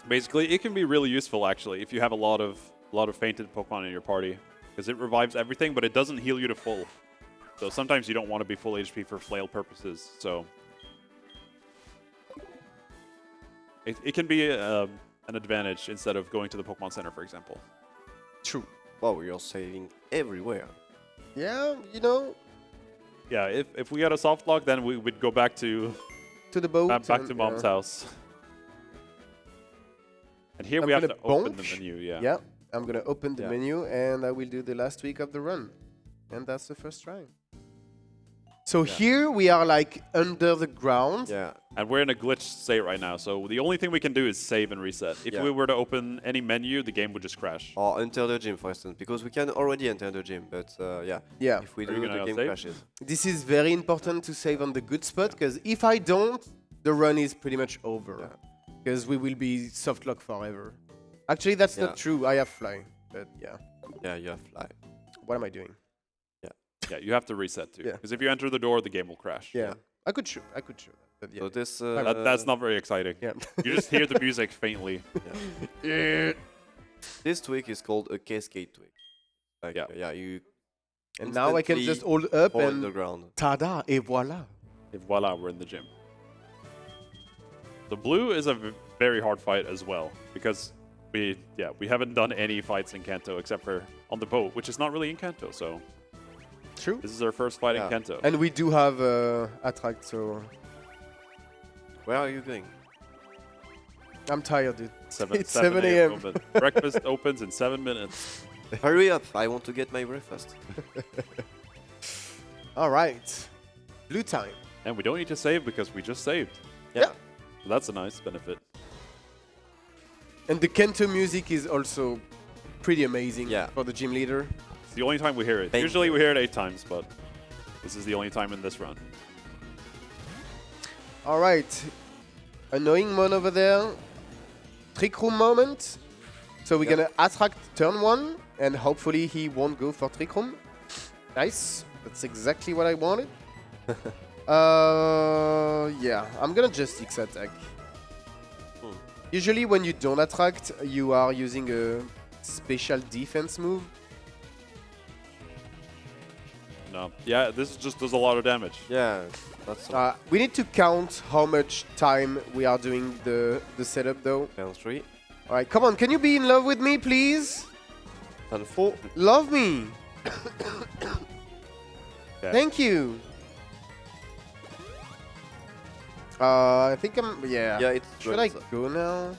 Basically, it can be really useful actually if you have a lot of fainted Pokemon in your party, because it revives everything, but it doesn't heal you to full. So sometimes you don't want to be full HP for flail purposes. So it can be an advantage instead of going to the Pokemon Center, for example. True. Wow, you're saving everywhere. Yeah, you know, Yeah, if we had a soft lock, then we would go back to to the boat. back and, to Mom's house. And here I'm we have to gonna open the bonk. menu. Yeah. Yeah, I'm gonna open the Yeah. menu and I will do the last week of the run. And that's the first try. So here we are like under the ground. Yeah. And we're in a glitched state right now, so the only thing we can do is save and reset. If Yeah. we were to open any menu, the game would just crash. Or enter the gym, for instance, because we can already enter the gym, but yeah. Yeah. If we Are you do, gonna the game save? crashes. This is very important to save on the good spot, because if I don't, the run is pretty much over. Yeah. Because we will be soft lock forever. Actually, that's Yeah. not true. I have fly. But yeah. Yeah, you have fly. What am I doing? Yeah, you have to reset too. Yeah. Because if you enter the door, the game will crash. Yeah. I could show that. But yeah. So this. That's not very exciting. Yeah. You just hear the music faintly. This tweak is called a cascade tweak. Like, Yeah. yeah, you. And now I can instantly just hold up hold the and ground. tada, et voila. And voila, we're in the gym. The blue is a very hard fight as well, because we haven't done any fights in Kanto except for on the boat, which is not really in Kanto. So True. this is our first fight Yeah. in Kanto. And we do have attract, so Where are you going? I'm tired, dude. Seven, It's 7 a.m. open. Breakfast opens in 7 minutes. Hurry up! I want to get my breakfast. All right. Blue time. And we don't need to save because we just saved. Yeah. So that's a nice benefit. And the Kanto music is also pretty amazing Yeah. for the gym leader. It's the only time we hear it. Thank Usually you. we hear it 8 times, but this is the only time in this run. All right. Annoying mon over there. Trick room moment. So we're gonna attract turn 1, and hopefully he won't go for trick room. Nice. That's exactly what I wanted. Yeah, I'm gonna just X attack. Usually when you don't attract, you are using a special defense move. No. Yeah, this just does a lot of damage. Yeah, that's We need to count how much time we are doing the setup though. turn 3. All right, come on, can you be in love with me, please? Turn 4. Love me. Yeah. Thank you. I think yeah. Yeah, it's Should I go now?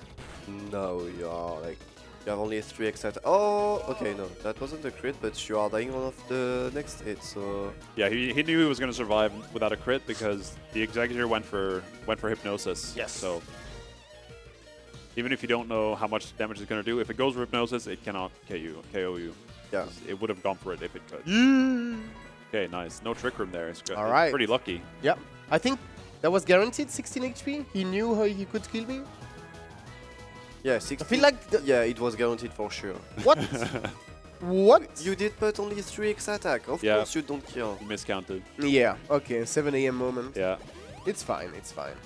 No, you are like you have only 3 excited. Oh, okay, no, that wasn't a crit, but you are dying one of the next hit. So Yeah, he knew he was going to survive without a crit because the Executor went for hypnosis. Yes. So even if you don't know how much damage it's going to do, if it goes for hypnosis, it cannot KO you. yeah, It would have gone for it if it could. Okay, nice. No trick room there. It's good. All It's right. pretty lucky. Yep. I think that was guaranteed 16 HP. He knew how he could kill me. yeah, 16. I feel like yeah, it was guaranteed for sure. what? What? You did put only 3 X attack. Of Yeah. course, you don't kill. You miscounted. Yeah. Okay. 7 a.m. moment. Yeah. It's fine. It's fine.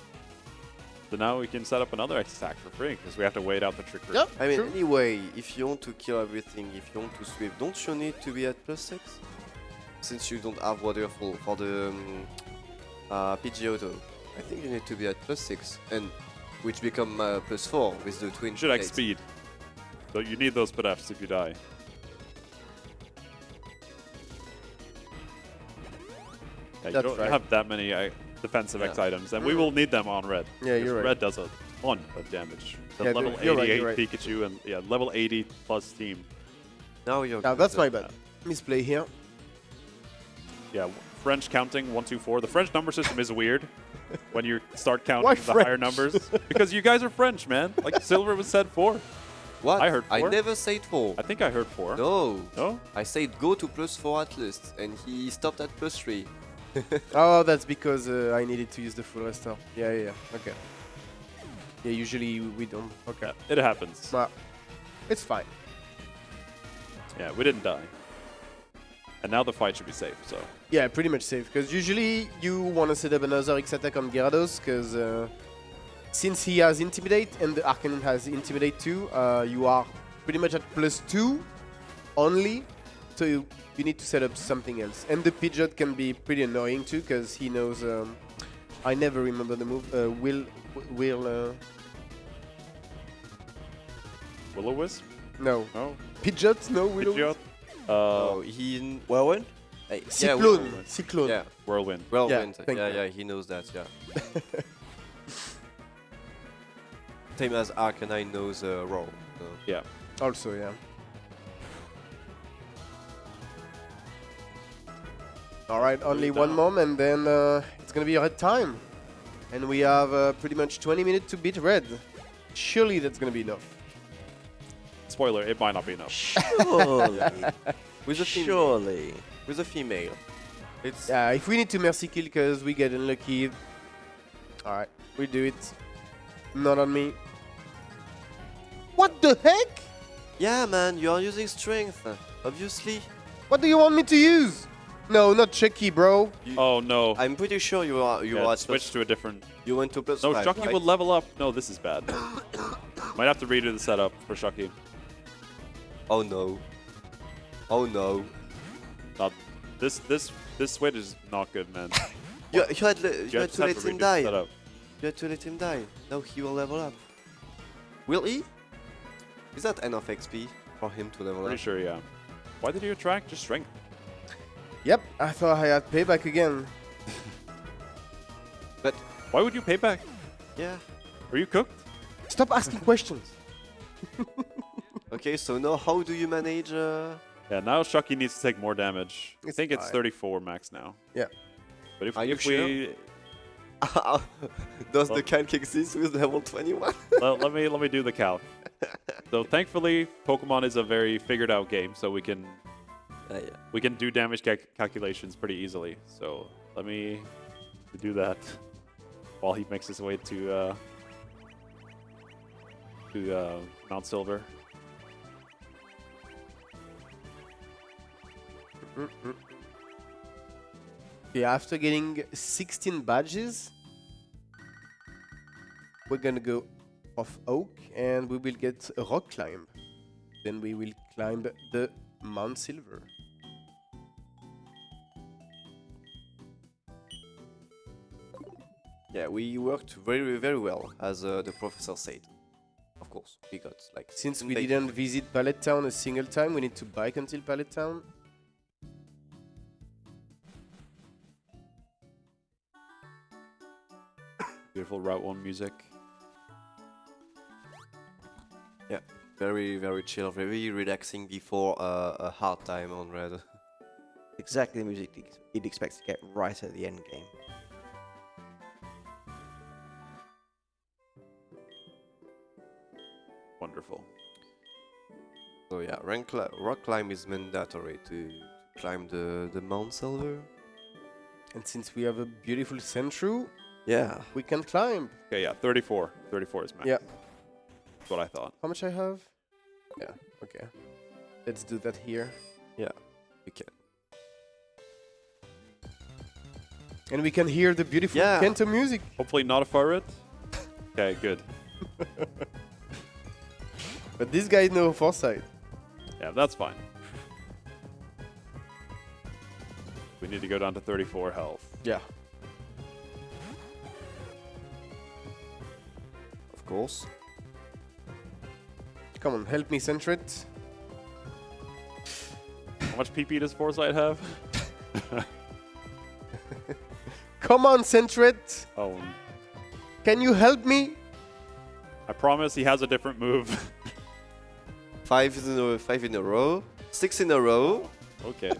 So now we can set up another attack for free because we have to wait out the trick room. Yep. I mean, true. anyway, if you want to kill everything, if you want to sweep, don't you need to be at +6? Since you don't have waterfall for the PG auto, I think you need to be at +6, and which become +4 with the twin. You should X plates. speed. So you need those PDFs if you die. Yeah, you That's don't right. have that many defensive X Yeah. items, and we will need them on red. Yeah, because you're right. Red does a ton of damage. The Yeah, level you're right, 88 you're right. Pikachu and level 80 plus team. Now you're. Now good. that's my bad. Misplay here. Yeah, French counting 1, 2, 4. The French number system is weird when you start counting Why the higher French? numbers because you guys are French, man. Like Silver was said 4. What? I heard I 4. never said 4. I think I heard 4. No. No? I said go to +4 at least, and he stopped at +3. Oh, that's because I needed to use the full restore. Yeah, yeah, yeah. Okay. Yeah, usually we don't. Okay. Yeah, it happens. But it's fine. Yeah, we didn't die. And now the fight should be safe, so. Yeah, pretty much safe. Because usually you want to set up another X attack on Gyarados, because since he has Intimidate and the Arcanine has Intimidate too, you are pretty much at +2 only. So you need to set up something else. And the Pidgeot can be pretty annoying too, because he knows. I never remember the move. Will-O-Wisp? No. No? Pidgeot? No, Willow. Pidgeot? Oh, he. Whirlwind? Hey, Cyclone. Whirlwind. Cyclone. Yeah, Whirlwind. Whirlwind. thank Yeah, you. yeah, he knows that. Yeah. Same as Arcanine knows Roar. So. Yeah. Also, yeah. All right, only one more, and then it's gonna be red time, and we have pretty much 20 minutes to beat red. Surely that's gonna be enough. Spoiler, it might not be enough. Surely. With a female. Surely. With a female. It's. Yeah, if we need to mercy kill because we get unlucky, all right, we do it. Not on me. What the heck? Yeah, man, you are using strength, obviously. What do you want me to use? No, not Chucky, bro. Oh no. I'm pretty sure you are. You are at switch to a different. You went to +5. No, Shucky right? will level up. No, this is bad. Might have to redo the setup for Shucky. Oh no. Oh no. Not this switch is not good, man. You had, you You had just to have let to him redo the die. setup. You had to let him die. Now he will level up. Will he? Is that enough XP for him to level Pretty up? sure, yeah. Why did you attract just strength? Yep, I thought I had payback again. But Why would you pay back? yeah. Were you cooked? Stop asking questions. Okay, so now how do you manage? Yeah, now Shucky needs to take more damage. I It's think it's fine. 34 max now. Yeah. But if, Are you if we Does Well- the calc exist with level 21? let me do the calc. So thankfully, Pokemon is a very figured out game, so we can Yeah. do damage calculations pretty easily. So let me do that while he makes his way to Mount Silver. Okay, after getting 16 badges, we're gonna go off Oak and we will get a rock climb. Then we will climb the Mount Silver. Yeah, we worked very, very well, as the professor said. Of course, we got like. Since 10 we days. didn't visit Pallet Town a single time, we need to bike until Pallet Town. Beautiful Route 1 music. Yeah, very, very chill, very relaxing before a hard time on red. Exactly the music you'd expect to get right at the end game. Wonderful. So yeah, rock climb is mandatory to climb the Mount Silver. And since we have a beautiful Sentru, Yeah, we can climb. Okay, yeah, 34. 34 is max. Yeah. That's what I thought. How much I have? Yeah, okay. Let's do that here. yeah, we can. And we can hear the beautiful Yeah. Kanto music. Hopefully not a fire Okay, good. But this guy no foresight. Yeah, that's fine. We need to go down to 34 health. Yeah. Of course. Come on, help me, Sentret. How much PP does Foresight have? Come on, Sentret. Oh, Can you help me? I promise he has a different move. 5 in a row, 6 in a row, Okay.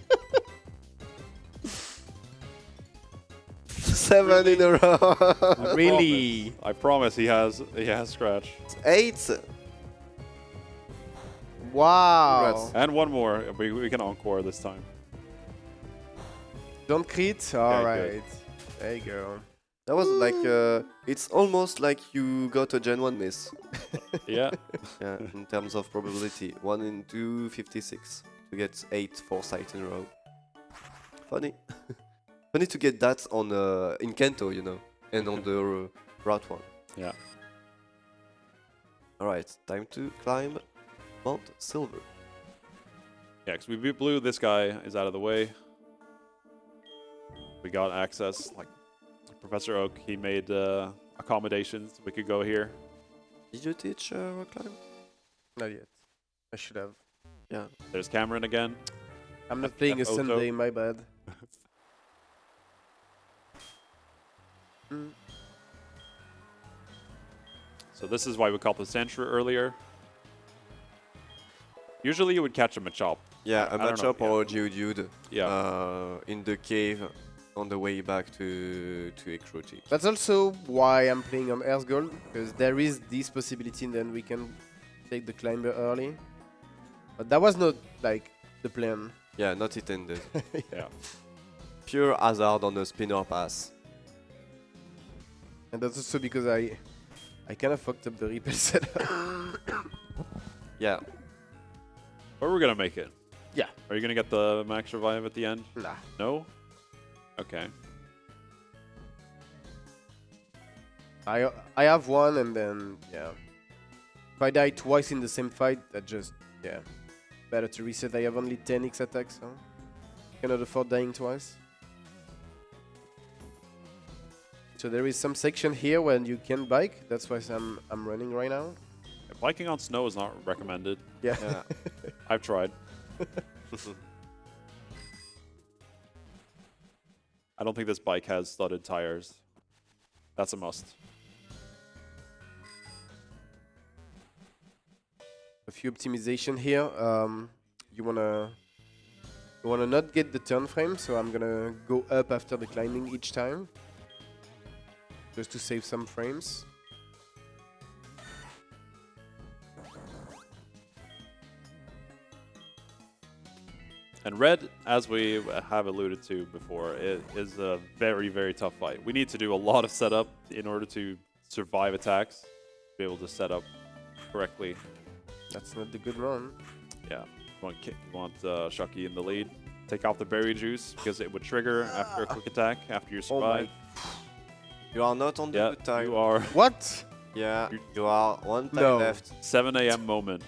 7 in a row, Really? I promise he has scratch. 8. Wow. Congrats. And one more. We can encore this time. Don't crit? Alright. good. There you go. That was like, it's almost like you got a Gen 1 miss. Yeah. Yeah, in terms of probability. 1 in 256 to get 8 foresight in a row. Funny. Funny to get that on in Kanto, you know, and on the Route 1. Yeah. Alright, time to climb Mount Silver. Yeah, because we blew this guy is out of the way. We got access. Like Professor Oak, he made accommodations. We could go here. Did you teach rock climb? Not yet. I should have. Yeah. There's Cameron again. I'm not playing a F-Auto. Sunday, my bad. So this is why we caught the Sentry earlier. Usually you would catch a Machop. Yeah, I a don't know, matchup or a Geodude Yeah. in the cave on the way back to Ekruti. That's also why I'm playing on HeartGold, because there is this possibility and then we can take the climber early. But that was not like the plan. Yeah, not intended. Yeah. Pure hazard on the spinner pass. And that's also because I kind of fucked up the repel setup. Yeah. But we're gonna make it. Yeah. Are you gonna get the max revive at the end? Nah. No? Okay. I have one and then, yeah. If I die twice in the same fight, that just, yeah. Better to reset. I have only 10x attacks, so cannot afford dying twice. So there is some section here when you can bike. That's why I'm running right now. Biking on snow is not recommended. Yeah. Yeah. I've tried. I don't think this bike has studded tires. That's a must. A few optimization here. You wanna not get the turn frame, so I'm gonna go up after the climbing each time, just to save some frames. And red, as we have alluded to before, it is a very, very tough fight. We need to do a lot of setup in order to survive attacks, be able to set up correctly. That's not the good run. Yeah, you want Shucky in the lead. Take off the berry juice because it would trigger after a quick attack after you survive. You are not on the Yeah, good time. you are. What? Yeah, you are 1 time No. left. 7 a.m. moment.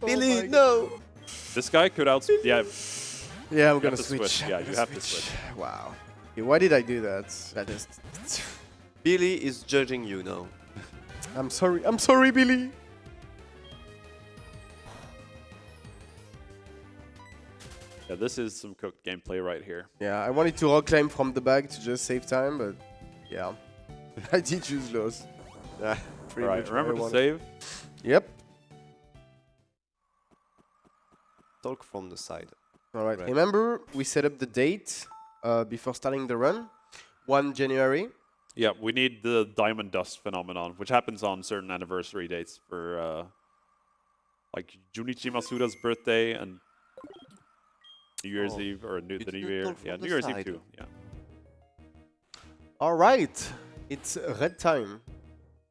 Billy, my no! This guy could outspeed. Yeah, Yeah, I'm You gonna have to switch. switch. Yeah, I'm you gonna have to switch. Wow. Okay, why did I do that? I just. Billy is judging you now. I'm sorry. I'm sorry, Billy. Yeah, this is some cooked gameplay right here. Yeah, I wanted to rock climb from the back to just save time, but yeah, I did choose loss. Yeah. Pretty All right, much what I remember to wanted. save. Yep. Talk from the side. All right. Right. Remember, we set up the date before starting the run. 1 January. Yeah, we need the diamond dust phenomenon, which happens on certain anniversary dates for like Junichi Masuda's birthday and New Year's Oh, Eve or the New didn't Year. talk from Yeah, the New Year's Eve side. too. Yeah. All right. It's red time.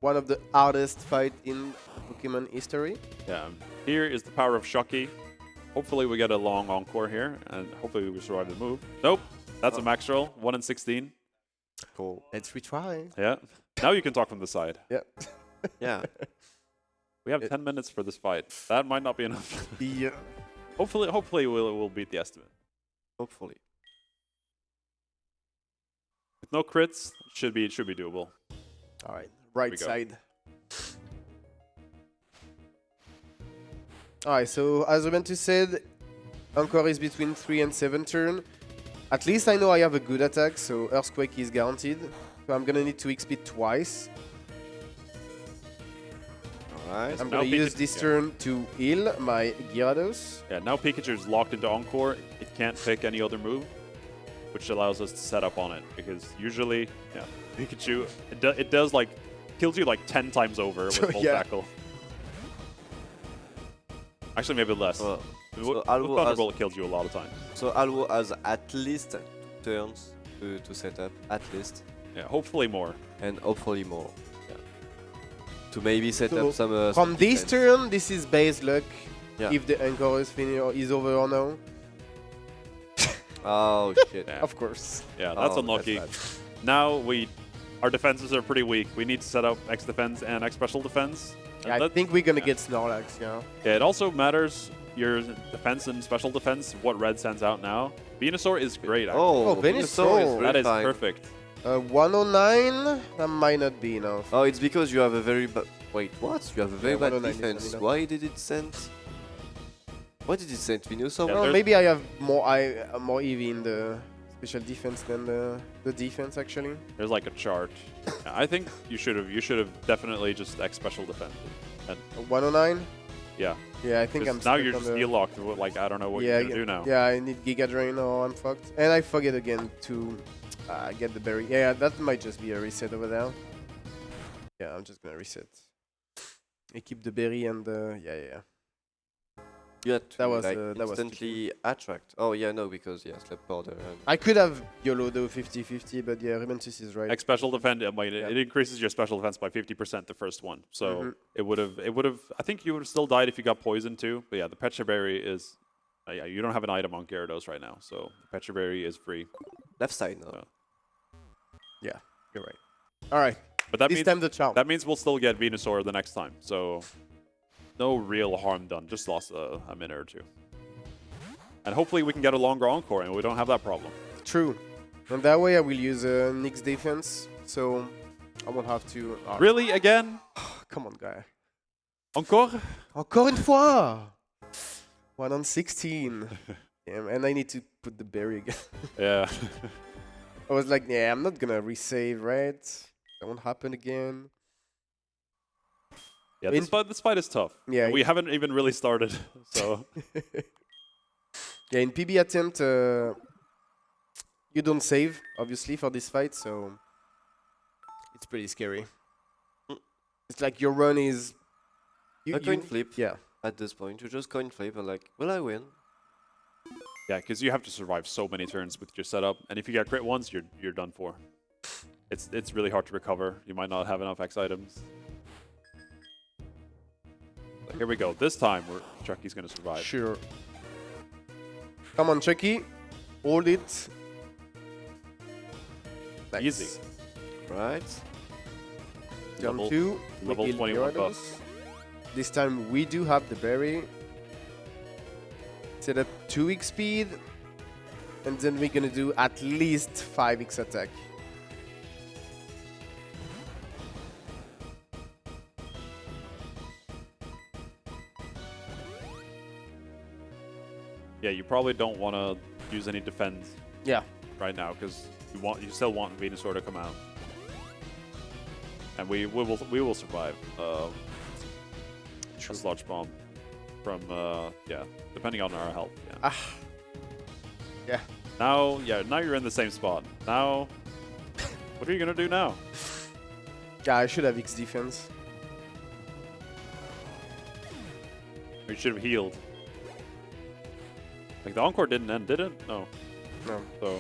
One of the hardest fight in Pokemon history. Yeah. Here is the power of Shocky. Hopefully we get a long encore here, and hopefully we survive the move. Nope, that's a max roll. 1 in 16. Cool. Let's retry. Yeah. Now you can talk from the side. Yeah. Yeah. We have 10 minutes for this fight. That might not be enough. Yeah. Hopefully we'll beat the estimate. Hopefully. With no crits, it should be doable. All right. Right we go. side. All right. So as Rubentus said, Encore is between 3 and 7 turn. At least I know I have a good attack, so Earthquake is guaranteed. So I'm gonna need to XP twice. Alright. I'm Now gonna use Pikachu- this yeah. turn to heal my Gyarados. Yeah, now Pikachu is locked into Encore. It can't pick any other move, which allows us to set up on it. Because usually, yeah, Pikachu, it does like, kills you like 10 times over with full Yeah. tackle. Actually, maybe less. Well, With so Alw0 has- Thunderbolt, it kills you a lot of times. So Alw0 has at least 2 turns to set up, at least, Yeah, hopefully more. and hopefully more. Yeah. To maybe set So up some. From some this defense. turn, this is base luck. Yeah. If the Encore is over or no. Oh shit. Yeah, Of course. yeah that's Oh, unlucky. That's Now our defenses are pretty weak. We need to set up X defense and X special defense. Yeah, I That- think we're gonna yeah. get Snorlax, yeah. Yeah, it also matters your defense and special defense, what red sends out now. Venusaur is great, actually. Oh, Venusaur. is That is fine. perfect. 109, that might not be enough. Oh, it's because you have a very bad. Wait, what? You have a very Yeah, bad 109 is not defense. enough. Why did it send? Why did it send Venusaur? Yeah, Well, there's- maybe I have more EV in the special defense than the defense, actually. There's like a chart. Yeah, I think you should have definitely just X special defense. And 109? yeah, Yeah, I think I'm 'cause now stuck you're on just the- steel locked. Like I don't know what you're gonna do now. Yeah, I need Giga Drain or I'm fucked. And I forget again to get the berry. Yeah, that might just be a reset over there. Yeah, I'm just gonna reset. I keep the berry and the... Yeah. You had to That was, like, that was instantly attract. Oh yeah, no, because yeah, slap powder. And I could have YOLO though 50-50, but yeah, Rubentus is right. X special defense, Yeah. it increases your special defense by 50% the first one. So Mhm. it would have. I think you would have still died if you got poisoned too. But yeah, the Petra Berry is. Yeah, you don't have an item on Gyarados right now, so the Petra Berry is free. left side now. So- Yeah, you're right. All right, But that this means time the charm. that means we'll still get Venusaur the next time. So no real harm done. Just lost a minute or two. And hopefully we can get a longer encore and we don't have that problem. True. And that way I will use Nick's defense, so I won't have to... Really? Again? Come on, guy. Encore? Encore une fois! 1 on 16. Damn, and I need to put the berry again. Yeah. I was like, yeah, I'm not gonna resave, right? That won't happen again. Yeah, In- this fight is tough. Yeah, And we haven't even really started, so... Yeah, in PB attempt, you don't save, obviously, for this fight, so it's pretty scary. It's like your run is... A coin flip. Yeah. At this point, you just coin flip and like, will I win? Yeah, because you have to survive so many turns with your setup, and if you get crit once, you're done for. It's really hard to recover. You might not have enough X items. But here we go. This time, Chucky's gonna survive. Sure. Come on, Chucky. Hold it. Nice. Easy. Right? Turn Level- 2. level we heal 21 Gyarados. buff. This time we do have the berry. Set up 2 week speed. and then we're gonna do at least 5x attack. Yeah, you probably don't want to use any defense Yeah. right now because you still want Venusaur to come out, and we will survive a Sludge Bomb from yeah, depending on our health. Yeah. Ah. Yeah. Now you're in the same spot. Now, what are you gonna do now? Yeah, I should have X defense. You should have healed. Like the Encore didn't end, did it? No. No. So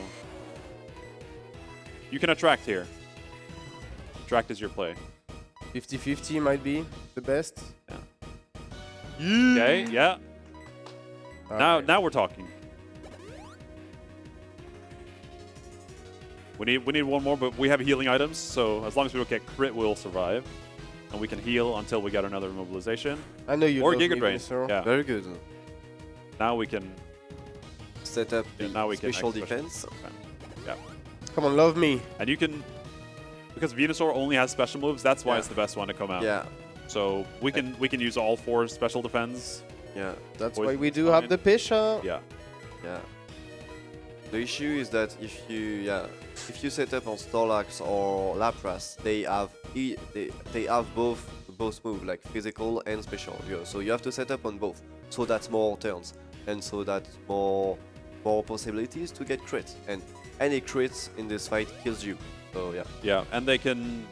you can attract here. Attract is your play. 50-50 might be the best. Yeah. Okay. Yeah. Okay. Now we're talking. We need one more, but we have healing items, so as long as we don't get crit, we'll survive, and we can heal until we get another mobilization I know you or love Giga me, Drain. Venusaur. Yeah. Very good. Now we can. Set up Yeah, the now we can special extra defense. Yeah. Come on, love me. And you can, because Venusaur only has special moves. That's why Yeah. it's the best one to come out. Yeah, So we can use all 4 special defense. yeah, That's Poison why we do fine. have the Pisha. Yeah. yeah. The issue is that if you set up on Snorlax or Lapras, they have both move like physical and special. So you have to set up on both. So that's more turns, and so that's more possibilities to get crits. And any crits in this fight kills you. So yeah. Yeah, and they can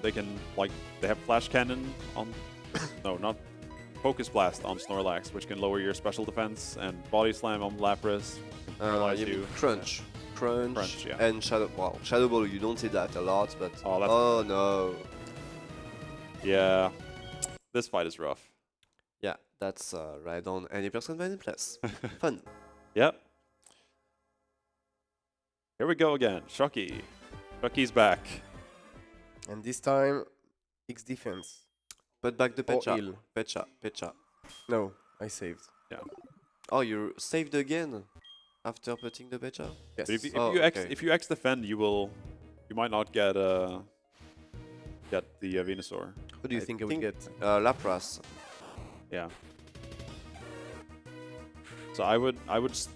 like they have Flash Cannon on no, not Focus Blast on Snorlax, which can lower your special defense, and Body Slam on Lapras can paralyze You mean you. Crunch, yeah. and Shadow. Well, Shadow Ball you don't see that a lot, but Oh, that's oh no. Yeah, this fight is rough. Yeah, that's right on any person Manipless. Fun. Yep. Here we go again. Shocky. Shocky's back. And this time, X defense. But back the Or Pecha. heal. Pecha. No, I saved. Yeah. Oh, you saved again after putting the Pecha? Yes. But if Oh, you okay. if you X defend, you might not get the Venusaur. Who do you think I would get? Lapras. Yeah. So I would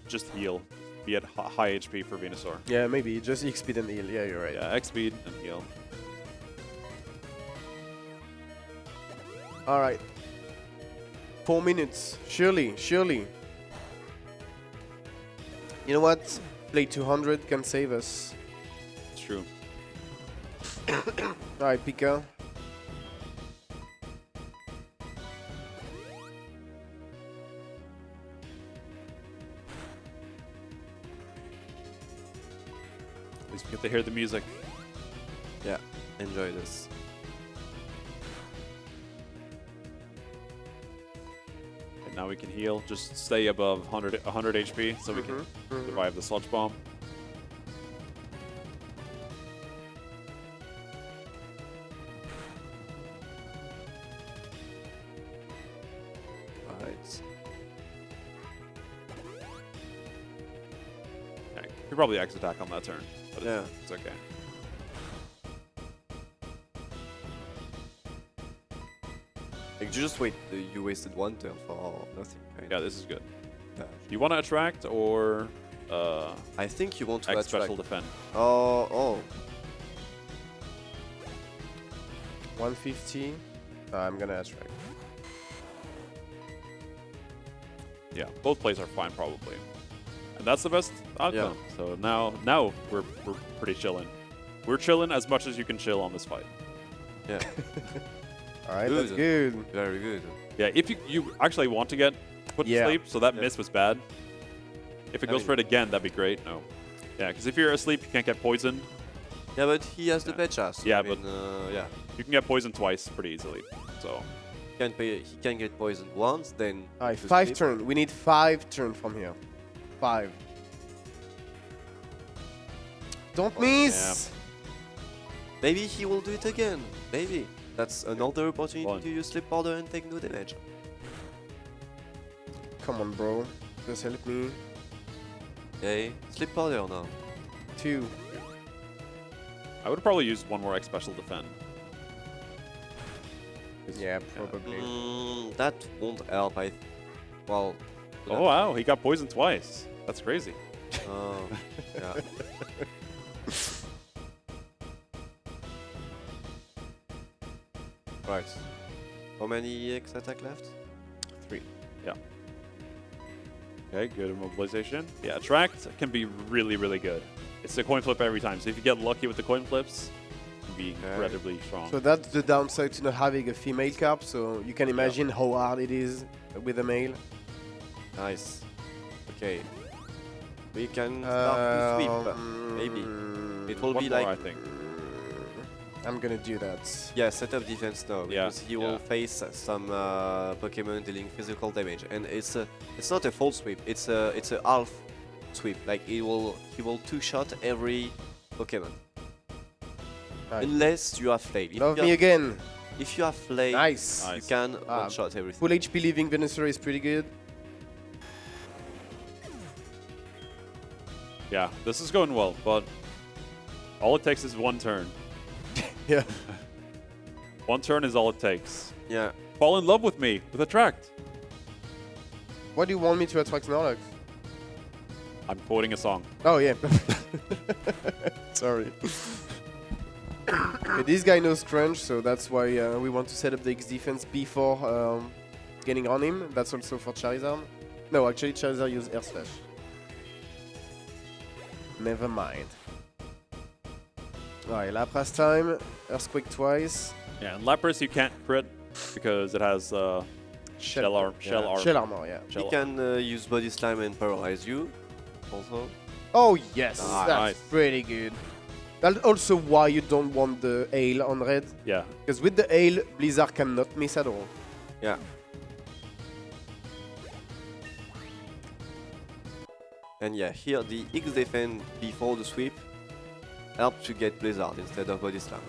just heal. Be at high HP for Venusaur. Yeah, maybe just X speed and heal. Yeah, you're right. Yeah, X speed and heal. All right. 4 minutes. Surely. You know what? Play 200 can save us. It's true. All right, Pika. At least we get to hear the music. Yeah, enjoy this. And now we can heal. Just stay above 100 HP so we can survive the Sludge Bomb. Alright. Okay. You probably X attack on that turn, but Yeah. it's okay. Like, just wait. You wasted one turn for nothing. Right? Yeah, this is good. Yeah. You want to attract or I think you want to X attract. special defend? Oh. 150. I'm gonna attract. Yeah, both plays are fine probably. And that's the best outcome. So now we're pretty chilling. We're chilling as much as you can chill on this fight. Yeah. All right, that's good. Very good. Yeah, if you actually want to get put to sleep, so that miss was bad. If it goes for it again, that'd be great. No. Yeah, because if you're asleep, you can't get poisoned. Yeah, but he has the Pecha. So Yeah, I mean, yeah. You can get poisoned twice pretty easily. So He can get poisoned once, then. All right, to 5 sleep. turn. We need 5 turn from here. 5. Don't miss. Maybe he will do it again. Maybe. That's another opportunity One. to use Sleep Powder and take no damage. Come on, bro. Just help me. Okay, sleep powder now. 2. I would probably use one more X special defend. Yeah, probably. That won't help. Well. Oh wow, he got poisoned twice. That's crazy. Oh, yeah. Right. How many X attack left? 3. Yeah. Okay, good immobilization. Yeah, attract can be really, really good. It's a coin flip every time. So if you get lucky with the coin flips, it can be incredibly strong. So that's the downside to not having a female carp. So you can imagine how hard it is with a male. Nice. Okay. We can start to sweep. Maybe. It will One be more, like. I think. I'm gonna do that. Yeah, set up defense now Yeah, because he will face some Pokemon dealing physical damage, and it's not a full sweep. It's a half sweep. Like he will two-shot every Pokemon. Nice. Unless you have Flail. Love me again. If you have Flail, Nice. you can one-shot everything. Full HP leaving Venusaur is pretty good. Yeah, this is going well, but all it takes is one turn. Yeah. One turn is all it takes. Yeah. Fall in love with me with attract. What do you want me to attract Snorlax? I'm quoting a song. Oh yeah. Sorry. Okay, this guy knows crunch, so that's why we want to set up the X defense before getting on him. That's also for Charizard. No, actually Charizard uses Air Slash. Never mind. Alright, Lapras time. Earthquake twice. Yeah, and Lapras you can't crit because it has shell armor. Shell armor, yeah. He can use Body Slam and paralyze you. Also. Oh yes, Nice. that's pretty good. That's also why you don't want the Ale on red. Yeah. Because with the Ale, Blizzard cannot miss at all. Yeah. And yeah, here the X defend before the sweep help to get Blizzard instead of Body Slam.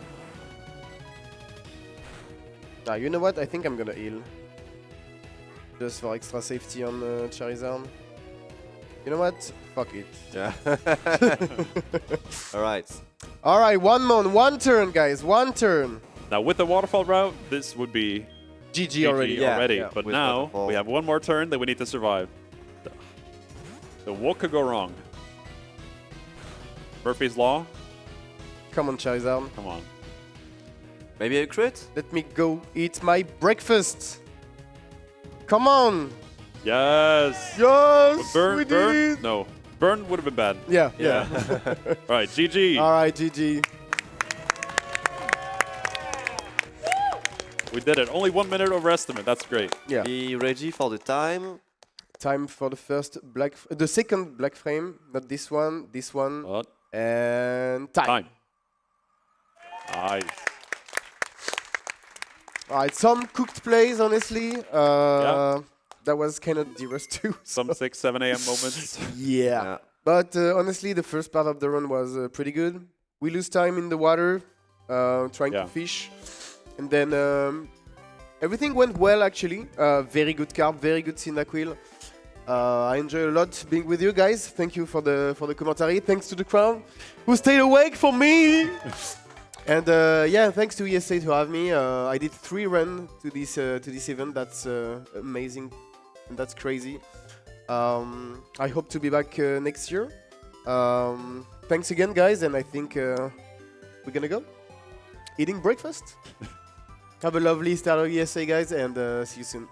Now, you know what? I think I'm gonna heal. Just for extra safety on Charizard. You know what? Fuck it. Yeah. Alright. Alright, one turn, guys. One turn. Now with the waterfall route, this would be GG already. Yeah. But With now waterfall. we have one more turn that we need to survive. So what could go wrong? Murphy's Law? Come on, Charizard. Come on. Maybe a crit? Let me go eat my breakfast. Come on. Yes! Yes! Burn, we did burn? it. No. Burn would have been bad. Yeah. All right, GG. Alright, GG. We did it. Only 1 minute overestimate. That's great. Yeah. Be ready for the time. Time for the the second black frame, not this one, But and time. Nice. Alright, some cooked plays, honestly. That was kind of Dearest too. Some 6, 7 a.m. moments. Yeah. But honestly, the first part of the run was pretty good. We lose time in the water, trying to fish. And then everything went well, actually. Very good carp, very good Cyndaquil. I enjoy a lot being with you guys. Thank you for the commentary. Thanks to the crowd who stayed awake for me. And yeah, thanks to ESA to have me. I did 3 runs to this event. That's amazing, and that's crazy. I hope to be back next year. Thanks again, guys, and I think we're gonna go eating breakfast. Have a lovely start of ESA, guys, and see you soon.